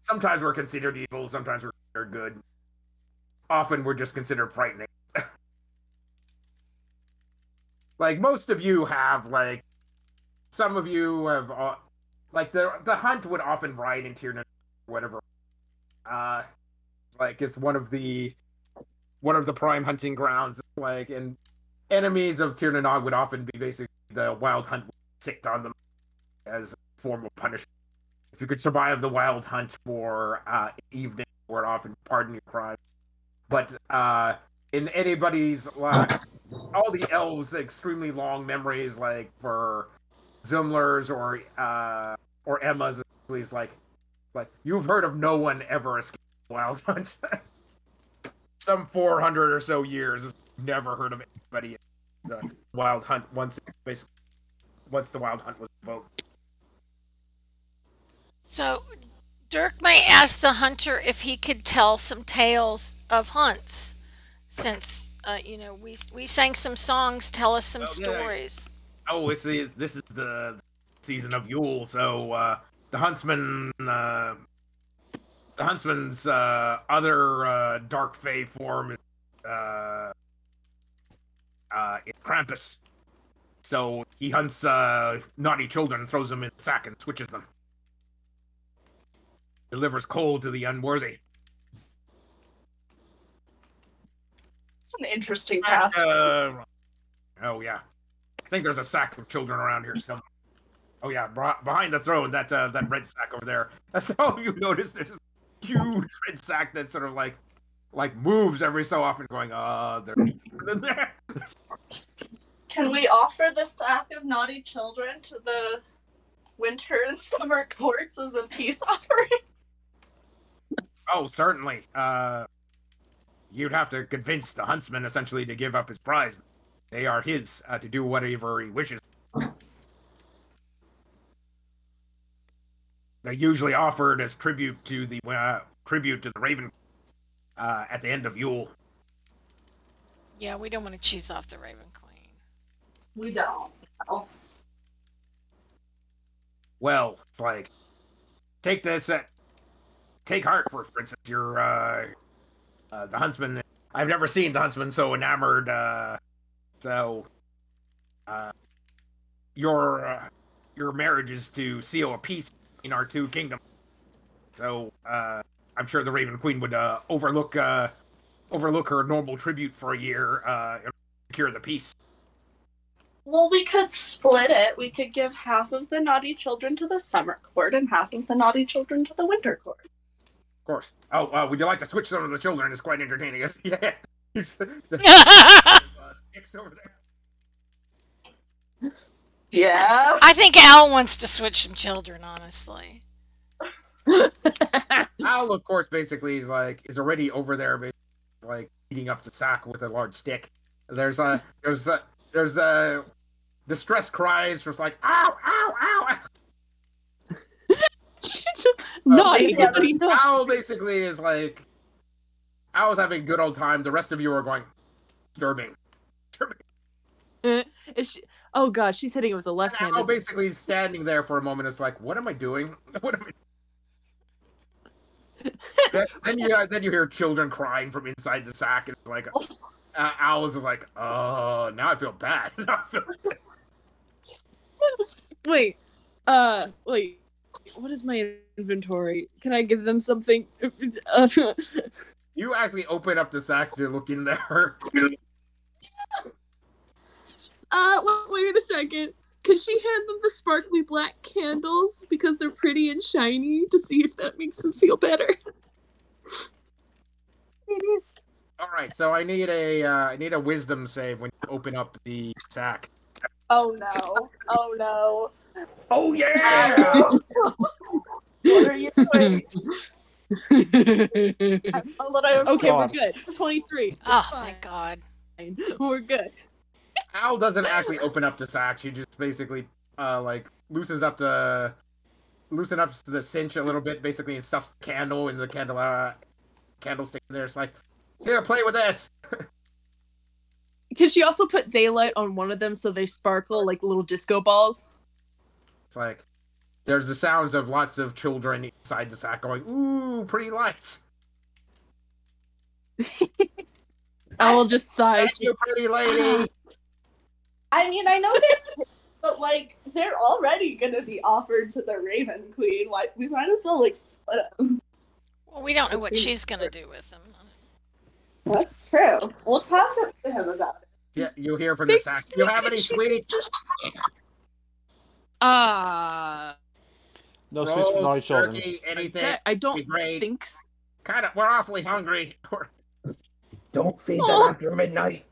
sometimes we're considered evil, sometimes we're considered good. Often we're just considered frightening. Like most of you have, like some of you have, like the hunt would often ride into your whatever. Like it's one of the one of the prime hunting grounds. Like, and enemies of Tir na Nog would often be basically the wild hunt sicked on them as a form of punishment. If you could survive the wild hunt for an evening, or often pardon your crime. But in anybody's all the elves' extremely long memories, like for Zumlars or Emma's, is like you've heard of no one ever escaped the wild hunt. Some 400 or so years, never heard of anybody in the wild hunt once the wild hunt was invoked. So, Dirk may ask the hunter if he could tell some tales of hunts, since we sang some songs. Tell us some stories. Oh, this is the season of Yule, so the Huntsman's other dark fae form is Krampus. So he hunts naughty children and throws them in a sack and switches them. Delivers coal to the unworthy. It's an interesting past. Oh yeah, I think there's a sack of children around here somewhere. Oh yeah, behind the throne, that red sack over there. That's all you notice. There's this huge red sack that sort of like moves every so often, going, there's people in there. Can we offer the sack of naughty children to the winter and summer courts as a peace offering? Oh, certainly. You'd have to convince the huntsman essentially to give up his prize. They are his to do whatever he wishes. They're usually offered as tribute to the Raven at the end of Yule. Yeah, we don't want to choose off the Raven Queen. We don't. No. Well, it's like, take this. Take heart, for instance. You're the huntsman. I've never seen the huntsman so enamored. Your marriage is to seal a peace in our two kingdoms. So I'm sure the Raven Queen would overlook her normal tribute for a year and secure the peace. Well, we could split it. We could give half of the naughty children to the summer court and half of the naughty children to the winter court. Of course. Oh, would you like to switch some of the children? It's quite entertaining. Yeah. Sticks over there. Yeah. I think Al wants to switch some children, honestly. Al, of course, basically is already over there, like eating up the sack with a large stick. There's distress cries, just like ow, ow, ow. Al basically is like, Al's having a good old time. The rest of you are going, disturbing. Oh gosh, she's hitting it with the left hand. Al basically is standing there for a moment. It's like, what am I doing? What am I? then you hear children crying from inside the sack, and it's like, Al is like, oh, now I feel bad. Wait, what is my inventory? Can I give them something? You actually open up the sack to look in there. Wait a second. Could she hand them the sparkly black candles because they're pretty and shiny to see if that makes them feel better? It is. All right, so I need a wisdom save when you open up the sack. Oh no! Oh no! Oh yeah! What are you doing? Okay, we're good. 23. Oh, thank God. We're good. Al doesn't actually open up the sack. She just basically loosens up the cinch a little bit, basically, and stuffs the candle in the candlestick in there. It's like, here, play with this. Can she also put daylight on one of them so they sparkle like little disco balls? It's like, there's the sounds of lots of children inside the sack going, ooh, pretty lights. I will just sigh. Thank you, pretty lady. I mean, I know this, but they're already gonna be offered to the Raven Queen. Like, we might as well split them. Well, we don't know what she's gonna do with them. That's true. We'll talk to him about it. Yeah, you hear from the sack. You have any sweets? No sweets for naughty children. Turkey, anything? I don't great. think so. Kind of. We're awfully hungry. Don't feed them after midnight.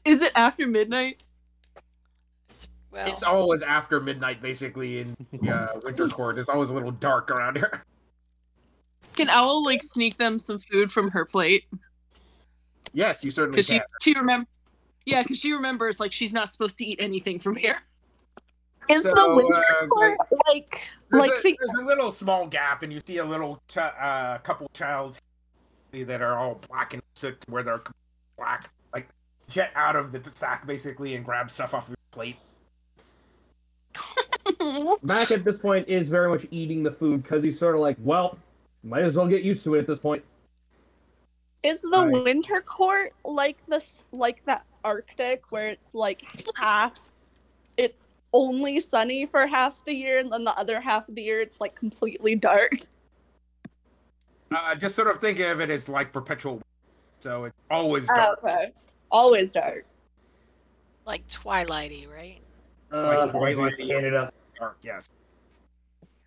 Is it after midnight? Well, It's always after midnight, basically, in the winter court. It's always a little dark around here. Can Owl like sneak them some food from her plate? Yes, you certainly Because can. she remember. Yeah, because she remembers like she's not supposed to eat anything from here. Is So, the winter court like there's a little small gap, and you see a little couple childs that are all black and sick, where they're black, like jet out of the sack basically and grab stuff off your plate. Mack at this point is very much eating the food because he's sort of like, well, might as well get used to it at this point. Is the winter court like that Arctic where it's like half it's only sunny for half the year and then the other half of the year it's like completely dark? Just sort of think of it as like perpetual, so it's always dark. Okay. Always dark. like Twilighty, right? Like Twilight Canada. Dark, yes.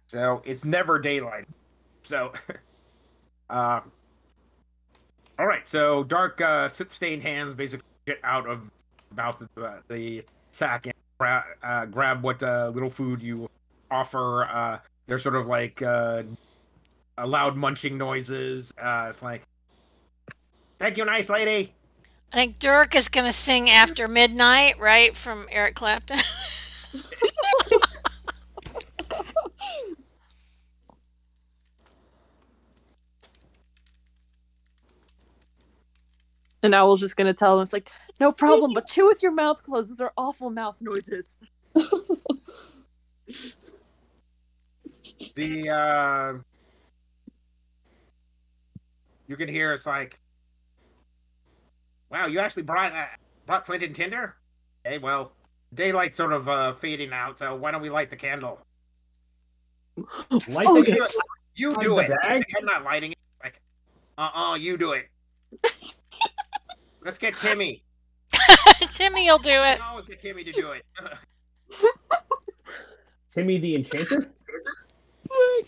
So it's never daylight. So, all right. So Dark soot-stained hands basically get out of the sack and grab what little food you offer. They're sort of like loud munching noises. It's like, thank you, nice lady. I think Dirk is going to sing After Midnight, right, from Eric Clapton. And Owl's just gonna tell him, it's like, no problem, but chew with your mouth closed. Those are awful mouth noises. The you can hear it's like, wow, you actually brought flint and tinder? Okay, well, daylight's sort of fading out, so why don't we light the candle? Light Oh, the yes. You Light do the it. bag? I'm not lighting it. Like, you do it. Let's get Timmy. Timmy'll do it. I always get Timmy to do it. Timmy the Enchanter?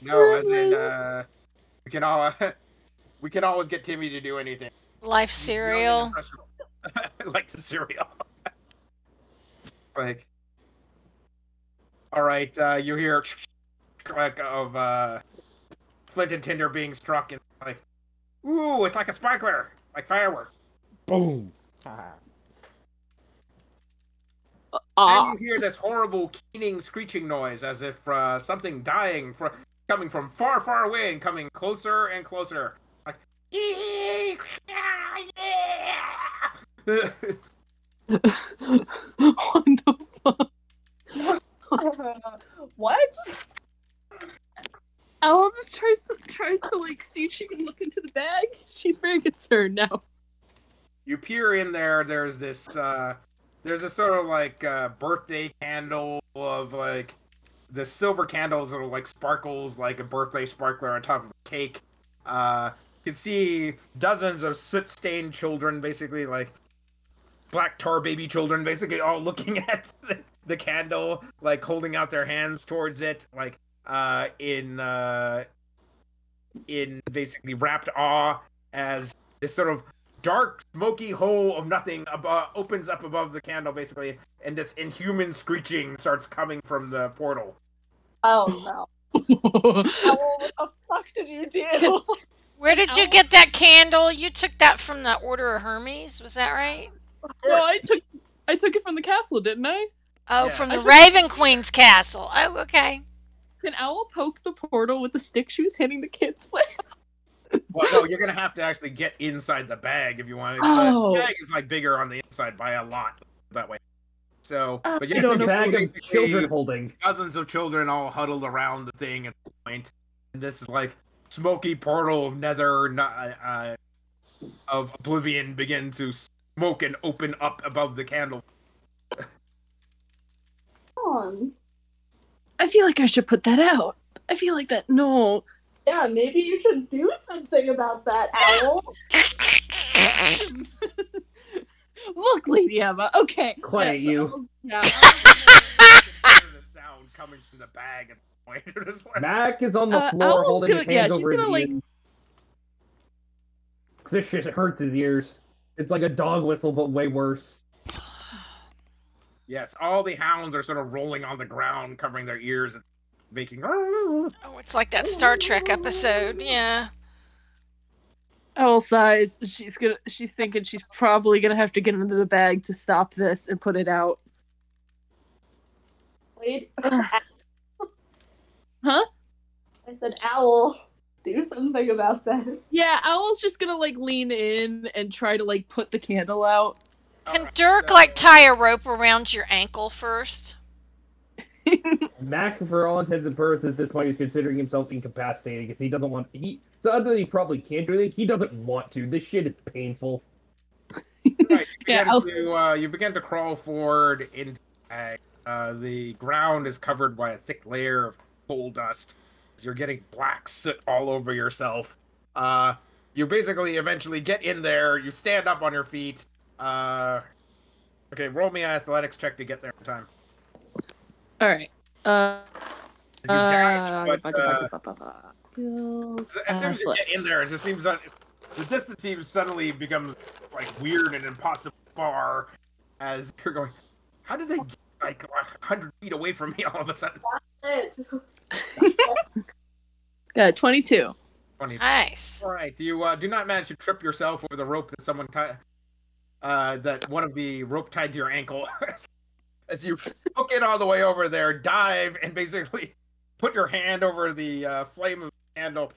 No, as in, we can always get Timmy to do anything. Life cereal. Like the cereal. Like, all right, you hear like of flint and tinder being struck, and like, ooh, it's like a sparkler, like firework. Boom. Then you hear this horrible keening, screeching noise, as if something dying coming from far, far away and coming closer and closer. Like, What the fuck? What? Owl just tries to like see if she can look into the bag. She's very concerned now. You peer in there. There's a sort of like birthday candle of like the silver candles that are like sparkles like a birthday sparkler on top of a cake. You can see dozens of soot-stained children, basically like black tar baby children, basically all looking at the candle, like holding out their hands towards it, like in basically rapt awe as this sort of dark, smoky hole of nothing opens up above the candle, basically, and this inhuman screeching starts coming from the portal. Oh no. What the fuck did you do? Where did you get that candle? You took that from the Order of Hermes, was that right? No, I took it from the castle, didn't I? Oh, Yeah. from the Raven Queen's castle. Oh, okay. Can Owl poke the portal with the stick she was hitting the kids with? Well, no, you're gonna have to actually get inside the bag if you want. Oh. The bag is like bigger on the inside by a lot that way. So, but You yeah, know, you the bag of basically children holding. dozens of children all huddled around the thing at the point. And this is like smoky portal of nether of oblivion begin to smoke and open up above the candle. I feel like I should put that out. I feel like that. No. Yeah, maybe you should do something about that, Owl. Look, Lady Emma. Okay. Quiet yeah, so you. Yeah. The sound coming from the bag at the point. Just like- Mac is on the floor Owl's holding gonna- his hands yeah, she's over his gonna, like- ears. This shit hurts his ears. It's like a dog whistle, but way worse. Yes, all the hounds are sort of rolling on the ground, covering their ears and making. Oh, it's like that Star Trek episode. Yeah. Owl sighs. She's thinking she's probably gonna have to get into the bag to stop this and put it out. Wait. Huh? I said, Owl, do something about this. Yeah, Owl's just gonna like lean in and try to like put the candle out. Can Dirk like tie a rope around your ankle first? Mac, for all intents and purposes, at this point, is considering himself incapacitated because he doesn't want. It's not that he probably can't do anything. He doesn't want to. This shit is painful. Right, Yeah, you begin to crawl forward into the bag. The ground is covered by a thick layer of coal dust. You're getting black soot all over yourself. You basically eventually get in there. You stand up on your feet. Okay, roll me an athletics check to get there in time. All right. You dash, but, Skills, as soon as you get in there, it just seems that the distance suddenly becomes like weird and impossible far. As you're going, how did they get like 100 feet away from me all of a sudden? Got a 22. 20. Nice. All right, you do not manage to trip yourself over the rope that someone tied. That one of the rope tied to your ankle. As you hook it all the way over there, dive, and basically put your hand over the flame of the candle,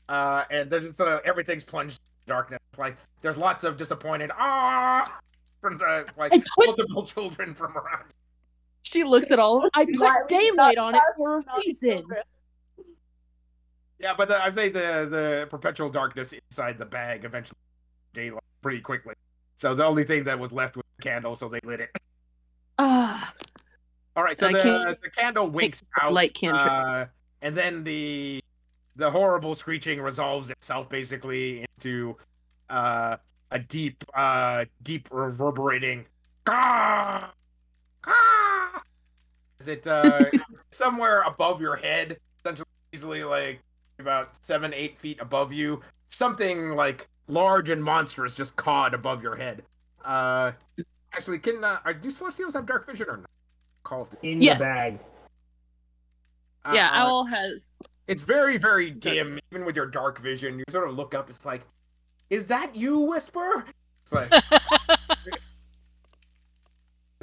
and there's sort of everything's plunged in darkness. Like there's lots of disappointed from the multiple children from around. She looks at all of them. I put daylight on it for a reason. Yeah, but I'd say the perpetual darkness inside the bag eventually daylight pretty quickly. So the only thing that was left was the candle, so they lit it. Ah. All right, so the candle winks out, light cantrip. And then the horrible screeching resolves itself basically into a deep reverberating "Caw! Caw!" Is it somewhere above your head, essentially easily like about 7-8 feet above you, something like large and monstrous just cawed above your head. Actually, do Celestials have dark vision or not? In the bag. Yeah, Owl has. It's very, very dim, even with your dark vision. You sort of look up, it's like, is that you, Whisper? It's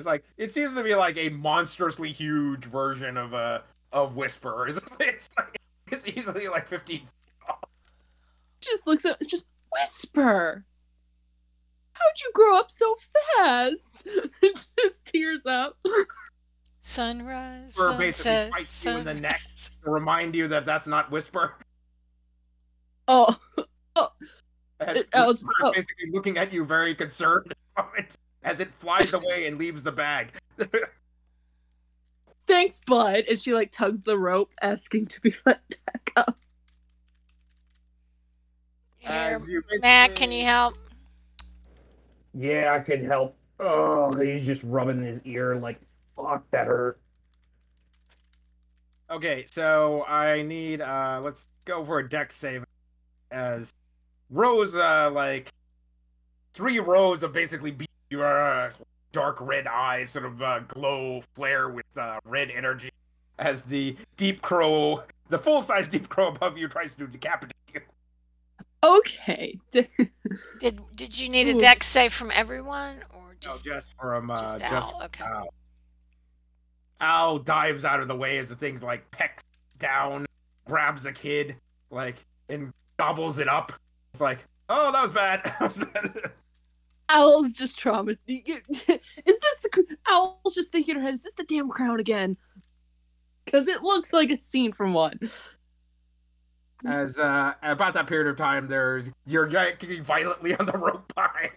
like, it seems to be like a monstrously huge version of Whisper. It's easily like 15 feet off. Just looks at, just Whisper. How'd you grow up so fast? Just tears up. Sunrise, Whisper basically sunset, bites you in the neck to remind you that that's not Whisper. Oh. And Whisper is basically looking at you very concerned as it flies away and leaves the bag. Thanks, bud. And she like tugs the rope, asking to be let back up. Here, Matt, can you help? Yeah, I can help. Oh, he's just rubbing his ear like, fuck, that hurt. Okay, so I need, let's go for a dex save. As rows, like, 3 rows of basically your dark red eyes sort of glow, flare with red energy. As the deep crow, the full-size deep crow above you tries to decapitate you. Okay. Did you need a dex save from everyone, or just from just Al? Okay. Al dives out of the way as the thing like pecks down, grabs a kid, like, and gobbles it up. It's like, oh, that was bad. That was bad. Owl's just traumatized. Owl's just thinking in her head, is this the damn crown again? Because it looks like a scene from one. As about that period of time, you're yanking violently on the rope behind.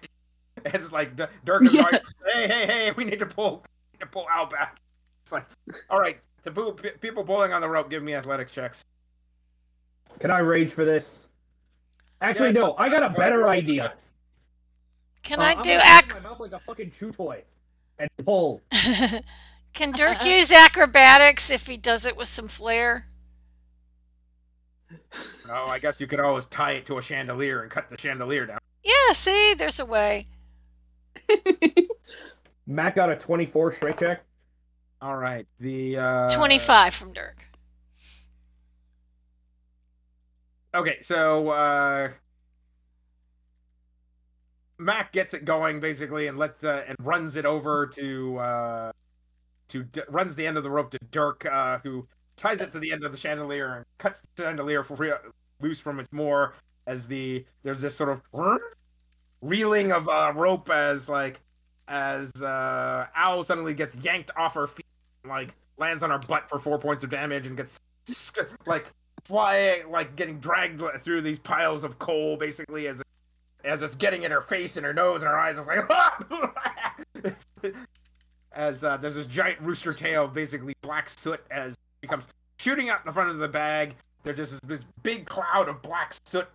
And it's like Dirk is like, hey, we need to pull Al back. It's like, all right, people pulling on the rope, give me athletics checks. Can I rage for this? Actually, no. I got a better idea. Can I do my mouth like a fucking chew toy and pull. Can Dirk use acrobatics if he does it with some flair? Oh, I guess you could always tie it to a chandelier and cut the chandelier down. Yeah, see, there's a way. Matt got a 24 straight check. All right, the 25 from Dirk. Okay, so Mack gets it going basically, and and runs it over to runs the end of the rope to Dirk, who ties it to the end of the chandelier and cuts the chandelier loose from its moor as there's this sort of reeling of rope as Owl suddenly gets yanked off her feet, like lands on her butt for 4 points of damage and gets flying, getting dragged through these piles of coal basically as it's getting in her face and her nose and her eyes. It's like as there's this giant rooster tail, basically black soot, as it becomes shooting out the front of the bag. There's just this big cloud of black soot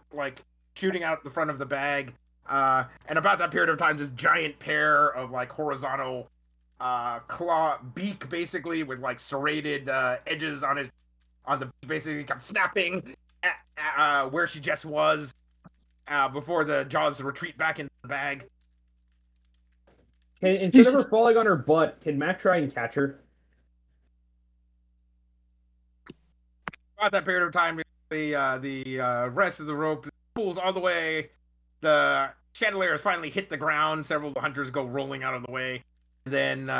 shooting out the front of the bag. And about that period of time, this giant pair of horizontal claw beak, basically with serrated edges on the beak, basically comes snapping at where she just was before the jaws retreat back into the bag. Instead of her falling on her butt, can Matt try and catch her? About that period of time, the rest of the rope pulls all the way. The chandelier has finally hit the ground. Several of the hunters go rolling out of the way. And then,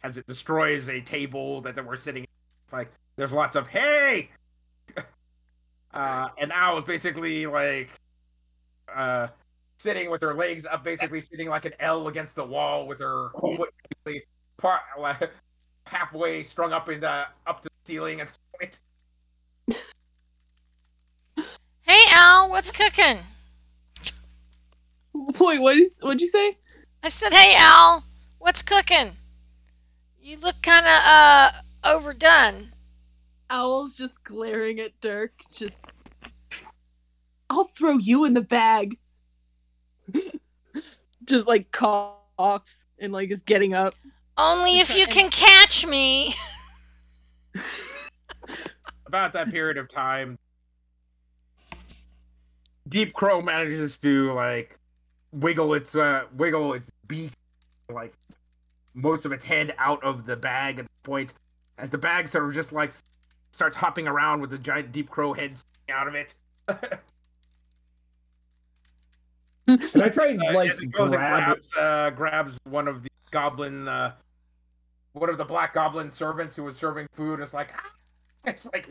as it destroys a table that we're sitting in, there's lots of, hey! And Owl is basically, sitting with her legs up, basically sitting like an L against the wall with her foot halfway strung up to the ceiling at this point. Hey, Al, what's cooking? Wait, what'd you say? I said, hey, Al, what's cooking? You look kind of overdone. Owl's just glaring at Dirk. I'll throw you in the bag. Just coughs and is getting up. Only if you can catch me. About that period of time, Deep Crow manages to wiggle its beak, most of its head out of the bag at this point, as the bag sort of just starts hopping around with the giant Deep Crow head sticking out of it. Can I try and as it goes and grabs one of the black goblin servants who was serving food. It's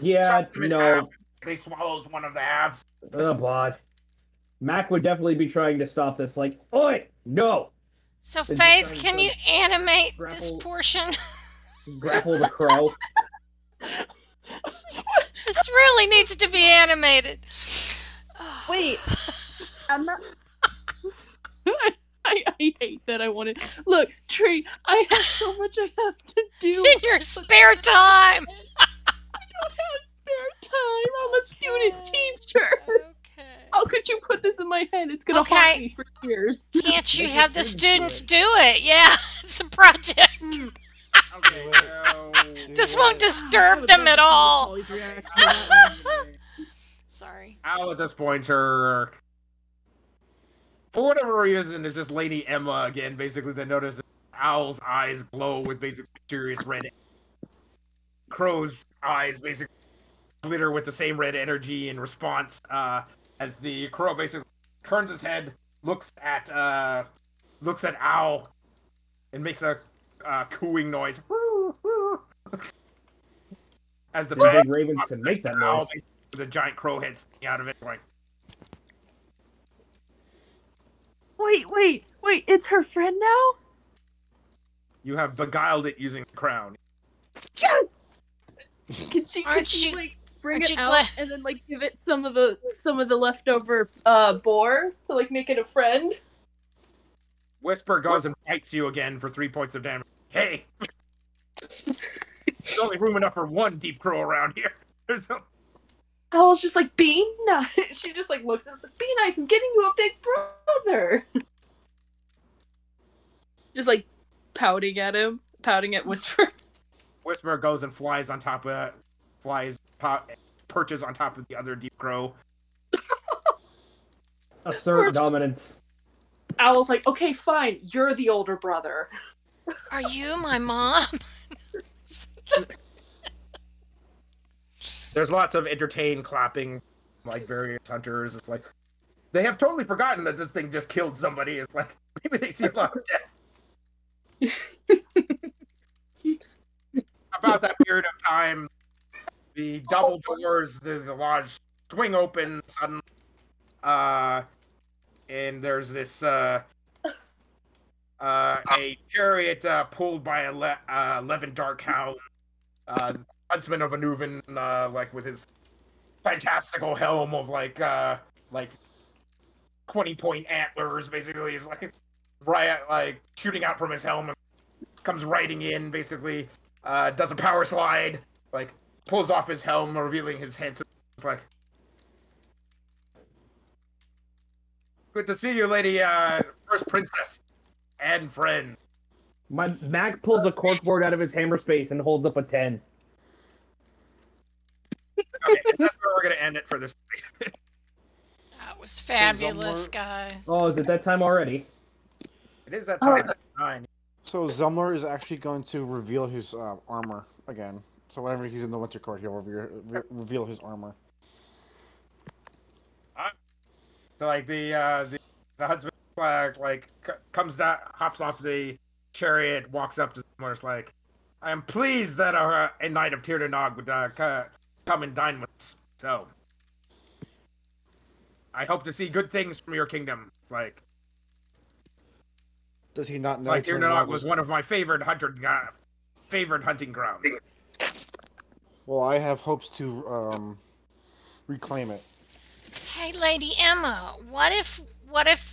yeah, no. He swallows one of the halves. Oh, God. Mac would definitely be trying to stop this. Oi, no. So, Faith, can you animate this portion? Grapple the crow. This really needs to be animated. Wait, I'm not. I hate that I want to. Look, Tree, I have so much I have to do. In your spare time. I don't have spare time. I'm a student teacher. Okay. How could you put this in my head? It's going to haunt me for years. Can't you have the students do it? Yeah, it's a project. Okay, so... This won't disturb them at all. Sorry. Owl at this point, for whatever reason, is just Lady Emma again, basically, that notices Owl's eyes glow with basically mysterious red. Crow's eyes basically glitter with the same red energy in response, as the crow basically turns his head, looks at Owl, and makes a cooing noise. As the big ravens can make that noise. With a giant crow head sticking out of it, Wait, it's her friend now? You have beguiled it using the crown. Yes! Can she bring it out and then give it some of the leftover boar to make it a friend? Whisper goes and bites you again for 3 points of damage. Hey! There's only room enough for one Deep Crow around here. Owl's just like, be nice. She just like looks at us like, be nice, I'm getting you a big brother. Just like pouting at him, pouting at Whisper. Whisper goes and flies on top of perches on top of the other deep crow. Assert dominance. Owl's like, okay, fine, you're the older brother. Are you my mom? There's lots of entertained clapping, like various hunters. It's like they have totally forgotten that this thing just killed somebody. It's like maybe they see a lot of death. About that period of time, the double doors, the lodge swing open suddenly, and there's this a chariot pulled by 11 dark hounds. Huntsman of Anuvan, like with his fantastical helm of like 20-point antlers, basically is like right like shooting out from his helm, comes riding in, basically, does a power slide, like pulls off his helm, revealing his handsome. It's like, good to see you, lady, first princess and friend. Mack pulls a corkboard out of his hammer space and holds up a 10. Okay, that's where we're gonna end it for this. That was fabulous, guys. Oh, is it that time already? It is that time. 9. So Zumlar is actually going to reveal his armor again. So whenever he's in the Winter Court, he'll reveal his armor. So like the Huntsman comes down, hops off the chariot, walks up to Zumlar. It's like, I am pleased that a knight of Tir Nog would come and dine with us. So I hope to see good things from your kingdom. Like, does he not know? Like Tir Nog was one of my favorite hunting grounds. Well, I have hopes to reclaim it. Hey, Lady Emma, what if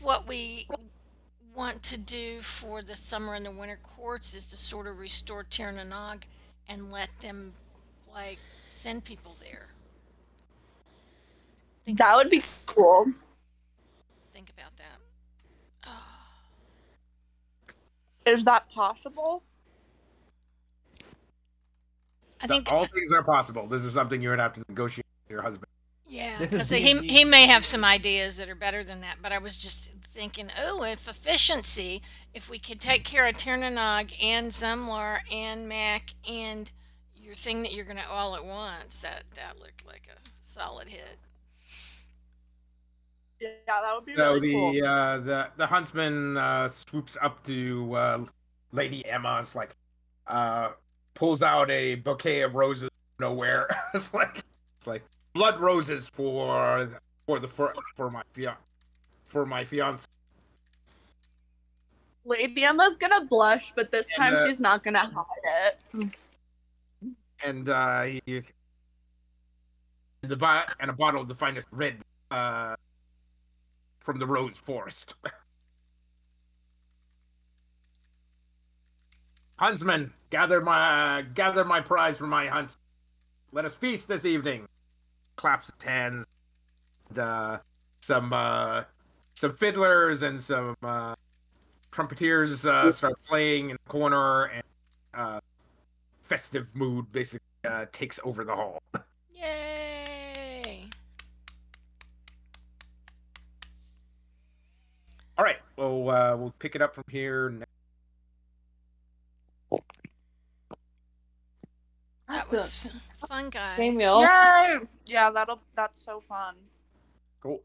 what we want to do for the summer and the winter courts is to sort of restore Tir Nog and let them like send people there? That would be cool. Think about that. Is that possible? I think all things are possible. This is something you would have to negotiate with your husband. Yeah, because he may have some ideas that are better than that. But I was just thinking, oh, if efficiency, if we could take care of Tir Nog and Zumlar and Mack and your thing that you're going to all at once, that looked like a solid hit. Yeah, that would be really cool. The huntsman swoops up to Lady Emma. It's like pulls out a bouquet of roses from nowhere. It's like blood roses for my fiance. Lady Emma's gonna blush, but this time she's not gonna hide it. And a bottle of the finest red from the rose forest. Huntsman, gather my prize for my hunt. Let us feast this evening. Claps his hands. And, some fiddlers and some trumpeters start playing in the corner, and festive mood basically takes over the hall. Yay! All right, well, we'll pick it up from here next. That was fun, guys. Samuel. Yay! Yeah, that's so fun. Cool.